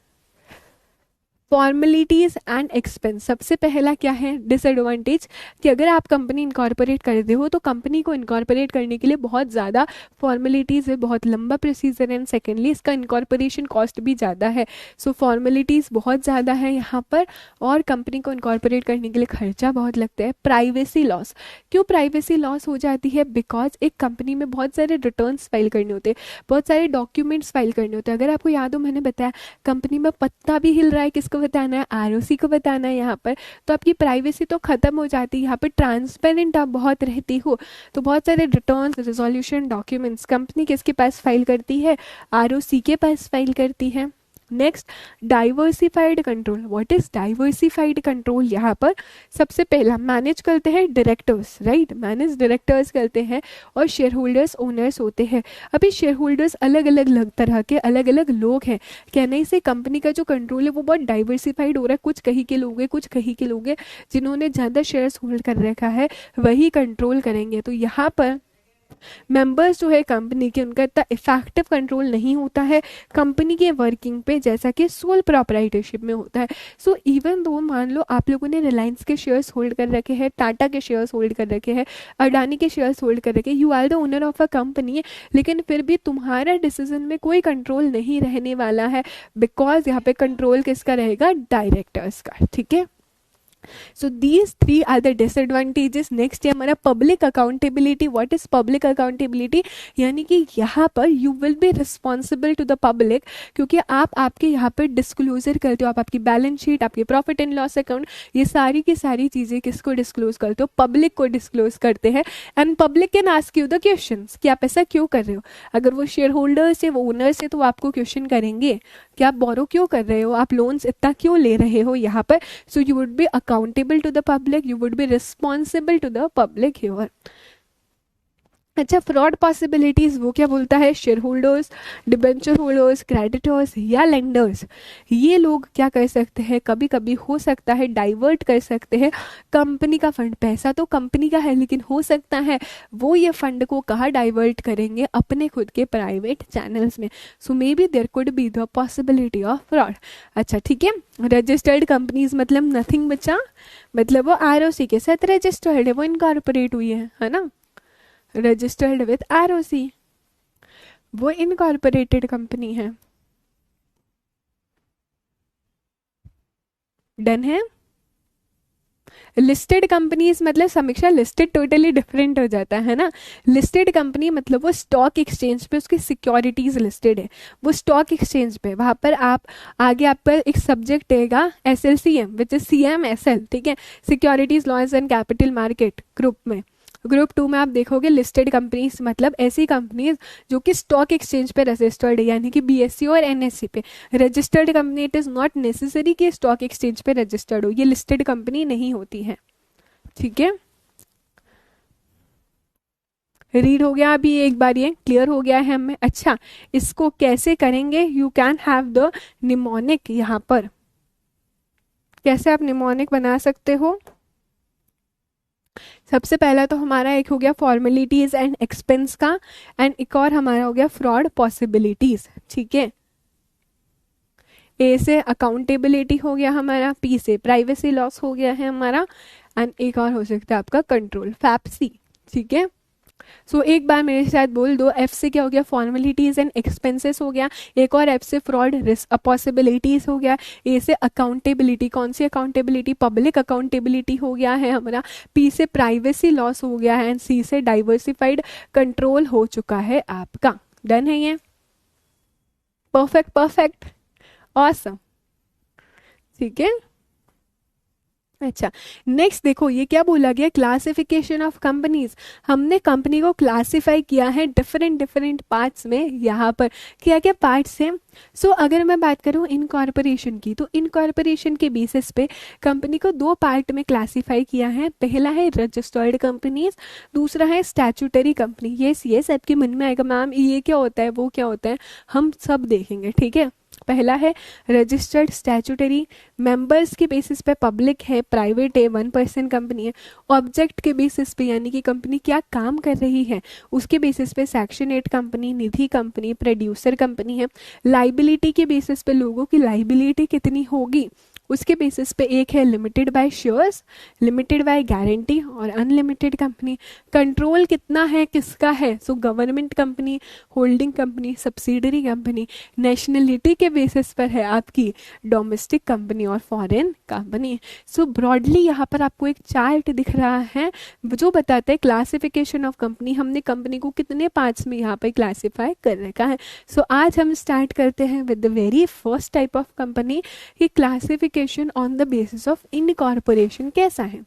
फॉर्मेलिटीज एंड एक्सपेंस, सबसे पहला क्या है डिसएडवांटेज, कि अगर आप कंपनी इनकॉर्पोरेट करते हो तो कंपनी को इनकॉर्पोरेट करने के लिए बहुत ज़्यादा फॉर्मेलिटीज़ है, बहुत लंबा प्रोसीजर है, एंड सेकेंडली इसका इनकॉर्पोरेशन कॉस्ट भी ज़्यादा है। सो फॉर्मेलिटीज़ बहुत ज़्यादा है यहाँ पर, और कंपनी को इनकॉर्पोरेट करने के लिए खर्चा बहुत लगता है। प्राइवेसी लॉस, क्यों प्राइवेसी लॉस हो जाती है, बिकॉज एक कंपनी में बहुत सारे रिटर्न्स फाइल करने होते हैं, बहुत सारे डॉक्यूमेंट्स फाइल करने होते हैं। अगर आपको याद हो मैंने बताया कंपनी में पत्ता भी हिल रहा है, किसको बताना है, आरओसी को बताना है यहाँ पर, तो आपकी प्राइवेसी तो खत्म हो जाती है। यहाँ पर ट्रांसपेरेंट आप बहुत रहती हो, तो बहुत सारे रिटर्न रिजोल्यूशन डॉक्यूमेंट्स कंपनी किसके पास फाइल करती है, आरओसी के पास फाइल करती है। Next, diversified control. What is diversified control, यहाँ पर सबसे पहला मैनेज करते हैं डायरेक्टर्स, राइट, मैनेज डायरेक्टर्स करते हैं, और शेयर होल्डर्स ओनर्स होते हैं। अभी शेयर होल्डर्स अलग अलग तरह के अलग अलग लोग हैं, कहने से कंपनी का जो कंट्रोल है वो बहुत डाइवर्सिफाइड हो रहा है, कुछ कहीं के लोग हैं, कुछ कहीं के लोग हैं, जिन्होंने ज़्यादा शेयर्स होल्ड कर रखा है वही कंट्रोल करेंगे। तो यहाँ पर मेंबर्स जो है कंपनी के, उनका इतना इफेक्टिव कंट्रोल नहीं होता है कंपनी के वर्किंग पे, जैसा कि सोल प्रॉपराइटरशिप में होता है। सो इवन दो मान लो आप लोगों ने रिलायंस के शेयर्स होल्ड कर रखे हैं, टाटा के शेयर्स होल्ड कर रखे हैं, अडानी के शेयर्स होल्ड कर रखे हैं, you are the owner of a company, लेकिन फिर भी तुम्हारा डिसीजन में कोई कंट्रोल नहीं रहने वाला है, बिकॉज यहाँ पे कंट्रोल किसका रहेगा, डायरेक्टर्स का, ठीक है। So these three are the disadvantages. Next है हमारा public accountability. What is public accountability, यानी कि यहाँ पर you will be responsible to the public, क्योंकि आप आपके यहाँ पर डिस्क्लोजर करते हो, आप आपकी बैलेंस शीट, आपके प्रॉफिट एंड लॉस अकाउंट, ये सारी की सारी चीज़ें किसको डिस्क्लोज करते हो, पब्लिक को डिस्क्लोज करते हैं। And public can ask you the question कि आप ऐसा क्यों कर रहे हो। अगर वो शेयर होल्डर्स है, वो ओनर्स है, तो वो आपको क्वेश्चन करेंगे कि आप बोरो क्यों कर रहे हो, आप लोन्स इतना क्यों ले रहे हो यहाँ पर। So you would be accountable to the public, you would be responsible to the public here। अच्छा, फ्रॉड पॉसिबिलिटीज वो क्या बोलता है, share holders, debenture holders, creditors या लेंडर्स, ये लोग क्या कर सकते हैं, कभी कभी हो सकता है डाइवर्ट कर सकते हैं कंपनी का फंड। पैसा तो कंपनी का है, लेकिन हो सकता है वो ये फंड को कहाँ डाइवर्ट करेंगे, अपने खुद के प्राइवेट चैनल्स में। So may be there could be the possibility of fraud. अच्छा ठीक है, रजिस्टर्ड कंपनीज मतलब नथिंग बचा, मतलब वो आरओसी के साथ रजिस्टर्ड है, वो इनकॉर्पोरेट हुई है ना, रजिस्टर्ड विथ आरओसी, वो इनकॉर्पोरेटेड कंपनी है। डन है। लिस्टेड कंपनीज मतलब समीक्षा लिस्टेड टोटली डिफरेंट हो जाता है ना। लिस्टेड कंपनी मतलब वो स्टॉक एक्सचेंज पे उसकी सिक्योरिटीज लिस्टेड है, वो स्टॉक एक्सचेंज पे, वहां पर आप आगे आप पर एक सब्जेक्ट रहेगा SLCM विच इज CMSL, ठीक है, securities laws and capital market group में। ग्रुप 2 में आप देखोगे लिस्टेड कंपनीज मतलब ऐसी कंपनीज जो कि स्टॉक एक्सचेंज पे रजिस्टर्ड है, यानी कि BSE और NSE पे registered company. It is not necessary कि स्टॉक एक्सचेंज पे रजिस्टर्ड हो, ये लिस्टेड कंपनी नहीं होती है, ठीक है। रीड हो गया अभी एक बार, ये क्लियर हो गया है हमें। अच्छा, इसको कैसे करेंगे, you can have the mnemonic. यहाँ पर कैसे आप निमोनिक बना सकते हो, सबसे पहला तो हमारा एक हो गया फॉर्मेलिटीज एंड एक्सपेंस का, एंड एक और हमारा हो गया फ्रॉड पॉसिबिलिटीज, ठीक है। A से अकाउंटेबिलिटी हो गया हमारा, P से प्राइवेसी लॉस हो गया है हमारा, एंड एक और हो सकता है आपका कंट्रोल, FAPC, ठीक है। सो एक बार मेरे साथ बोल दो, F से क्या हो गया, फॉर्मेलिटीज एंड एक्सपेंसेस हो गया, एक और F से फ्रॉड रिस्क पॉसिबिलिटीज हो गया, A से अकाउंटेबिलिटी, कौन सी अकाउंटेबिलिटी, पब्लिक अकाउंटेबिलिटी हो गया है हमारा, P से प्राइवेसी लॉस हो गया है, एंड C से डाइवर्सिफाइड कंट्रोल हो चुका है आपका। डन है ये, परफेक्ट परफेक्ट, ऑसम, ठीक है। अच्छा, नेक्स्ट देखो ये क्या बोला गया, क्लासिफिकेशन ऑफ कंपनीज। हमने कंपनी को क्लासिफाई किया है डिफरेंट डिफरेंट पार्ट्स में। यहाँ पर क्या क्या पार्ट्स हैं। सो अगर मैं बात करूँ इनकॉर्पोरेशन की, तो इनकॉर्पोरेशन के बेसिस पे कंपनी को दो पार्ट में क्लासिफाई किया है। पहला है रजिस्टर्ड कंपनीज, दूसरा है स्टैट्यूटरी कंपनी। यस यस, आपके मन में आएगा मैम ये क्या होता है वो क्या होता है, हम सब देखेंगे, ठीक है। पहला है रजिस्टर्ड स्टैट्यूटरी, मेंबर्स के बेसिस पे पब्लिक है, प्राइवेट है, 1% कंपनी है। ऑब्जेक्ट के बेसिस पे यानी कि कंपनी क्या काम कर रही है उसके बेसिस पे सेक्शन 8 कंपनी, निधि कंपनी, प्रोड्यूसर कंपनी है। लाइबिलिटी के बेसिस पे लोगों की लाइबिलिटी कितनी होगी उसके बेसिस पे एक है limited by shares, limited by guarantee और अनलिमिटेड कंपनी। कंट्रोल कितना है किसका है, so government company, holding company, subsidiary company. Nationality के बेसिस पर है आपकी डोमेस्टिक कंपनी और फॉरेन कंपनी। सो ब्रॉडली यहाँ पर आपको एक चार्ट दिख रहा है जो बताता है क्लासिफिकेशन ऑफ कंपनी। हमने कंपनी को कितने पार्ट्स में यहाँ पर क्लासीफाई कर रखा है। सो आज हम स्टार्ट करते हैं with the very first type of company कि classification on the basis of incorporation कैसा है।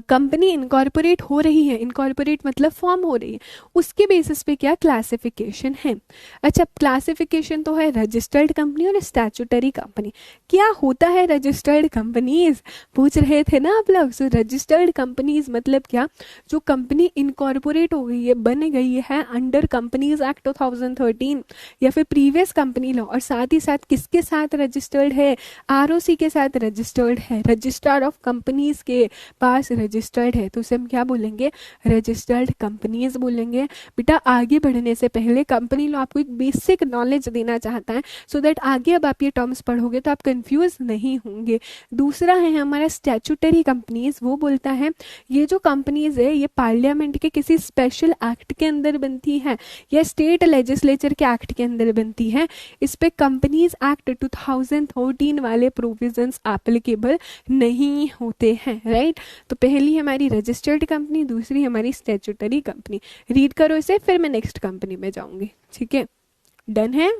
कंपनी इनकॉर्पोरेट हो रही है, इनकॉर्पोरेट मतलब फॉर्म हो रही है, उसके बेसिस पे क्या क्लासिफिकेशन है। अच्छा, क्लासिफिकेशन तो है रजिस्टर्ड कंपनी और स्टैट्यूटरी कंपनी। क्या होता है रजिस्टर्ड कंपनीज, पूछ रहे थे ना आप लोग। सो रजिस्टर्ड कंपनीज मतलब क्या, जो कंपनी इनकॉर्पोरेट हो गई है, बन गई है अंडर कंपनीज एक्ट 2013 या फिर प्रीवियस कंपनी लॉ, और साथ ही साथ किसके साथ रजिस्टर्ड है, आरओसी के साथ रजिस्टर्ड है, रजिस्ट्रार ऑफ कंपनीज के पास रजिस्टर्ड है, तो उसे हम क्या बोलेंगे, रजिस्टर्ड कंपनीज बोलेंगे। बेटा आगे बढ़ने से पहले कंपनी लॉ आपको एक बेसिक नॉलेज देना चाहता है सो दैट आगे अब आप ये टर्म्स पढ़ोगे तो आप कंफ्यूज नहीं होंगे। दूसरा है हमारा स्टैट्यूटरी कंपनीज, वो बोलता है ये जो कंपनीज है ये पार्लियामेंट के किसी स्पेशल एक्ट के अंदर बनती है या स्टेट लेजिस्लेचर के एक्ट के अंदर बनती है। इस पे कंपनीज एक्ट 2013 वाले प्रोविजंस एप्लीकेबल नहीं होते हैं, राइट। तो पहली हमारी रजिस्टर्ड कंपनी, दूसरी हमारी स्टैट्यूटरी कंपनी। रीड करो इसे, फिर मैं नेक्स्ट कंपनी में जाऊंगी, ठीक है। डन है।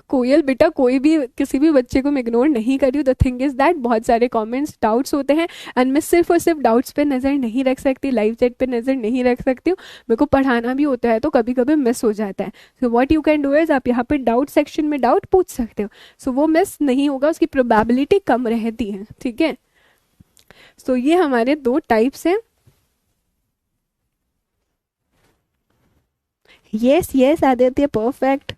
कोयल बेटा कोई भी किसी भी बच्चे को मैं इग्नोर नहीं कर रही हूँ। द थिंग इज दैट बहुत सारे कमेंट्स डाउट्स होते हैं एंड मैं सिर्फ और सिर्फ डाउट्स पे नज़र नहीं रख सकती, लाइव चैट पे नज़र नहीं रख सकती हूँ। मेरे को पढ़ाना भी होता है तो कभी कभी मिस हो जाता है। So what you can do is आप यहाँ पे डाउट सेक्शन में डाउट पूछ सकते हो। सो वो मिस नहीं होगा, उसकी प्रोबेबिलिटी कम रहती है, ठीक है। सो ये हमारे दो टाइप्स हैं। Yes yes Aditya perfect.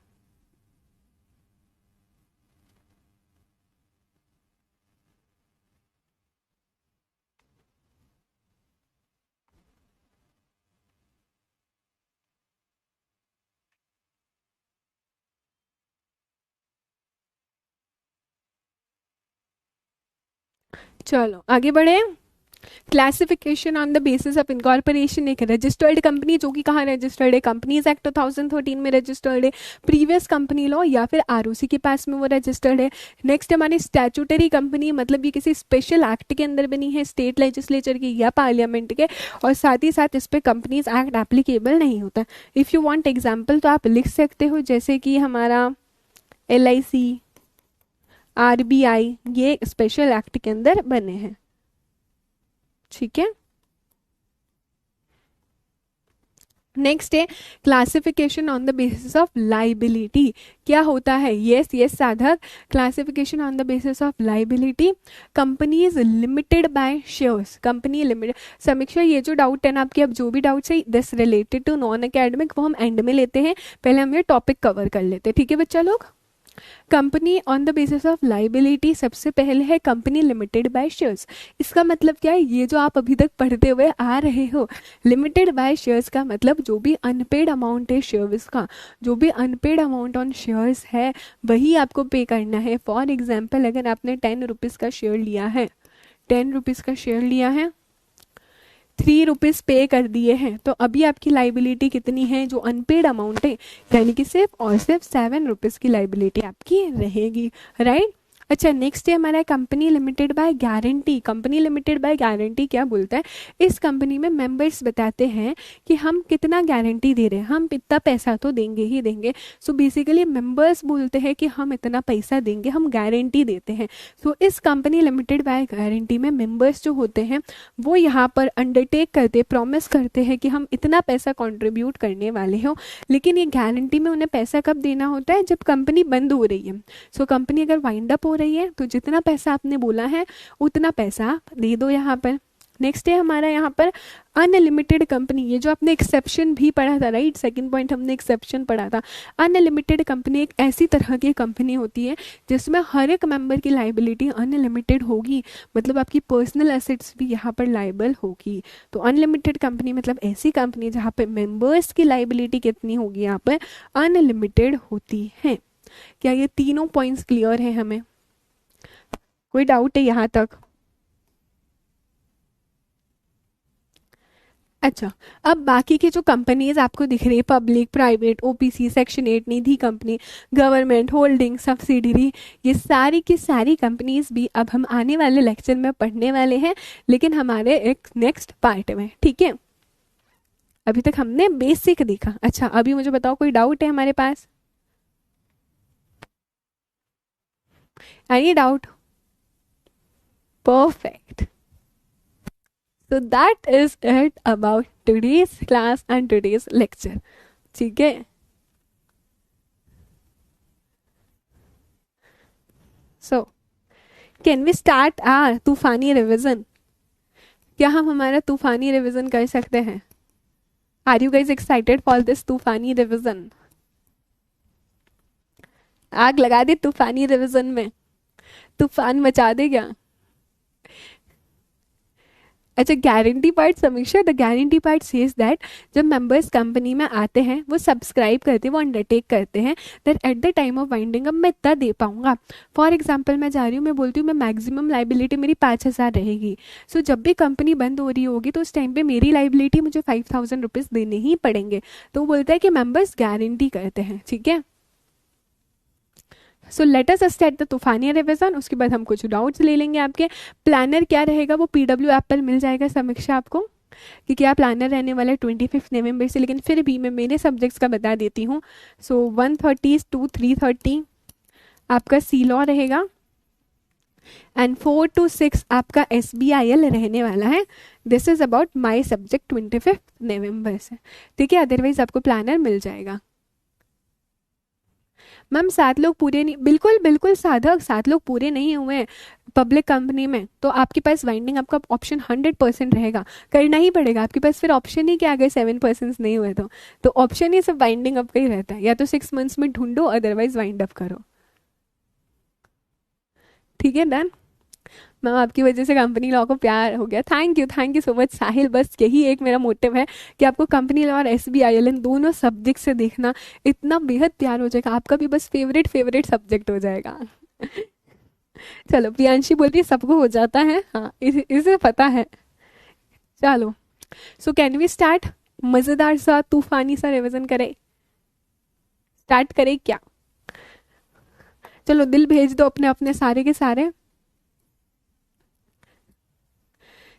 चलो आगे बढ़े। Classification on the basis of incorporation, एक रजिस्टर्ड कंपनी जो कि कहाँ रजिस्टर्ड है, कंपनीज एक्ट 2013 में रजिस्टर्ड है, प्रीवियस कंपनी लॉ या फिर आरओसी के पास में वो रजिस्टर्ड है। नेक्स्ट हमारी स्टैट्यूटरी कंपनी, मतलब ये किसी स्पेशल एक्ट के अंदर बनी है, स्टेट लेजिस्लेचर की या पार्लियामेंट के, और साथ ही साथ इस पर कंपनीज एक्ट एप्लीकेबल नहीं होता। इफ़ यू वांट एग्जाम्पल तो आप लिख सकते हो, जैसे कि हमारा LIC, RBI, ये स्पेशल एक्ट के अंदर बने हैं, ठीक है। नेक्स्ट है classification on the basis of liability. क्या होता है, यस यस साधक, classification on the basis of liability. Company is limited by shares, company limited. समीक्षा ये जो डाउट है ना आपके, अब जो भी डाउट्स है this related to non academic वो हम एंड में लेते हैं, पहले हम ये टॉपिक कवर कर लेते हैं, ठीक है बच्चा लोग। Company on the basis of liability, सबसे पहले है कंपनी लिमिटेड बाय शेयर्स। इसका मतलब क्या है, ये जो आप अभी तक पढ़ते हुए आ रहे हो, लिमिटेड बाय शेयर्स का मतलब जो भी अनपेड अमाउंट है शेयर्स का, जो भी अनपेड अमाउंट ऑन शेयर्स है वही आपको पे करना है। फॉर एग्जाम्पल अगर आपने 10 रुपीज़ का शेयर लिया है, 10 रुपीज़ का शेयर लिया है, 3 रुपीज़ पे कर दिए हैं, तो अभी आपकी लाइबिलिटी कितनी है, जो अनपेड अमाउंट है, यानी कि सिर्फ और सिर्फ 7 रुपीज़ की लाइबिलिटी आपकी रहेगी, राइट। अच्छा, नेक्स्ट है हमारा company limited by guarantee. Company limited by guarantee क्या बोलता है, इस कंपनी में मेंबर्स बताते हैं कि हम कितना गारंटी दे रहे हैं, हम इतना पैसा तो देंगे ही देंगे। सो बेसिकली मेंबर्स बोलते हैं कि हम इतना पैसा देंगे, हम गारंटी देते हैं। सो इस कंपनी लिमिटेड बाय गारंटी में मेंबर्स जो होते हैं वो यहाँ पर अंडरटेक करते, प्रॉमिस करते हैं कि हम इतना पैसा कंट्रीब्यूट करने वाले हो। लेकिन ये गारंटी में उन्हें पैसा कब देना होता है, जब कंपनी बंद हो रही है। सो कंपनी अगर वाइंड अप हो रही है तो जितना पैसा आपने बोला है उतना पैसा आप दे दो यहाँ पर। नेक्स्ट है हमारा यहाँ पर अनलिमिटेड कंपनी। ये जो आपने एक्सेप्शन भी पढ़ा था, राइट, सेकंड पॉइंट हमने एक्सेप्शन पढ़ा था। अनलिमिटेड कंपनी एक ऐसी तरह की कंपनी होती है जिसमें हर एक मेंबर की लाइबिलिटी अनलिमिटेड होगी, मतलब आपकी पर्सनल एसेट्स भी यहाँ पर लाइबल होगी। तो अनलिमिटेड कंपनी मतलब ऐसी कंपनी जहाँ पे मेंबर्स की लाइबिलिटी कितनी होगी, यहाँ पर अनलिमिटेड होती है। क्या ये तीनों पॉइंट्स क्लियर है हमें? कोई डाउट है यहाँ तक? अच्छा, अब बाकी की जो कंपनीज आपको दिख रही है, पब्लिक, प्राइवेट, ओपीसी, सेक्शन 8, निधि कंपनी, गवर्नमेंट, होल्डिंग, सब्सिडरी, ये सारी की सारी कंपनीज भी अब हम आने वाले लेक्चर में पढ़ने वाले हैं, लेकिन हमारे एक नेक्स्ट पार्ट में, ठीक है। अभी तक हमने बेसिक देखा। अच्छा, अभी मुझे बताओ कोई डाउट है हमारे पास? Any doubt? Perfect. So that is it about today's class and today's lecture. ठीक है, so can we start our तूफानी रिविजन? क्या हम हमारा तूफानी रिविजन कर सकते हैं? Are you guys excited for this तूफानी रिविजन? आग लगा दे तूफानी रिविजन में, तूफान मचा दे क्या? अच्छा, गारंटी पार्ट समीक्षा, the guarantee part says that जब मेंबर्स कंपनी में आते हैं वो सब्सक्राइब करते हैं, वो अंडरटेक करते हैं that at the time of winding up मैं इतना दे पाऊंगा। फॉर एग्जांपल मैं जा रही हूँ, मैं बोलती हूँ मैं मैक्सिमम लाइबिलिटी मेरी 5,000 रहेगी। सो जब भी कंपनी बंद हो रही होगी तो उस टाइम पे मेरी लाइबिलिटी मुझे 5,000 रुपीज़ देने ही पड़ेंगे। तो वो बोलता है कि मेंबर्स गारंटी करते हैं, ठीक है। So let us start the तूफानी रिविजन, उसके बाद हम कुछ डाउट्स ले लेंगे आपके। प्लानर क्या रहेगा वो पीडब्ल्यू ऐप पर मिल जाएगा समीक्षा आपको कि क्या प्लानर रहने वाला है 25 नवंबर से, लेकिन फिर भी मैं मेरे सब्जेक्ट्स का बता देती हूँ। सो 130 to 330 आपका सी लॉ रहेगा एंड 4 to 6 आपका SBIL रहने वाला है। This is about my subject 25 नवंबर से, ठीक है। अदरवाइज आपको प्लानर मिल जाएगा। मैम 7 लोग पूरे नहीं, बिल्कुल बिल्कुल साधक, 7 लोग पूरे नहीं हुए हैं पब्लिक कंपनी में तो आपके पास वाइंडिंग आपका ऑप्शन 100% रहेगा, करना ही पड़ेगा। आपके पास फिर ऑप्शन ही क्या, अगर 7% नहीं हुए तो ऑप्शन ही सब वाइंडिंग अप का ही रहता है, या तो 6 मंथ्स में ढूंढो अदरवाइज वाइंड अप करो, ठीक है। डन मैम, आपकी वजह से कंपनी लॉ को प्यार हो गया। थैंक यू सो मच साहिल। बस यही एक मेरा मोटिव है कि आपको कंपनी लॉ और SBIL इन दोनों सब्जेक्ट से देखना इतना बेहद प्यार हो जाएगा, आपका भी बस फेवरेट सब्जेक्ट हो जाएगा। चलो, प्रियांशी बोल रही है सबको हो जाता है, हाँ इसे पता है। चलो, सो कैन वी स्टार्ट? मजेदार सा तूफानी सा रिविजन करें, स्टार्ट करें क्या? चलो दिल भेज दो अपने अपने सारे के सारे।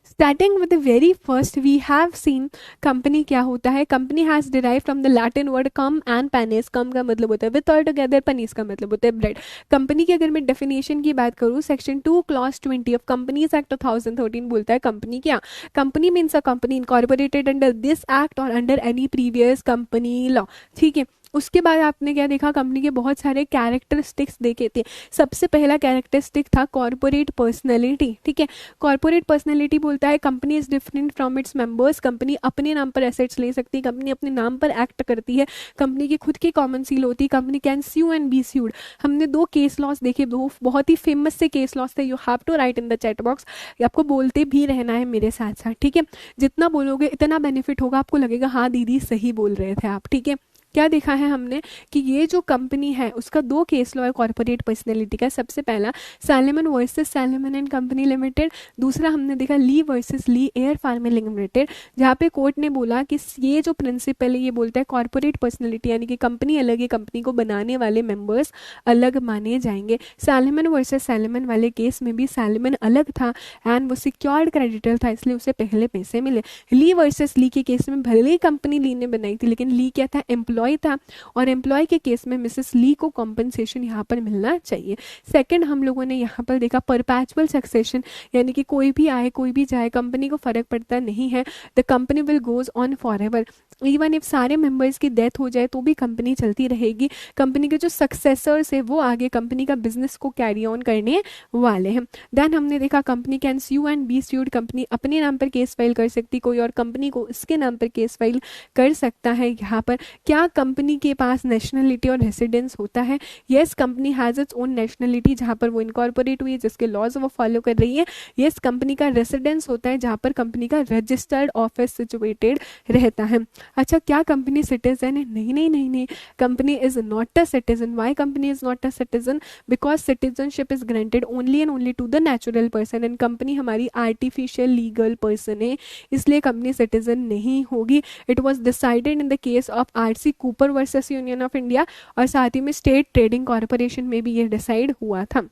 Starting with the very first we have seen company क्या होता है। Company has derive from the Latin word com and panis. Com का मतलब होता है विद और टुगेदर, पनीस का मतलब होता है ब्रेड। कंपनी की अगर मैं डेफिनेशन की बात करूँ, section 2 clause 20 of companies act 2013 बोलता है कंपनी क्या, company means a company incorporated under this act और under any previous company law, ठीक है। उसके बाद आपने क्या देखा, कंपनी के बहुत सारे कैरेक्टरिस्टिक्स देखे थे। सबसे पहला कैरेक्टरिस्टिक था कॉर्पोरेट पर्सनैलिटी, ठीक है। कॉर्पोरेट पर्सनैलिटी बोलता है company is different from its members. Company अपने नाम पर एसेट्स ले सकती है, कंपनी अपने नाम पर एक्ट करती है, कंपनी की खुद की कॉमन सील होती है, company can sue and be sued. हमने 2 केस लॉस देखे, 2 बहुत ही फेमस से केस लॉस थे। You have to write in the chat box, आपको बोलते भी रहना है मेरे साथ साथ, ठीक है। जितना बोलोगे इतना बेनिफिट होगा, आपको लगेगा हाँ दीदी सही बोल रहे थे आप, ठीक है। क्या देखा है हमने कि ये जो कंपनी है उसका दो केस लॉ है कॉर्पोरेट पर्सनैलिटी का। सबसे पहला salmon versus salmon and company limited, दूसरा हमने देखा ली versus Lee air pharma limited, जहाँ पे कोर्ट ने बोला कि ये जो प्रिंसिपल है ये बोलता है कॉर्पोरेट पर्सनैलिटी यानी कि कंपनी अलग है, कंपनी को बनाने वाले मेंबर्स अलग माने जाएंगे। सैलमन वर्सेस सैलमन वाले केस में भी सैलमन अलग था एंड वो सिक्योर्ड क्रेडिटर था, इसलिए उसे पहले पैसे मिले। ली वर्सेस ली के केस में भले ही कंपनी ली ने बनाई थी लेकिन ली क्या था, एम्प्लॉय था, और एम्प्लॉय के केस में मिसेस ली को कॉम्पनसेशन यहाँ पर मिलना चाहिए। सेकंड हम लोगों ने यहाँ पर देखा परपैचुअल सक्सेशन, यानी कि कोई भी आए कोई भी जाए कंपनी को फर्क पड़ता नहीं है, the company will goes on for ever, even if सारे मेंबर्स की डेथ हो जाए तो भी कंपनी चलती रहेगी। कंपनी के जो सक्सेसर्स है वो आगे कंपनी का बिजनेस को कैरी ऑन करने वाले हैं। देन हमने देखा company can sue and be sued, company अपने नाम पर केस फाइल कर सकती, कोई और कंपनी को इसके नाम पर केस फाइल कर सकता है। यहाँ पर क्या कंपनी के पास नेशनलिटी और रेसिडेंस होता है? Yes, company has its own nationality जहाँ पर वो इनकॉर्पोरेट हुई है, जिसके लॉज वो फॉलो कर रही है। यस, कंपनी का रेसिडेंस होता है जहाँ पर कंपनी का रजिस्टर्ड ऑफिस सिचुएटेड रहता है। अच्छा, क्या कंपनी सिटीजन है? नहीं नहीं नहीं नहीं, company is not a citizen. Why company is not a citizen? Because citizenship is granted only and only to the natural person and company हमारी आर्टिफिशियल लीगल पर्सन है, इसलिए कंपनी सिटीजन नहीं होगी। It was decided in the case of R C Cooper versus Union of India, और साथ ही में state trading corporation में भी ये डिसाइड हुआ था।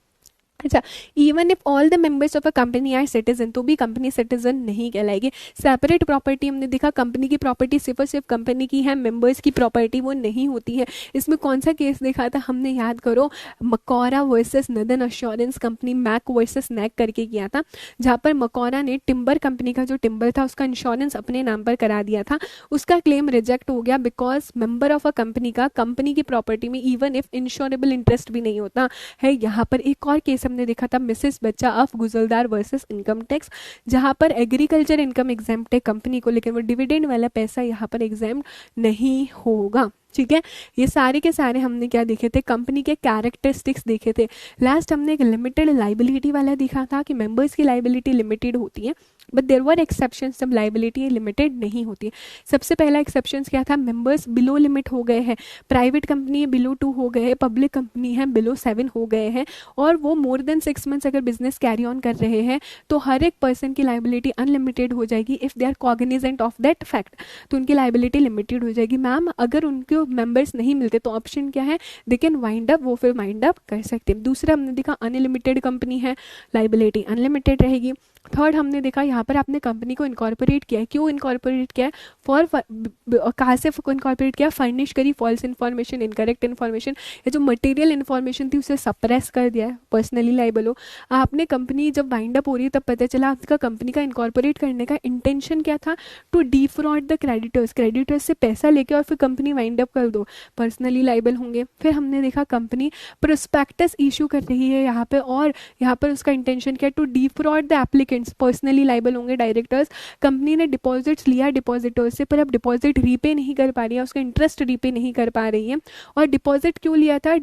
अच्छा, even if all the members of a company are citizen, तो भी कंपनी सिटीजन नहीं कहलाएगी। सेपरेट प्रॉपर्टी हमने देखा, कंपनी की प्रॉपर्टी सिर्फ और सिर्फ कंपनी की है, मेंबर्स की प्रॉपर्टी वो नहीं होती है। इसमें कौन सा केस देखा था हमने, याद करो, Macaura versus Northern assurance company, Mac versus Nac करके किया था, जहाँ पर मकौरा ने टिम्बर कंपनी का जो टिम्बर था उसका इंश्योरेंस अपने नाम पर करा दिया था। उसका क्लेम रिजेक्ट हो गया because member of a company का कंपनी की प्रॉपर्टी में इवन इफ इंश्योरेबल इंटरेस्ट भी नहीं होता है। यहाँ पर एक और केस हमने देखा था मिसेस बच्चा ऑफ गुजलदार वर्सेस इनकम टैक्स, जहां पर एग्रीकल्चर इनकम एग्जाम्प्ट है कंपनी को, लेकिन वो डिविडेंड वाला पैसा यहाँ पर एग्जाम्प्ट नहीं होगा। ठीक है, ये सारे के सारे हमने क्या देखे थे, कंपनी के कैरेक्टरिस्टिक्स देखे थे। लास्ट हमने एक लिमिटेड लाइबिलिटी वाला देखा था कि मेंबर्स की लाइबिलिटी लिमिटेड होती है, बट देयर वर एक्सेप्शंस जब लाइबिलिटी लिमिटेड नहीं होती। सबसे पहला एक्सेप्शन क्या था, मेंबर्स बिलो लिमिट हो गए हैं, प्राइवेट कंपनी है बिलो 2 हो गए हैं, पब्लिक कंपनी है बिलो 7 हो गए हैं, और वो मोर देन 6 मंथ्स अगर बिजनेस कैरी ऑन कर रहे हैं तो हर एक पर्सन की लाइबिलिटी अनलिमिटेड हो जाएगी if they are cognizant of that fact, तो उनकी लाइबिलिटी लिमिटेड हो जाएगी। मैम अगर उनको मेंबर्स नहीं मिलते तो ऑप्शन क्या है, दे कैन वाइंड अप, वो फिर वाइंड अप कर सकते हैं। दूसरा हमने देखा अनलिमिटेड कंपनी है, लाइबिलिटी अनलिमिटेड रहेगी। थर्ड हमने देखा यहाँ पर आपने कंपनी को इनकॉर्पोरेट किया है, क्यों इनकॉर्पोरेट किया है, फॉर कहाँ से इनकॉर्पोरेट किया, फर्निश करी फॉल्स इन्फॉर्मेशन, इनकरेक्ट इन्फॉर्मेशन, या जो मटेरियल इन्फॉर्मेशन थी उसे सप्रेस कर दिया है, पर्सनली लाइबल हो। आपने कंपनी जब वाइंड अप हो रही है तब पता चला आपका कंपनी का इनकॉर्पोरेट करने का इंटेंशन क्या था, to defraud the creditors, creditors से पैसा लेके और फिर कंपनी वाइंड अप कर दो, पर्सनली लाइबल होंगे। फिर हमने देखा कंपनी प्रोस्पेक्टस इशू कर रही है यहाँ पे, और यहाँ पर उसका इंटेंशन क्या है, to defraud the applicants, personally liable होंगे डायरेक्टर्स। कंपनी ने डिपॉजिट्स लिया डिपॉजिटर्स से, पर अब डिपॉजिट रीपे नहीं कर पा रही है, उसका इंटरेस्ट रीपे नहीं कर पा रही है। और डिपॉजिट क्यों लिया था,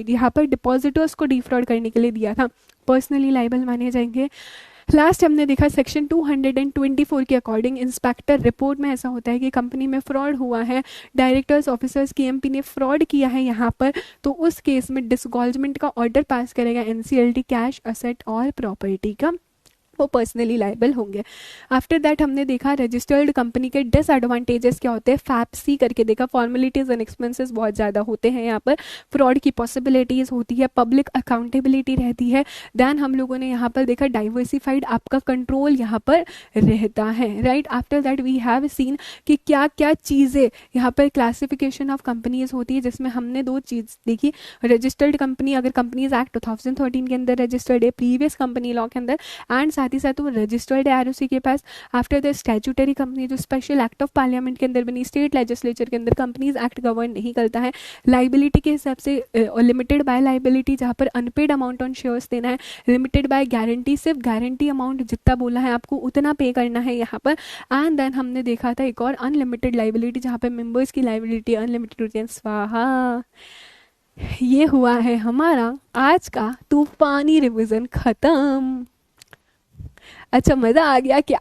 यहाँ पर डिपॉजिटर्स को डिफ्रॉड करने के लिए दिया था, पर्सनली लाइबल माने जाएंगे। लास्ट हमने देखा सेक्शन 224 के अकॉर्डिंग इंस्पेक्टर रिपोर्ट में ऐसा होता है कि कंपनी में फ्रॉड हुआ है, डायरेक्टर्स ऑफिसर्स केएमपी ने फ्रॉड किया है यहाँ पर, तो उस केस में डिसगॉल्जमेंट का ऑर्डर पास करेगा एनसीएलटी, कैश असेट और प्रॉपर्टी का, वो पर्सनली लाइबल होंगे। आफ्टर दैट हमने देखा रजिस्टर्ड कंपनी के डिसएडवांटेजेस क्या होते हैं, फैप्सी करके देखा, फॉर्मेलिटीज एंड एक्सपेंसेस बहुत ज़्यादा होते हैं यहाँ पर, फ्रॉड की पॉसिबिलिटीज़ होती है, पब्लिक अकाउंटेबिलिटी रहती है। देन हम लोगों ने यहाँ पर देखा डाइवर्सिफाइड, आपका कंट्रोल यहाँ पर रहता है, right. After that we have seen कि क्या क्या चीज़ें यहाँ पर क्लासिफिकेशन ऑफ कंपनीज होती है, जिसमें हमने 2 चीज़ देखी, रजिस्टर्ड कंपनी अगर कंपनीज एक्ट 2013 के अंदर रजिस्टर्ड है, प्रीवियस कंपनी लॉ के अंदर, एंड साथ ही साथ वो रजिस्टर्ड है आरओसी के पास। आफ्टर द स्टैट्यूटरी कंपनी जो स्पेशल एक्ट ऑफ पार्लियामेंट के अंदर बनी, स्टेट लेजिस्लेचर के अंदर कंपनीज एक्ट गवर्न नहीं करता है। लाइबिलिटी के हिसाब से लिमिटेड बाय लाइबिलिटी, जहाँ पर अनपेड अमाउंट ऑन शेयर्स देना है, लिमिटेड बाय गारंटी, सिर्फ गारंटी अमाउंट जितना बोला है आपको उतना पे करना है यहाँ पर। एंड देन हमने देखा था एक और अनलिमिटेड लाइबिलिटी, जहाँ पर मेंबर्स की लाइबिलिटी अनलिमिटेड होती है। स्वाहा, ये हुआ है हमारा आज का तूफानी रिवीजन खत्म। अच्छा, मजा आ गया क्या?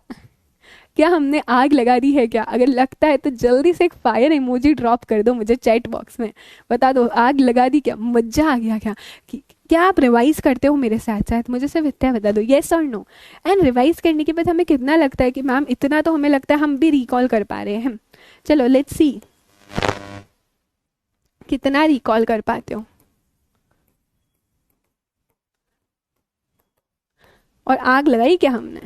क्या हमने आग लगा दी है क्या? अगर लगता है तो जल्दी से एक फायर इमोजी ड्रॉप कर दो मुझे चैट बॉक्स में, बता दो आग लगा दी क्या, मजा आ गया क्या? क्या आप रिवाइज करते हो मेरे साथ साथ? मुझे सिर्फ इतना बता दो, येस और नो। एंड रिवाइज करने के बाद हमें कितना लगता है कि मैम इतना तो हमें लगता है हम भी रिकॉल कर पा रहे हैं। चलो लेट्स सी कितना रिकॉल कर पाते हो। और आग लगाई क्या हमने?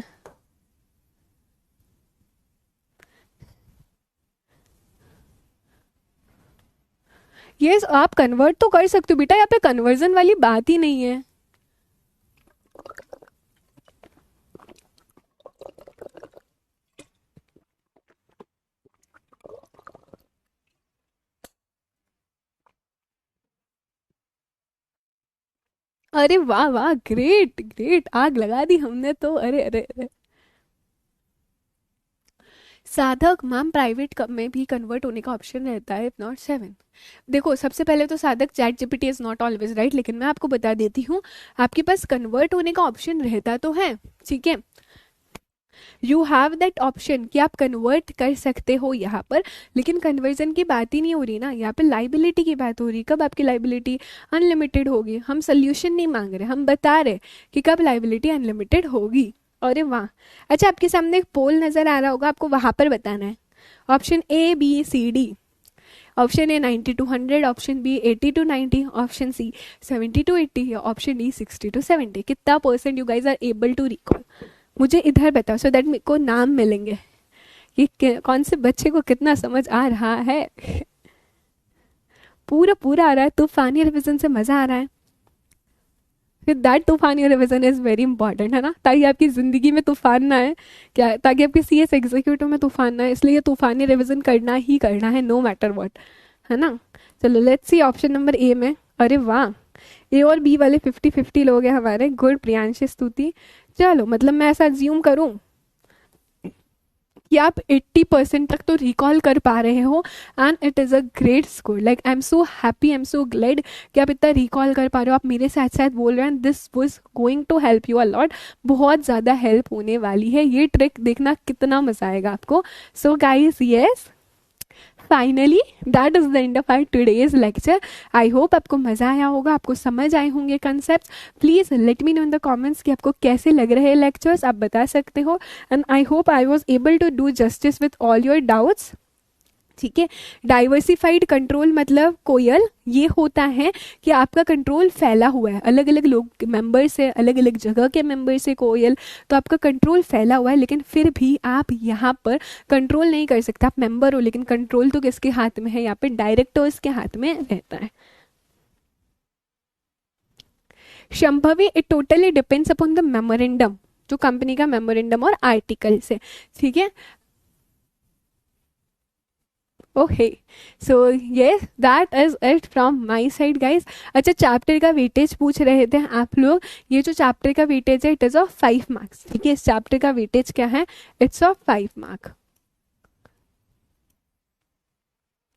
यस आप कन्वर्ट तो कर सकते हो बेटा, यहाँ पे कन्वर्जन वाली बात ही नहीं है। अरे वाह वाह, ग्रेट ग्रेट, आग लगा दी हमने तो। अरे अरे अरे, साधक मैम प्राइवेट में भी कन्वर्ट होने का ऑप्शन रहता है, इफ नॉट 7। देखो सबसे पहले तो साधक chat GPT is not always right, लेकिन मैं आपको बता देती हूँ आपके पास कन्वर्ट होने का ऑप्शन रहता तो है, ठीक है। यू हैव दैट ऑप्शन कि आप कन्वर्ट कर सकते हो यहाँ पर, लेकिन कन्वर्जन की बात ही नहीं हो रही ना, यहाँ पे लाइबिलिटी की बात हो रही। कब आपकी लाइबिलिटी अनलिमिटेड होगी? हम सोल्यूशन नहीं मांग रहे, हम बता रहे कि कब लाइबिलिटी अनलिमिटेड होगी। अरे वाह। अच्छा आपके सामने एक पोल नजर आ रहा होगा, आपको वहां पर बताना है। Option A B C D. Option A 90 to 100, option B 80 to 90, option C 70 to 80, option D 60 to 70। कितना percent you guys are able to recall? मुझे इधर बताओ सो दैट मेरे को नाम मिलेंगे कि कौन से बच्चे को कितना समझ आ रहा है। पूरा पूरा आ रहा है, तूफानी रिविजन से मजा आ रहा है। दैट तूफानी रिविजन इज वेरी इंपॉर्टेंट है ना, ताकि आपकी जिंदगी में तूफान ना आए, क्या ताकि आपके सीएस एग्जीक्यूटिव में तूफान ना आए, इसलिए तूफानी रिविजन करना ही करना है, नो मैटर व्हाट, है ना। चलो let's see option number A में। अरे वाह, ए और बी वाले 50-50 लोग हैं हमारे। गुड प्रियांशी स्तुति। चलो मतलब मैं ऐसा अज्यूम करूं कि आप 80% तक तो रिकॉल कर पा रहे हो, and it is a great score. Like I am so happy, I am so glad कि आप इतना रिकॉल कर पा रहे हो। आप मेरे साथ साथ बोल रहे हैं, this was going to help you a lot. बहुत ज़्यादा हेल्प होने वाली है, ये ट्रिक देखना कितना मजा आएगा आपको। So guys yes, finally that is the end of our today's lecture. I hope आपको मजा आया होगा, आपको समझ आए होंगे concept. Please let me know in the comments कि आपको कैसे लग रहे हैं लेक्चर्स, आप बता सकते हो। And I hope I was able to do justice with all your doubts, ठीक है। डाइवर्सिफाइड कंट्रोल मतलब कोयल ये होता है कि आपका कंट्रोल फैला हुआ है, अलग अलग लोग मेंबर से, अलग अलग जगह के मेंबर से कोयल, तो आपका कंट्रोल फैला हुआ है, लेकिन फिर भी आप यहाँ पर कंट्रोल नहीं कर सकते। आप मेंबर हो लेकिन कंट्रोल तो किसके हाथ में है? यहाँ पे डायरेक्टर्स के हाथ में रहता है। Shambhavi it totally depends upon the memorandum, जो कंपनी का मेमोरेंडम और आर्टिकल से, ठीक है। ओके सो ये that is it from my side guys. अच्छा चैप्टर का वेटेज पूछ रहे थे आप लोग, ये जो चैप्टर का वेटेज है इट इज ऑफ 5 मार्क्स, ठीक है। इस चैप्टर का वेटेज क्या है? इट्स ऑफ 5 मार्क,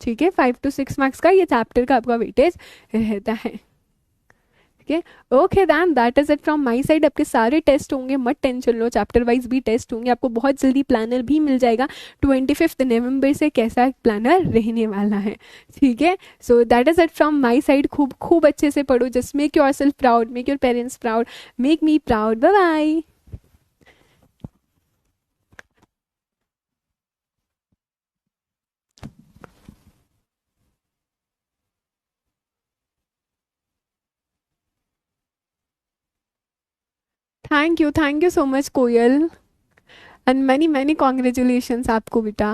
ठीक है। 5 to 6 मार्क्स का ये चैप्टर का आपका वेटेज रहता है, ठीक है। Okay then that is it from my side. आपके सारे टेस्ट होंगे, मत टेंशन लो, चैप्टर वाइज भी टेस्ट होंगे। आपको बहुत जल्दी प्लानर भी मिल जाएगा 25 नवंबर से, कैसा प्लानर रहने वाला है, ठीक है। So that is it from my side. खूब खूब अच्छे से पढ़ो, just make yourself proud, make your parents proud, make me proud. Bye bye. Thank you so much Koyal, and many many congratulations आपको बेटा।